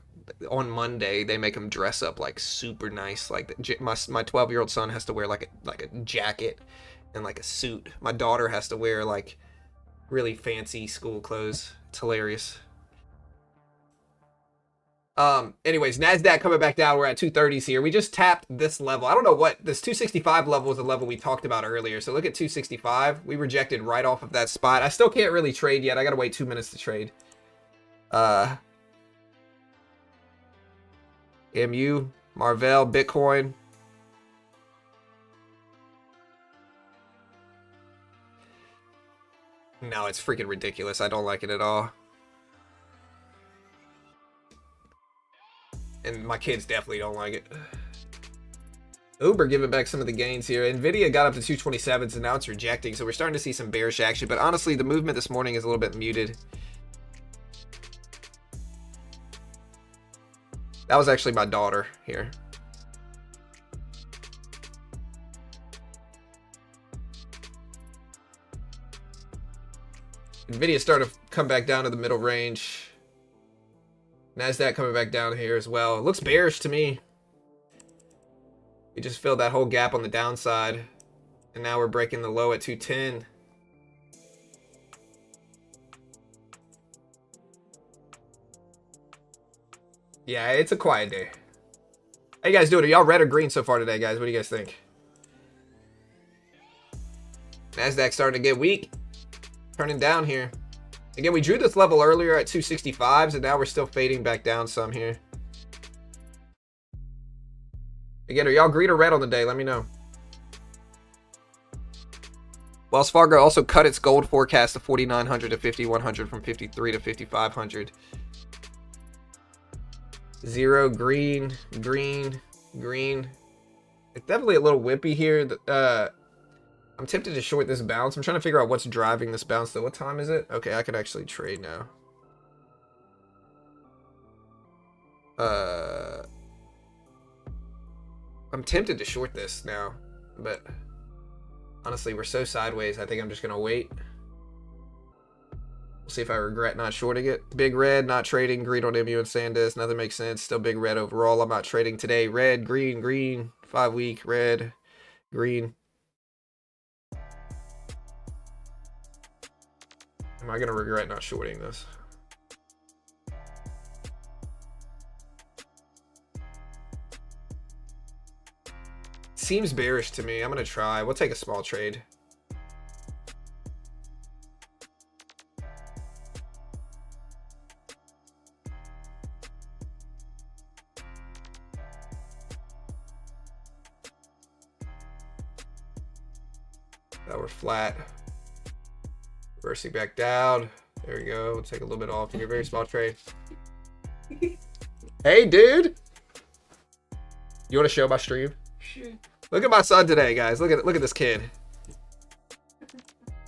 on Monday, they make them dress up like super nice. Like my 12-year-old son has to wear like a jacket and like a suit. My daughter has to wear like really fancy school clothes. It's hilarious. Anyways, NASDAQ coming back down. We're at 230s here. We just tapped this level. I don't know what this 265 level is, a level we talked about earlier. So look at 265. We rejected right off of that spot. I still can't really trade yet. I gotta wait 2 minutes to trade. MU, Marvell, Bitcoin. No, it's freaking ridiculous. I don't like it at all. And my kids definitely don't like it. Uber giving back some of the gains here. NVIDIA got up to 227s and now it's rejecting. So we're starting to see some bearish action. But honestly, the movement this morning is a little bit muted. That was actually my daughter here. NVIDIA started to come back down to the middle range. NASDAQ coming back down here as well. It looks bearish to me. We just filled that whole gap on the downside. And now we're breaking the low at 210. Yeah, it's a quiet day. How you guys doing? Are y'all red or green so far today, guys? What do you guys think? NASDAQ starting to get weak. Turning down here. Again, we drew this level earlier at 265s, and now we're still fading back down some here. Again, are y'all green or red on the day? Let me know. Wells Fargo also cut its gold forecast to 4,900 to 5,100 from 53 to 5,500. Zero, green, green, green. It's definitely a little wimpy here. I'm tempted to short this bounce. I'm trying to figure out what's driving this bounce though. What time is it? Okay, I can actually trade now. I'm tempted to short this now, but honestly, we're so sideways. I think I'm just gonna wait. We'll see if I regret not shorting it. Big red, not trading. Green on MU and Sandisk. Nothing makes sense. Still big red overall. I'm not trading today. Red, green, green. 5 week, red, green. Am I gonna regret not shorting this? Seems bearish to me. I'm gonna try. We'll take a small trade. Now we're flat. Reversing back down. There we go. We'll take a little bit off here. Very small trade. Hey, dude. You want to show my stream? Sure. Look at my son today, guys. Look at this kid.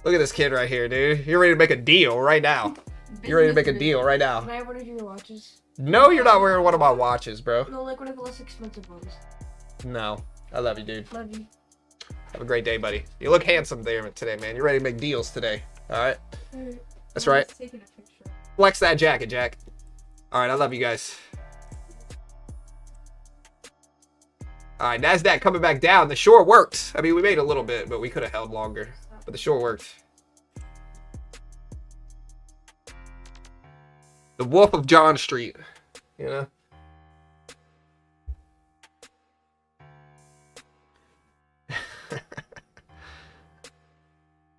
Look at this kid right here, dude. You're ready to make a deal right now. You're ready to make a deal right now. Can I have one of your watches? No, you're not wearing one of my watches, bro. No, like one of the less expensive ones. No. I love you, dude. Love you. Have a great day, buddy. You look handsome there today, man. You're ready to make deals today. All right? That's right. Taking a picture. Flex that jacket, Jack. All right, I love you guys. All right, NASDAQ coming back down. The short worked. I mean, we made a little bit, but we could have held longer. But the short worked. The Wolf of John Street. You know?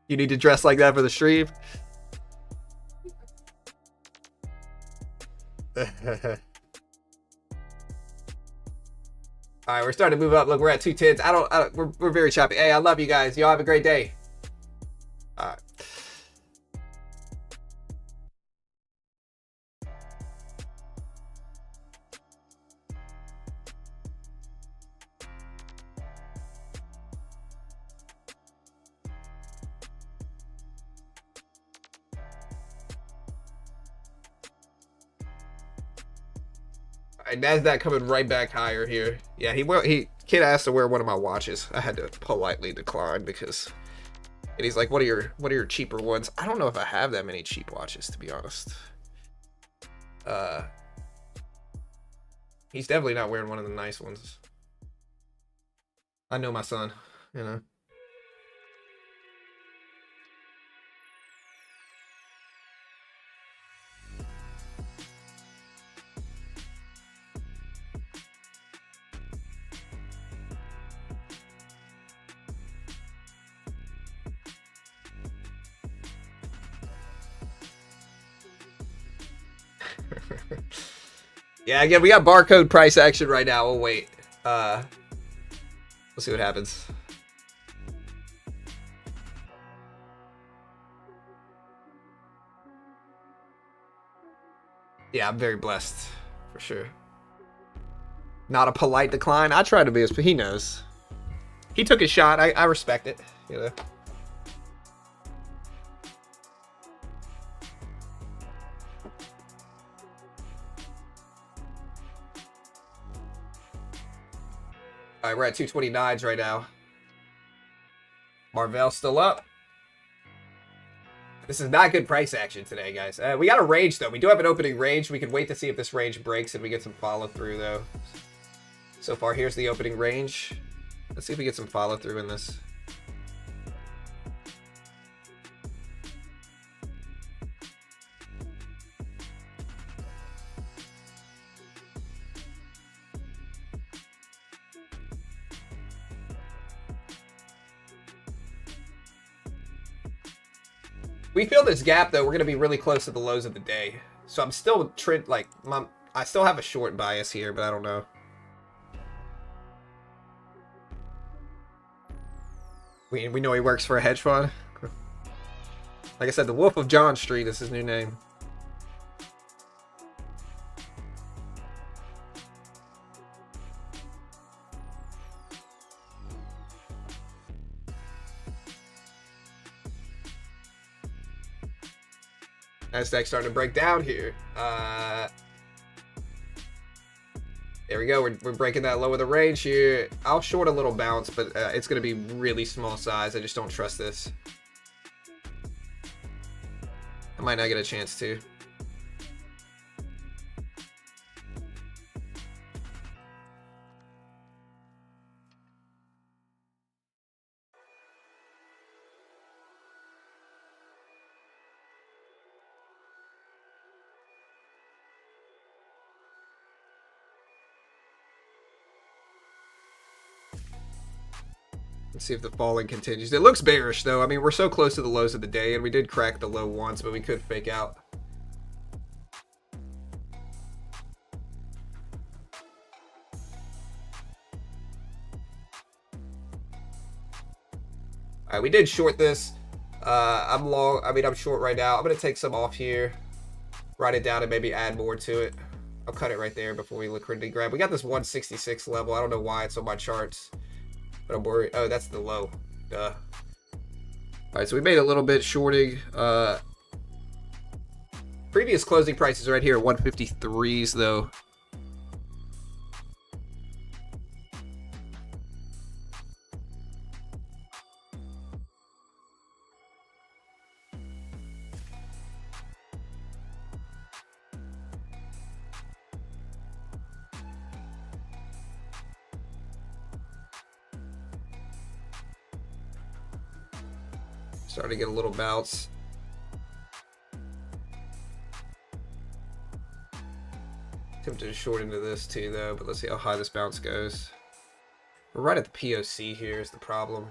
You need to dress like that for the stream? All right, we're starting to move up. Look, we're at 210s. We're very choppy. Hey, I love you guys. Y'all have a great day. All right. NASDAQ coming right back higher here. Yeah, kid asked to wear one of my watches. I had to politely decline because, and he's like, "What are your cheaper ones?" I don't know if I have that many cheap watches, to be honest. He's definitely not wearing one of the nice ones. I know my son, you know. Yeah, again, we got barcode price action right now. We'll wait. We'll see what happens. Yeah, I'm very blessed, for sure. Not a polite decline. I try to be, but he knows. He took his shot. I respect it, you know. All right, we're at 229s right now. Marvell's still up. This is not good price action today, guys. We got a range, though. We do have an opening range. We can wait to see if this range breaks and we get some follow-through, though. So far, here's the opening range. Let's see if we get some follow-through in this. We feel this gap, though, we're going to be really close to the lows of the day. So I'm still, I still have a short bias here, but I don't know. We know he works for a hedge fund. Like I said, the Wolf of John Street is his new name. Nasdaq starting to break down here. There we go. We're breaking that low of the range here. I'll short a little bounce, but it's going to be really small size. I just don't trust this. I might not get a chance to. Let's see if the falling continues. It looks bearish, though. I mean, we're so close to the lows of the day, and we did crack the low once, but we could fake out. All right, we did short this. I'm long. I mean, I'm short right now. I'm going to take some off here, write it down, and maybe add more to it. I'll cut it right there before we liquidity grab. We got this 166 level. I don't know why it's on my charts. But I'm worried. Oh, that's the low. Duh. Alright, so we made a little bit shorting. Previous closing prices right here are 153s, though. Starting to get a little bounce. Tempted to short into this too, though, but let's see how high this bounce goes. We're right at the POC here is the problem.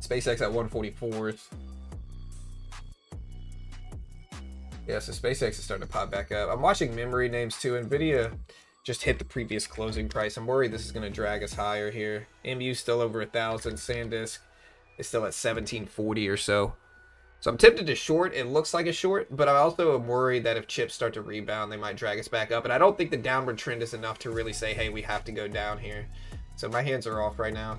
Spacex at 144s. Yeah, so Spacex is starting to pop back up. I'm watching memory names too. Nvidia just hit the previous closing price. I'm worried this is going to drag us higher here. MU still over 1,000. Sandisk is still at 1740 or so. So I'm tempted to short. It looks like a short, but I also am worried that if chips start to rebound, they might drag us back up. And I don't think the downward trend is enough to really say, hey, we have to go down here. So my hands are off right now.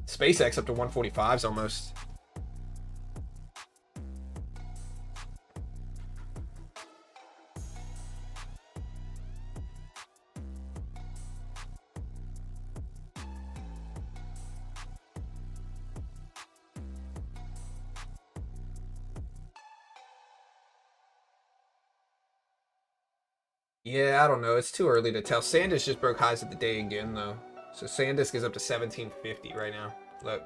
SpaceX up to 145s almost. Yeah, I don't know. It's too early to tell. Sandisk just broke highs of the day again, though. So Sandisk is up to 1750 right now. Look.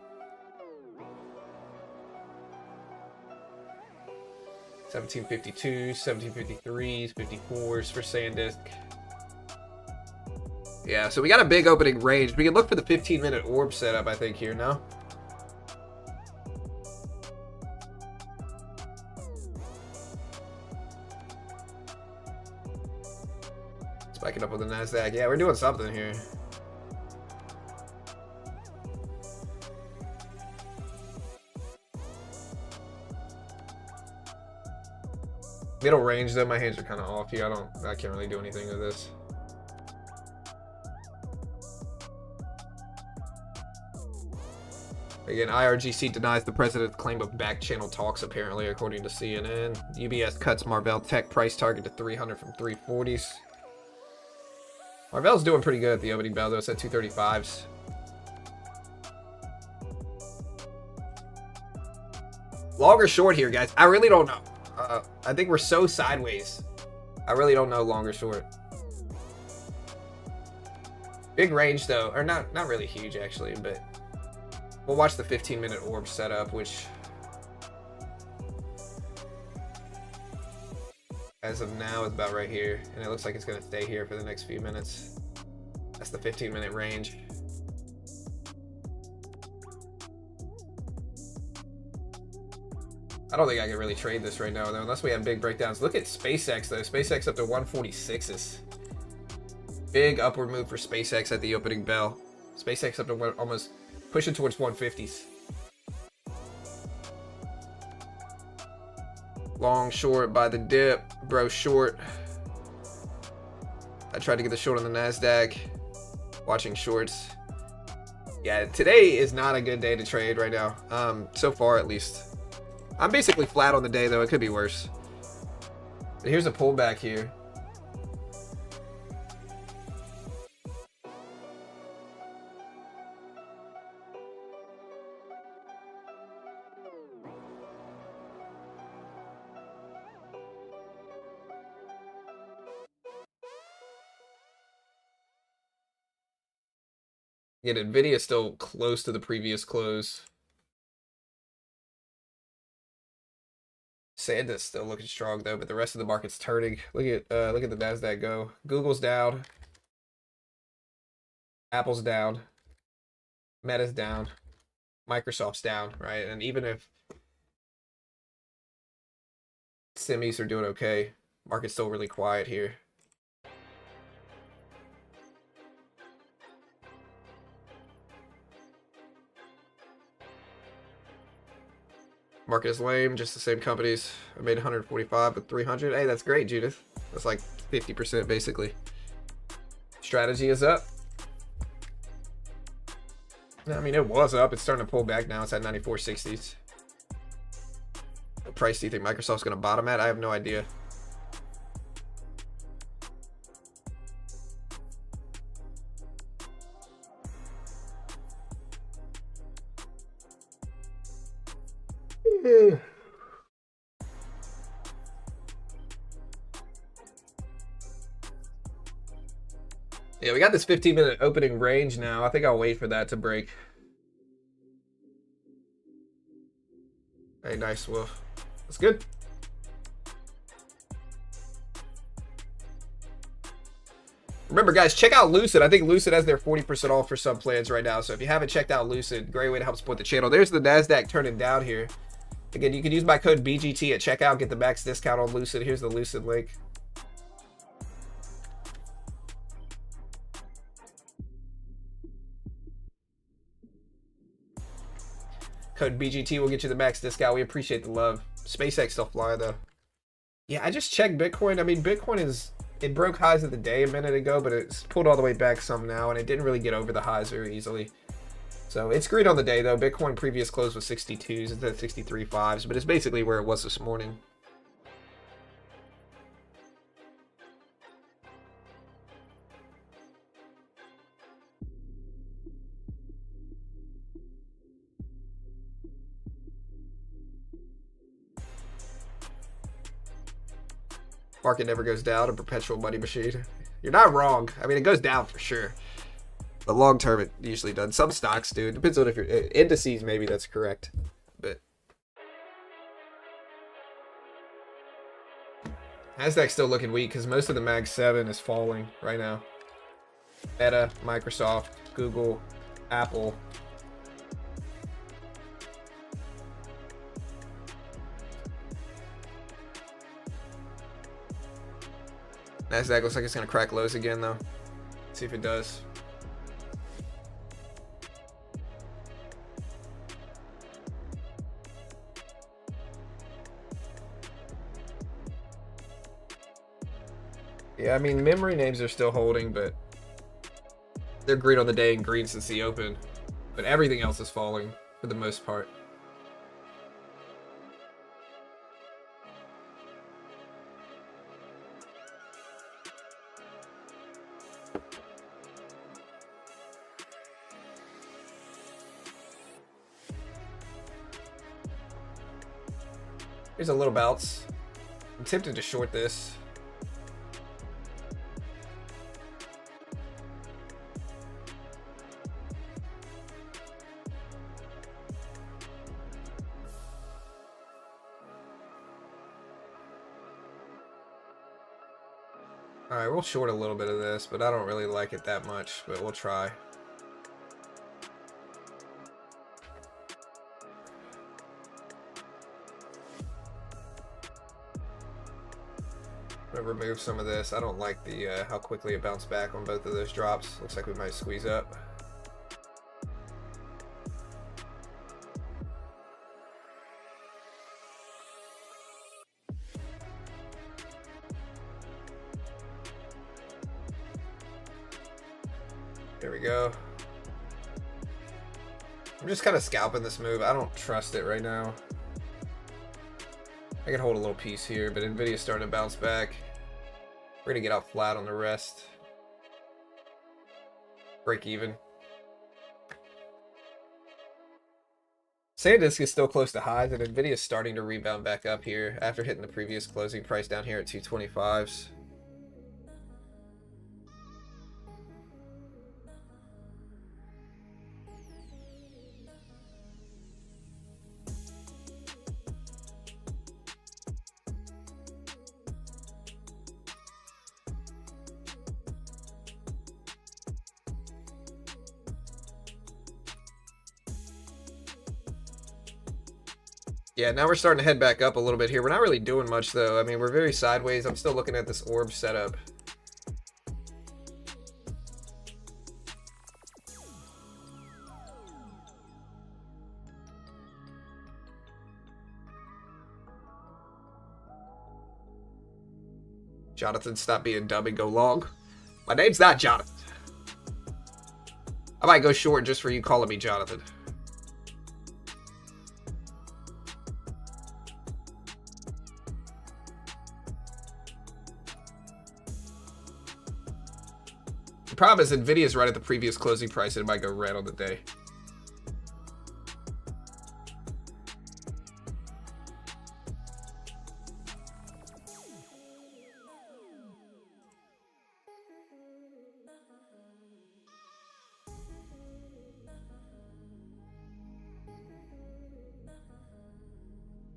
1752s, 1753s, 54s for Sandisk. Yeah, so we got a big opening range. We can look for the 15-minute orb setup, I think, here, no? Spiking up with the Nasdaq. Yeah, we're doing something here. Middle range though, my hands are kind of off here. I can't really do anything with this. Again, IRGC denies the president's claim of back channel talks, apparently, according to CNN. UBS cuts Marvell Tech price target to 300 from 340s. Marvell's doing pretty good at the opening bell, though. It's at 235s. Long or short here, guys? I really don't know. I think we're so sideways. I really don't know long or short. Big range, though. Or not really huge, actually, but we'll watch the 15-minute orb setup, which as of now is about right here, and it looks like it's going to stay here for the next few minutes. That's the 15-minute range. I don't think I can really trade this right now, though, unless we have big breakdowns. Look at SpaceX, though. SpaceX up to 146s. Big upward move for SpaceX at the opening bell. SpaceX up to almost pushing towards 150s. Long short by the dip. Bro short. I tried to get the short on the NASDAQ. Watching shorts. Yeah, today is not a good day to trade right now. So far, at least. I'm basically flat on the day, though. It could be worse. But here's a pullback here. Yeah, Nvidia is still close to the previous close. Sandisk still looking strong though, but the rest of the market's turning. Look at the NASDAQ go. Google's down. Apple's down. Meta's down. Microsoft's down, right? And even if semis are doing okay, market's still really quiet here. Market is lame, just the same companies. I made 145 with 300. Hey, that's great, Judith. That's like 50% basically. Strategy is up. I mean, it was up. It's starting to pull back now. It's at 94.60s. What price do you think Microsoft's going to bottom at? I have no idea. Yeah, we got this 15-minute opening range now. I think I'll wait for that to break. Hey, nice wolf. That's good. Remember, guys, check out Lucid. I think Lucid has their 40% off for some plans right now. So if you haven't checked out Lucid, great way to help support the channel. There's the NASDAQ turning down here. Again, you can use my code BGT at checkout, get the max discount on Lucid. Here's the Lucid link. Code BGT will get you the max discount. We appreciate the love. SpaceX still flying though. Yeah, I just checked Bitcoin. I mean, it broke highs of the day a minute ago, but it's pulled all the way back some now, and it didn't really get over the highs very easily. So it's green on the day though. Bitcoin previous close was 62s instead of 63.5s, but it's basically where it was this morning. Market never goes down, a perpetual money machine. You're not wrong. I mean, it goes down for sure. But long term, it usually does. Some stocks do. It depends on if you're indices, maybe that's correct. But NASDAQ's still looking weak because most of the Mag 7 is falling right now. Meta, Microsoft, Google, Apple. NASDAQ looks like it's going to crack lows again, though. Let's see if it does. Yeah, I mean, memory names are still holding, but they're green on the day and green since the open. But everything else is falling for the most part. Here's a little bounce. I'm tempted to short this. Alright, we'll short a little bit of this, but I don't really like it that much, but we'll try. I'm gonna remove some of this. I don't like the how quickly it bounced back on both of those drops. Looks like we might squeeze up. There we go. I'm just kind of scalping this move. I don't trust it right now. I can hold a little piece here, but Nvidia's starting to bounce back. We're gonna get out flat on the rest. Break even. Sandisk is still close to highs, and Nvidia's starting to rebound back up here after hitting the previous closing price down here at 225s. Yeah, now we're starting to head back up a little bit here. We're not really doing much, though. I mean, we're very sideways. I'm still looking at this orb setup. Jonathan, stop being dumb and go long. My name's not Jonathan. I might go short just for you calling me Jonathan. The problem is Nvidia's right at the previous closing price and it might go red on the day.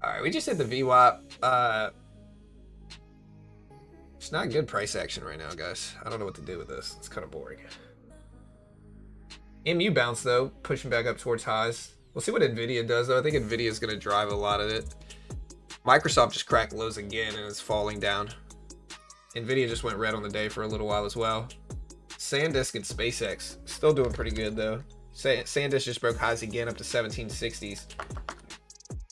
Alright, we just hit the VWAP. It's not good price action right now, guys. I don't know what to do with this. It's kind of boring. MU bounce, though, pushing back up towards highs. We'll see what Nvidia does, though. I think Nvidia is going to drive a lot of it. Microsoft just cracked lows again and is falling down. Nvidia just went red on the day for a little while as well. Sandisk and Spacex still doing pretty good, though. Sandisk just broke highs again up to 1760s.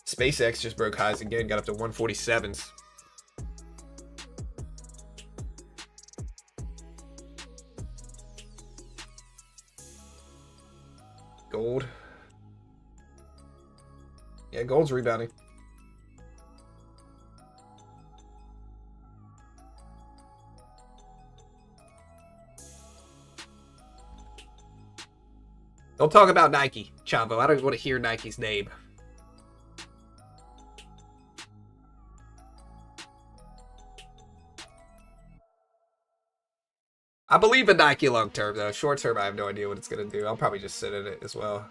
SpaceX just broke highs again, got up to 147s. Gold. Yeah, gold's rebounding. Don't talk about Nike, Chavo. I don't want to hear Nike's name. I believe in Nike long term, though. Short term, I have no idea what it's going to do. I'll probably just sit in it as well.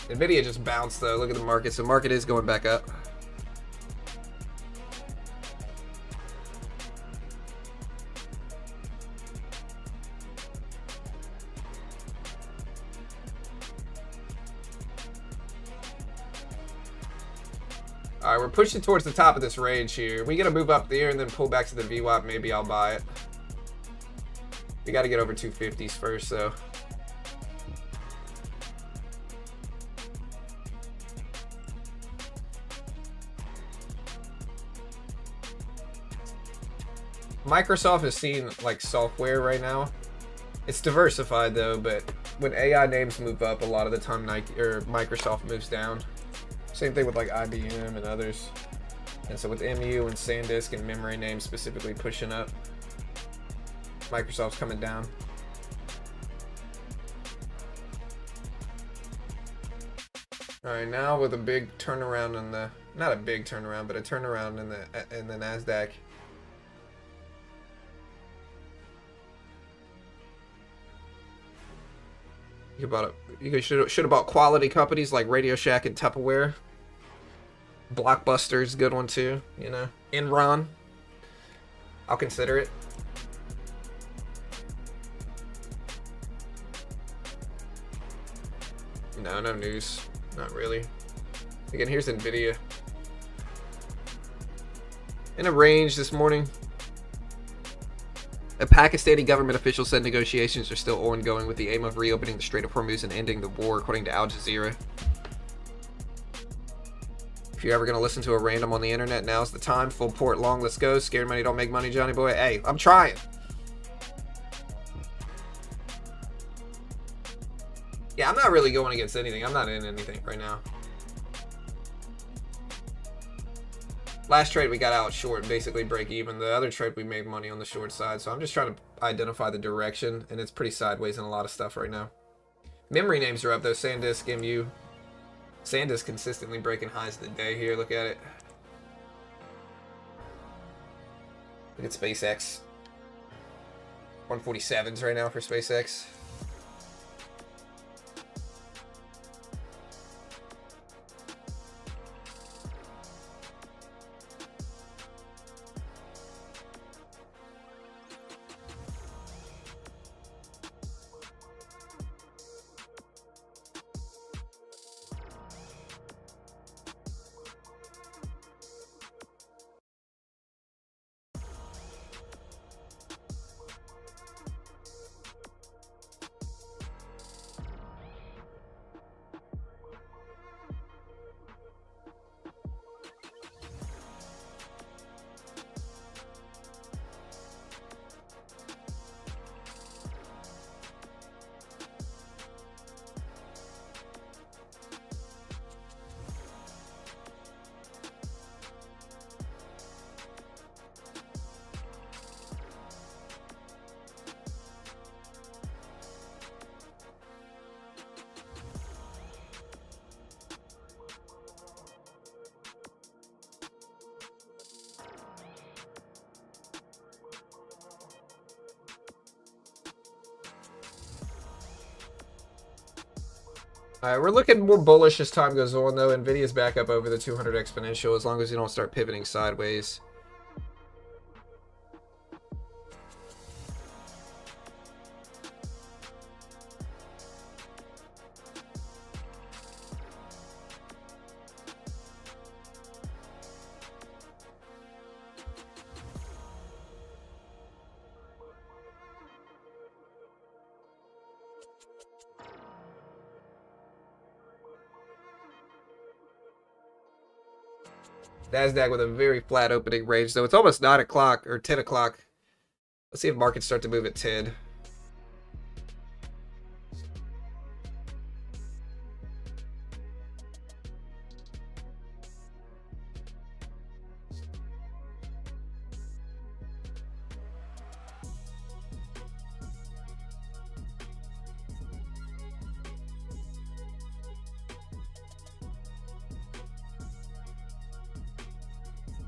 Nvidia just bounced, though. Look at the market. So market is going back up. All right, we're pushing towards the top of this range here. We got to move up there and then pull back to the VWAP. Maybe I'll buy it. We got to get over 250s first, though. Microsoft is seeing like software right now. It's diversified though, but when AI names move up, a lot of the time Nike or Microsoft moves down. Same thing with like IBM and others. And so with MU and Sandisk and memory names specifically pushing up, Microsoft's coming down. All right, now with a big turnaround in the, not a big turnaround, but a turnaround in the NASDAQ. You should have bought quality companies like Radio Shack and Tupperware. Blockbuster's a good one too, you know. Enron. I'll consider it. No, no news. Not really. Again, here's Nvidia. In a range this morning. A Pakistani government official said negotiations are still ongoing with the aim of reopening the Strait of Hormuz and ending the war, according to Al Jazeera. If you're ever going to listen to a random on the internet, now's the time. Full port long, let's go. Scared money don't make money, Johnny boy. Hey, I'm trying. Yeah, I'm not really going against anything. I'm not in anything right now. Last trade we got out short, basically break even. The other trade we made money on the short side. So I'm just trying to identify the direction, and it's pretty sideways in a lot of stuff right now. Memory names are up though. Sandisk, MU. Sandisk consistently breaking highs of the day here. Look at it. Look at SpaceX. 147s right now for SpaceX. Alright, we're looking more bullish as time goes on, though. Nvidia's back up over the 200 exponential as long as you don't start pivoting sideways. NASDAQ with a very flat opening range, though. It's almost 9 o'clock or 10 o'clock. Let's see if markets start to move at 10.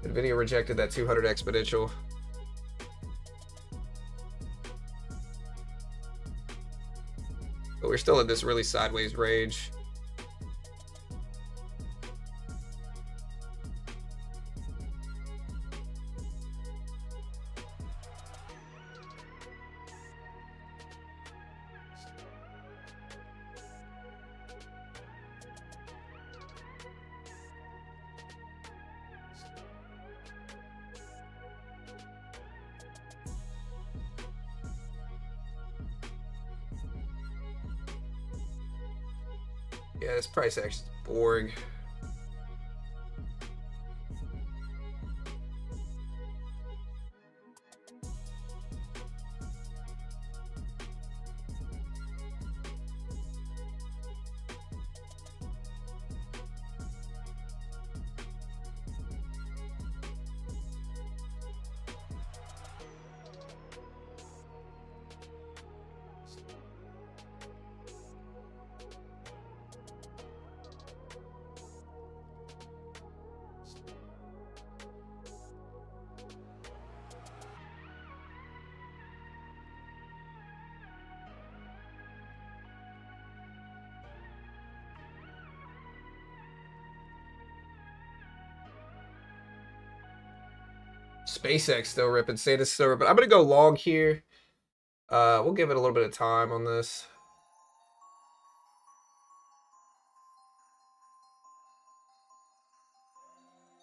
Nvidia rejected that 200 exponential. But we're still in this really sideways range. Yeah, this price action is boring. SpaceX still ripping, Sandisk still ripping. I'm gonna go long here. We'll give it a little bit of time on this.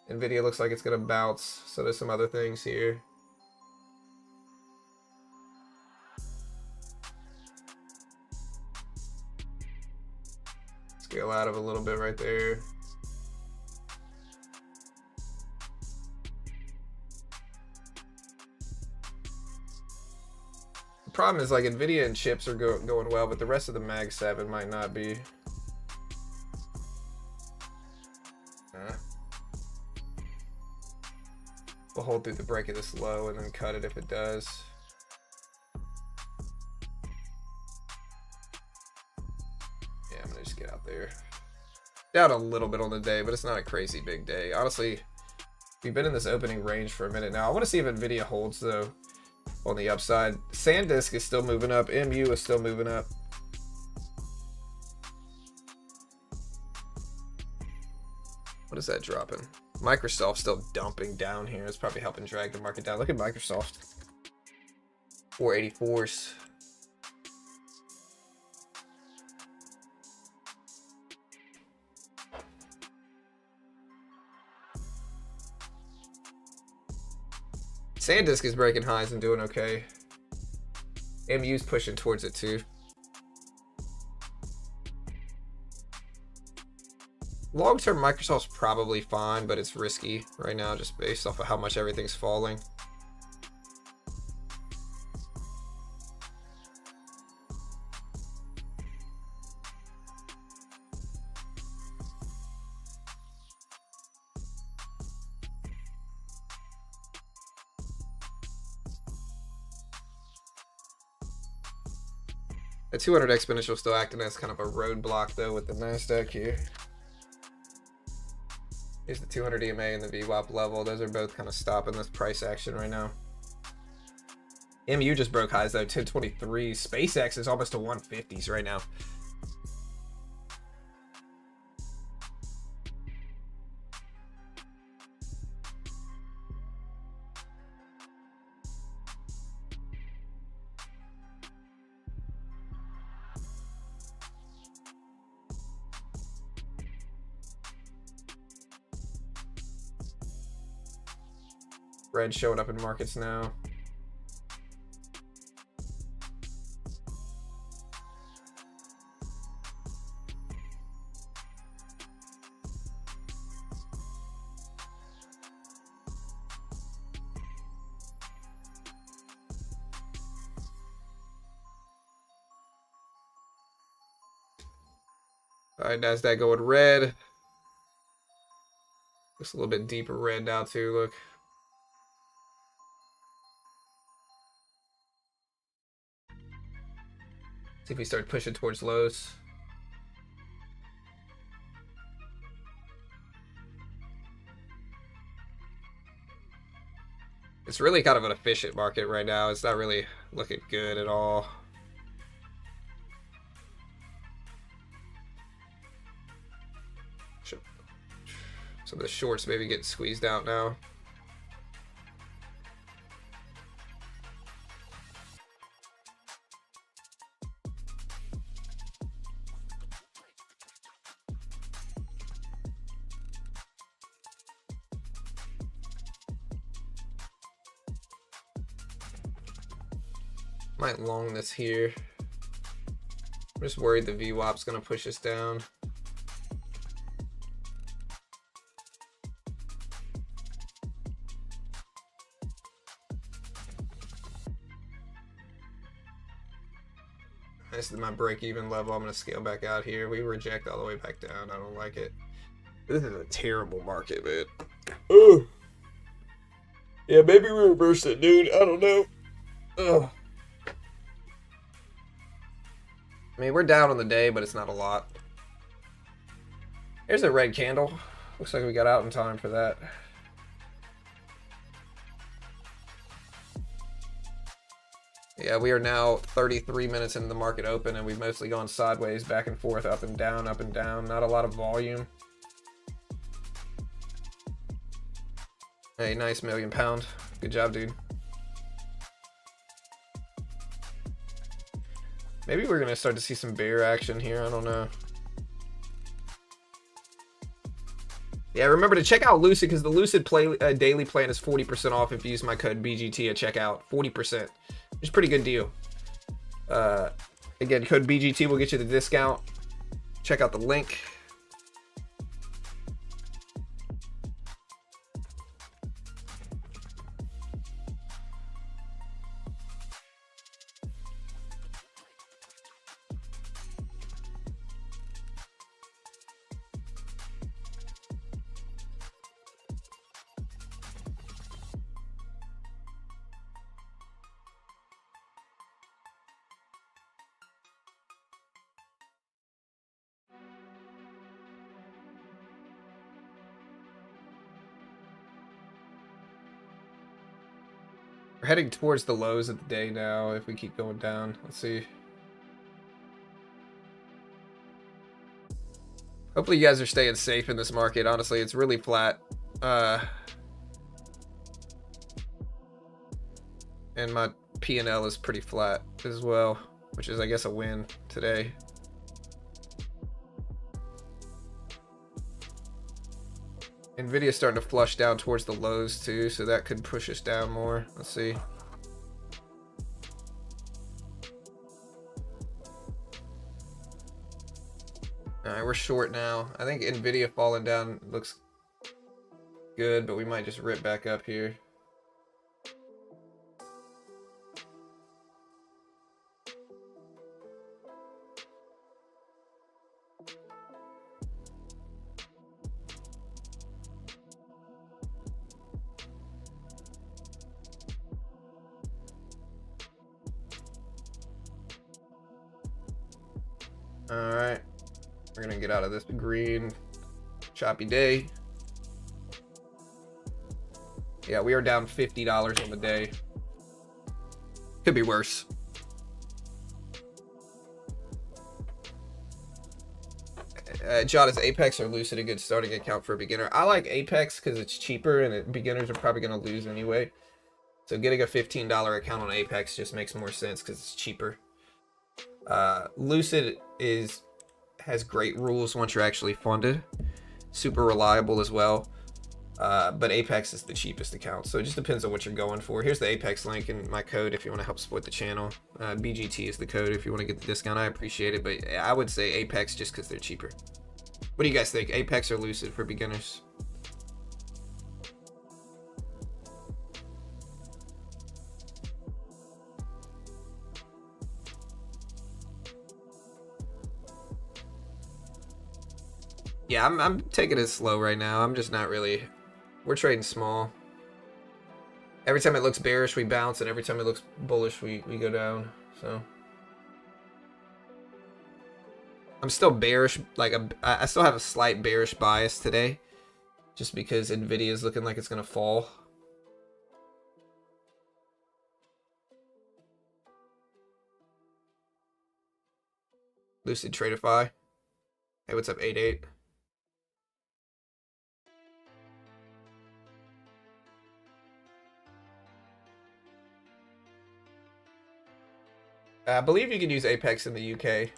Nvidia looks like it's gonna bounce, so there's some other things here. Scale out of a little bit right there. The problem is like Nvidia and chips are going well, but the rest of the Mag 7 might not be. We'll hold through the break of this low and then cut it if it does. Yeah, I'm gonna just get out there. Down a little bit on the day, but it's not a crazy big day. Honestly, we've been in this opening range for a minute now. I want to see if Nvidia holds though on the upside. Sandisk is still moving up. MU is still moving up. What is that dropping? Microsoft still dumping down here. It's probably helping drag the market down. Look at Microsoft. 484s. Sandisk is breaking highs and doing okay. MU's pushing towards it too. Long-term, Microsoft's probably fine, but it's risky right now just based off of how much everything's falling. The 200 exponential still acting as kind of a roadblock though with the NASDAQ here. Here's the 200 EMA and the VWAP level. Those are both kind of stopping this price action right now. MU just broke highs though, 1023. SpaceX is almost to 150s right now. Red showing up in markets now. All right, NASDAQ going red. Looks a little bit deeper red now too, look. See if we start pushing towards lows. It's really kind of an efficient market right now. It's not really looking good at all. Some of the shorts maybe getting squeezed out now. Might long this here. I'm just worried the VWAP's gonna push us down. This is my break-even level. I'm gonna scale back out here. We reject all the way back down. I don't like it. This is a terrible market, man. Ugh. Yeah, maybe we reverse it, dude. I don't know. Ugh. I mean, we're down on the day, but it's not a lot. Here's a red candle. Looks like we got out in time for that. Yeah, we are now 33 minutes into the market open, and we've mostly gone sideways, back and forth, up and down, up and down. Not a lot of volume. Hey, nice £1,000,000. Good job, dude. Maybe we're gonna start to see some bear action here. I don't know. Yeah, remember to check out Lucid because the Lucid daily plan is 40% off if you use my code BGT at checkout. 40%. It's a pretty good deal. Again, code BGT will get you the discount. Check out the link. We're heading towards the lows of the day now if we keep going down. Let's see. Hopefully you guys are staying safe in this market. Honestly, it's really flat. And my P&L is pretty flat as well, which is, I guess, a win today. Nvidia's starting to flush down towards the lows too, so that could push us down more. Let's see. Alright, we're short now. I think Nvidia falling down looks good, but we might just rip back up here. Alright, we're gonna get out of this green choppy day. Yeah, we are down $50 on the day. Could be worse. John, is Apex or Lucid a good starting account for a beginner? I like Apex because it's cheaper and beginners are probably going to lose anyway. So getting a $15 account on Apex just makes more sense because it's cheaper. Lucid has great rules once you're actually funded. Super reliable as well. But Apex is the cheapest account, so it just depends on what you're going for. Here's the Apex link and my code if you want to help support the channel. BGT is the code if you want to get the discount. I appreciate it, but I would say Apex just because they're cheaper. What do you guys think? Apex or Lucid for beginners? Yeah, I'm taking it slow right now. I'm just not really... We're trading small. Every time it looks bearish, we bounce, and every time it looks bullish, we go down. So I'm still bearish. Like I still have a slight bearish bias today, just because Nvidia is looking like it's gonna fall. Lucid Tradeify. Hey, what's up, 88? I believe you can use Apex in the UK.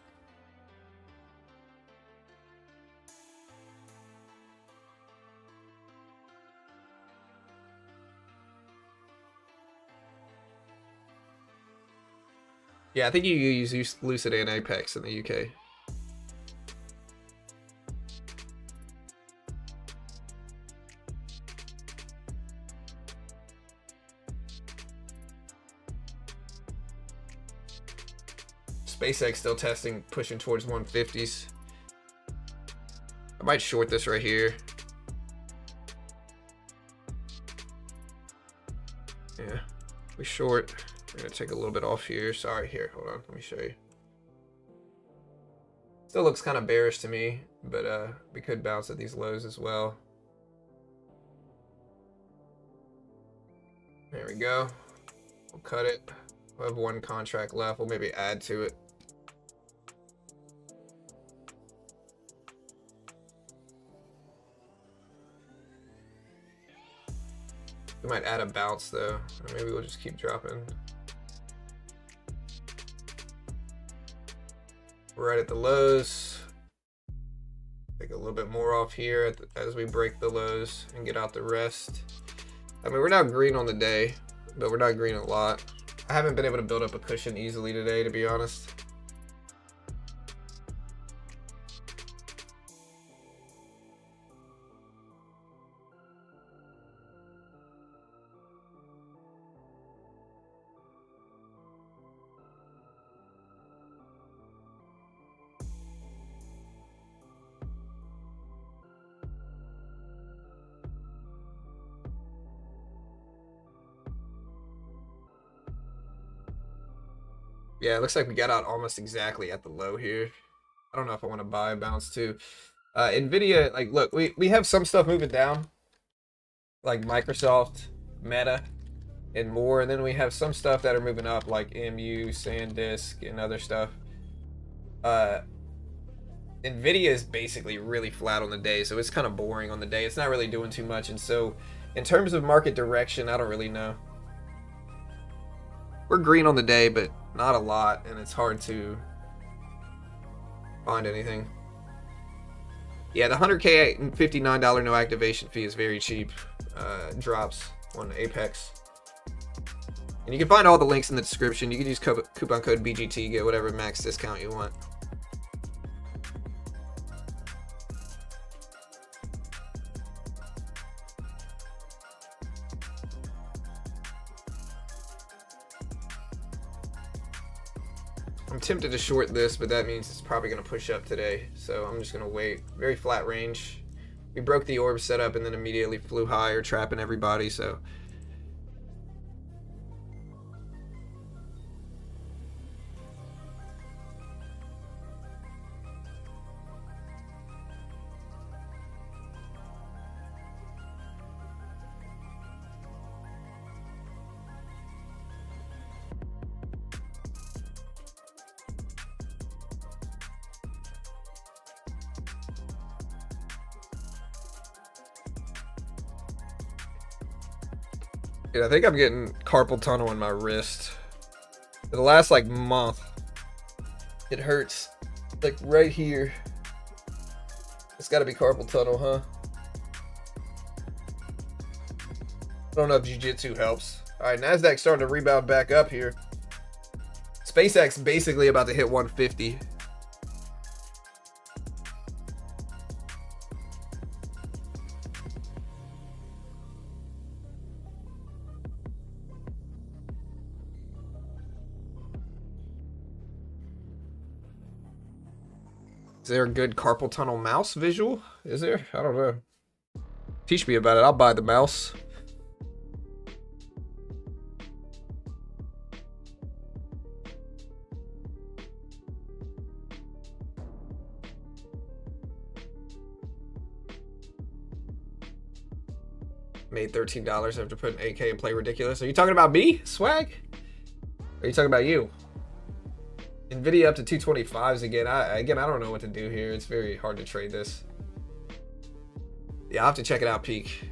Yeah, I think you use Lucid and Apex in the UK. Spacex still testing, pushing towards 150s. I might short this right here. Yeah, we short. We're gonna take a little bit off here. Sorry, here, hold on, let me show you. Still looks kind of bearish to me, but we could bounce at these lows as well. There we go. We'll cut it. We'll have one contract left. We'll maybe add to it. We might add a bounce though, or maybe we'll just keep dropping. We're right at the lows. Take a little bit more off here as we break the lows and get out the rest. I mean, we're not green on the day, but we're not green a lot. I haven't been able to build up a cushion easily today, to be honest. Yeah, it looks like we got out almost exactly at the low here. I don't know if I want to buy a bounce too. Nvidia, like, look, we have some stuff moving down, like Microsoft, Meta, and more, and then we have some stuff that are moving up, like MU, Sandisk, and other stuff. Nvidia is basically really flat on the day, so it's kind of boring on the day. It's not really doing too much, and so in terms of market direction, I don't really know. We're green on the day, but not a lot, and it's hard to find anything. Yeah, the 100K and $59 no activation fee is very cheap. Drops on Apex. And you can find all the links in the description. You can use coupon code BGT, get whatever max discount you want. I'm tempted to short this, but that means it's probably going to push up today. So I'm just going to wait. Very flat range. We broke the orb setup and then immediately flew higher, trapping everybody. So dude, I think I'm getting carpal tunnel in my wrist. For the last like month, it hurts like right here. It's got to be carpal tunnel, huh? I don't know if jiu-jitsu helps. All right, Nasdaq's starting to rebound back up here. Spacex basically about to hit 150. Is there a good carpal tunnel mouse visual? Is there? I don't know. Teach me about it. I'll buy the mouse. Made $13 after putting 8K and play ridiculous. Are you talking about me, Swag? Or are you talking about you? Nvidia up to 225s again. I don't know what to do here. It's very hard to trade this. Yeah, I'll have to check it out, peak.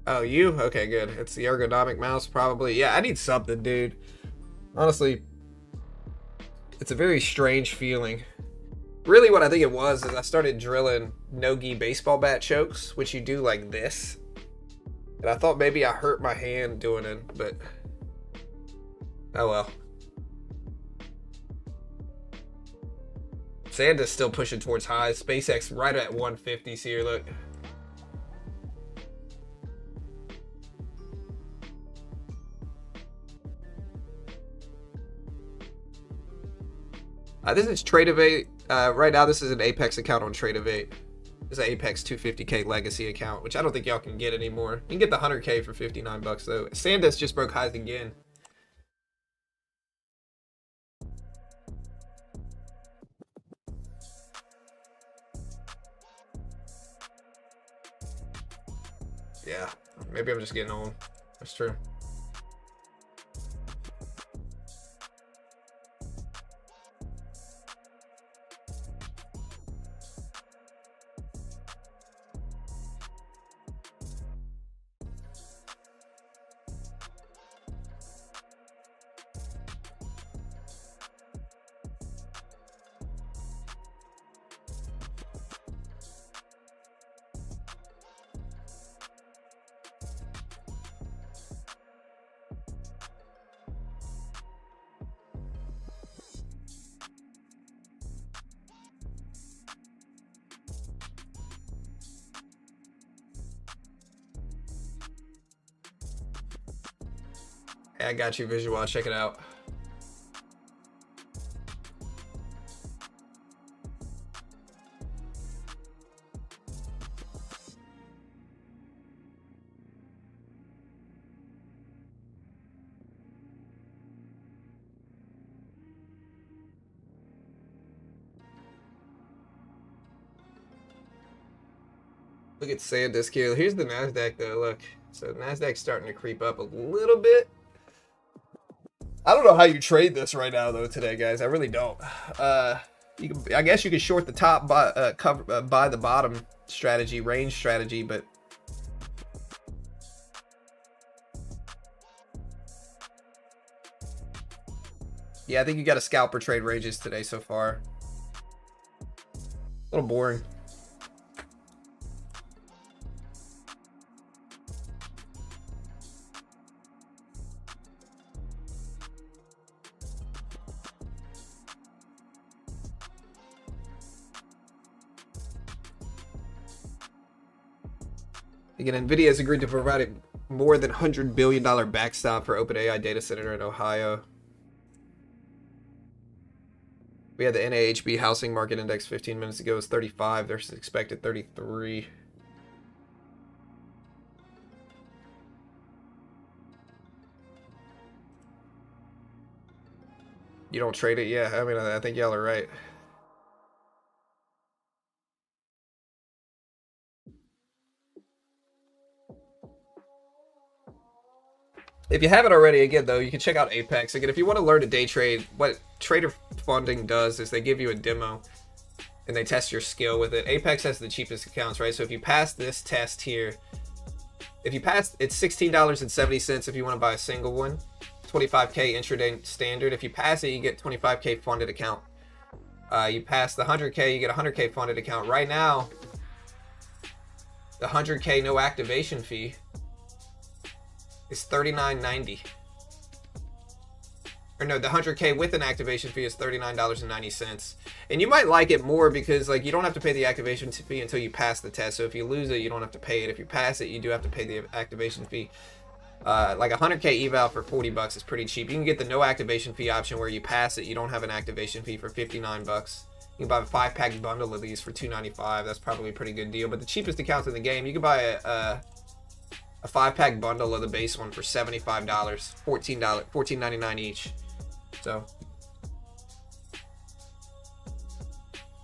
Oh, you? Okay, good. It's the ergonomic mouse, probably. Yeah, I need something, dude. Honestly, it's a very strange feeling. Really, what I think it was is I started drilling no-gi baseball bat chokes, which you do like this. And I thought maybe I hurt my hand doing it, but oh well. Sandisk still pushing towards highs. Spacex right at 150s here, look. This is Trade Right now, this is an Apex account on Trade-Evade. It's an Apex 250k legacy account, which I don't think y'all can get anymore. You can get the 100k for 59 bucks though. Sandisk just broke highs again. Yeah, maybe I'm just getting old. That's true. Hey, I got you, Visual. I'll check it out. Look at Sandisk here. Here's the NASDAQ though, look. So NASDAQ's starting to creep up a little bit. I don't know how you trade this right now though today, guys. I really don't. You can, I guess you could short the top, buy the bottom strategy, range strategy, but yeah, I think you got to scalper trade ranges today so far. A little boring. Again, NVIDIA has agreed to provide a more than $100 billion backstop for OpenAI data center in Ohio. We had the NAHB housing market index 15 minutes ago. It was 35. There's expected 33. You don't trade it? Yeah, I mean, I think y'all are right. If you haven't already, again, though, you can check out Apex. Again, if you want to learn to day trade, what Trader Funding does is they give you a demo and they test your skill with it. Apex has the cheapest accounts, right? So if you pass this test here, if you pass, it's $16.70 if you want to buy a single one. 25k intraday standard. If you pass it, you get 25k funded account. You pass the 100k, you get a 100k funded account. Right now, the 100k no activation fee is $39.90. Or no, the 100k with an activation fee is $39.90. And you might like it more because like you don't have to pay the activation fee until you pass the test. So if you lose it, you don't have to pay it. If you pass it, you do have to pay the activation fee. Like a 100k eval for 40 bucks is pretty cheap. You can get the no activation fee option where you pass it, you don't have an activation fee for 59 bucks. You can buy a 5-pack bundle of these for $2.95. That's probably a pretty good deal. But the cheapest accounts in the game, you can buy a 5-pack bundle of the base one for $75, $14.99 each. So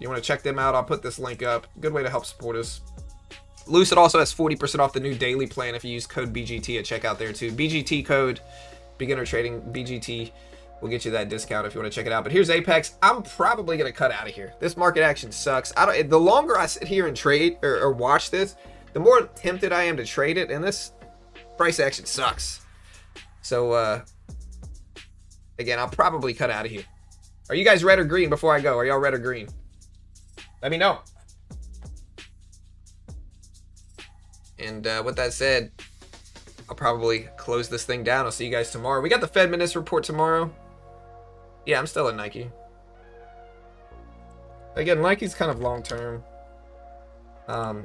you want to check them out, I'll put this link up. Good way to help support us. Lucid also has 40% off the new daily plan if you use code BGT at checkout there too. BGT code, beginner trading BGT, will get you that discount if you want to check it out. But here's Apex. I'm probably going to cut out of here. This market action sucks. The longer I sit here and trade or watch this, the more tempted I am to trade it, and this price action sucks. So, again, I'll probably cut out of here. Are you guys red or green before I go? Are y'all red or green? Let me know. And with that said, I'll probably close this thing down. I'll see you guys tomorrow. We got the Fed Minutes report tomorrow. Yeah, I'm still at Nike. Again, Nike's kind of long-term.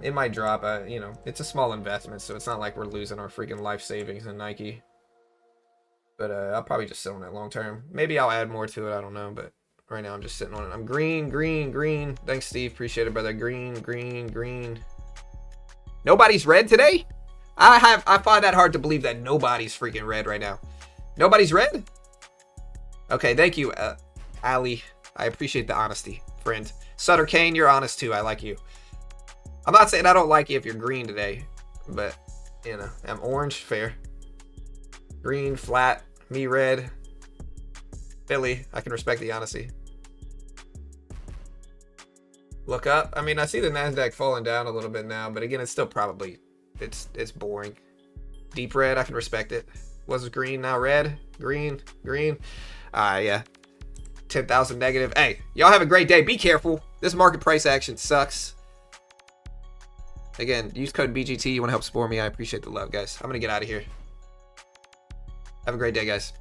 It might drop. You know, it's a small investment, so it's not like we're losing our freaking life savings in Nike. But I'll probably just sit on it long term. Maybe I'll add more to it. I don't know, but Right now, I'm just sitting on it. I'm green, green, green. Thanks, Steve. Appreciate it, brother. Green, green, green. Nobody's red today? I find that hard to believe that nobody's freaking red right now. Nobody's red? Okay, thank you, Ali. I appreciate the honesty, friend. Sutter Kane, you're honest too. I like you. I'm not saying I don't like you if you're green today, but, you know, I'm orange, fair. Green, flat, me red. Philly, I can respect the honesty. Look up. I mean, I see the NASDAQ falling down a little bit now, but again, it's still probably, it's boring. Deep red, I can respect it. Was green, now red. Green, green. Yeah. 10,000 negative. Hey, y'all have a great day. Be careful. This market price action sucks. Again, use code BGT. You want to help support me. I appreciate the love, guys. I'm going to get out of here. Have a great day, guys.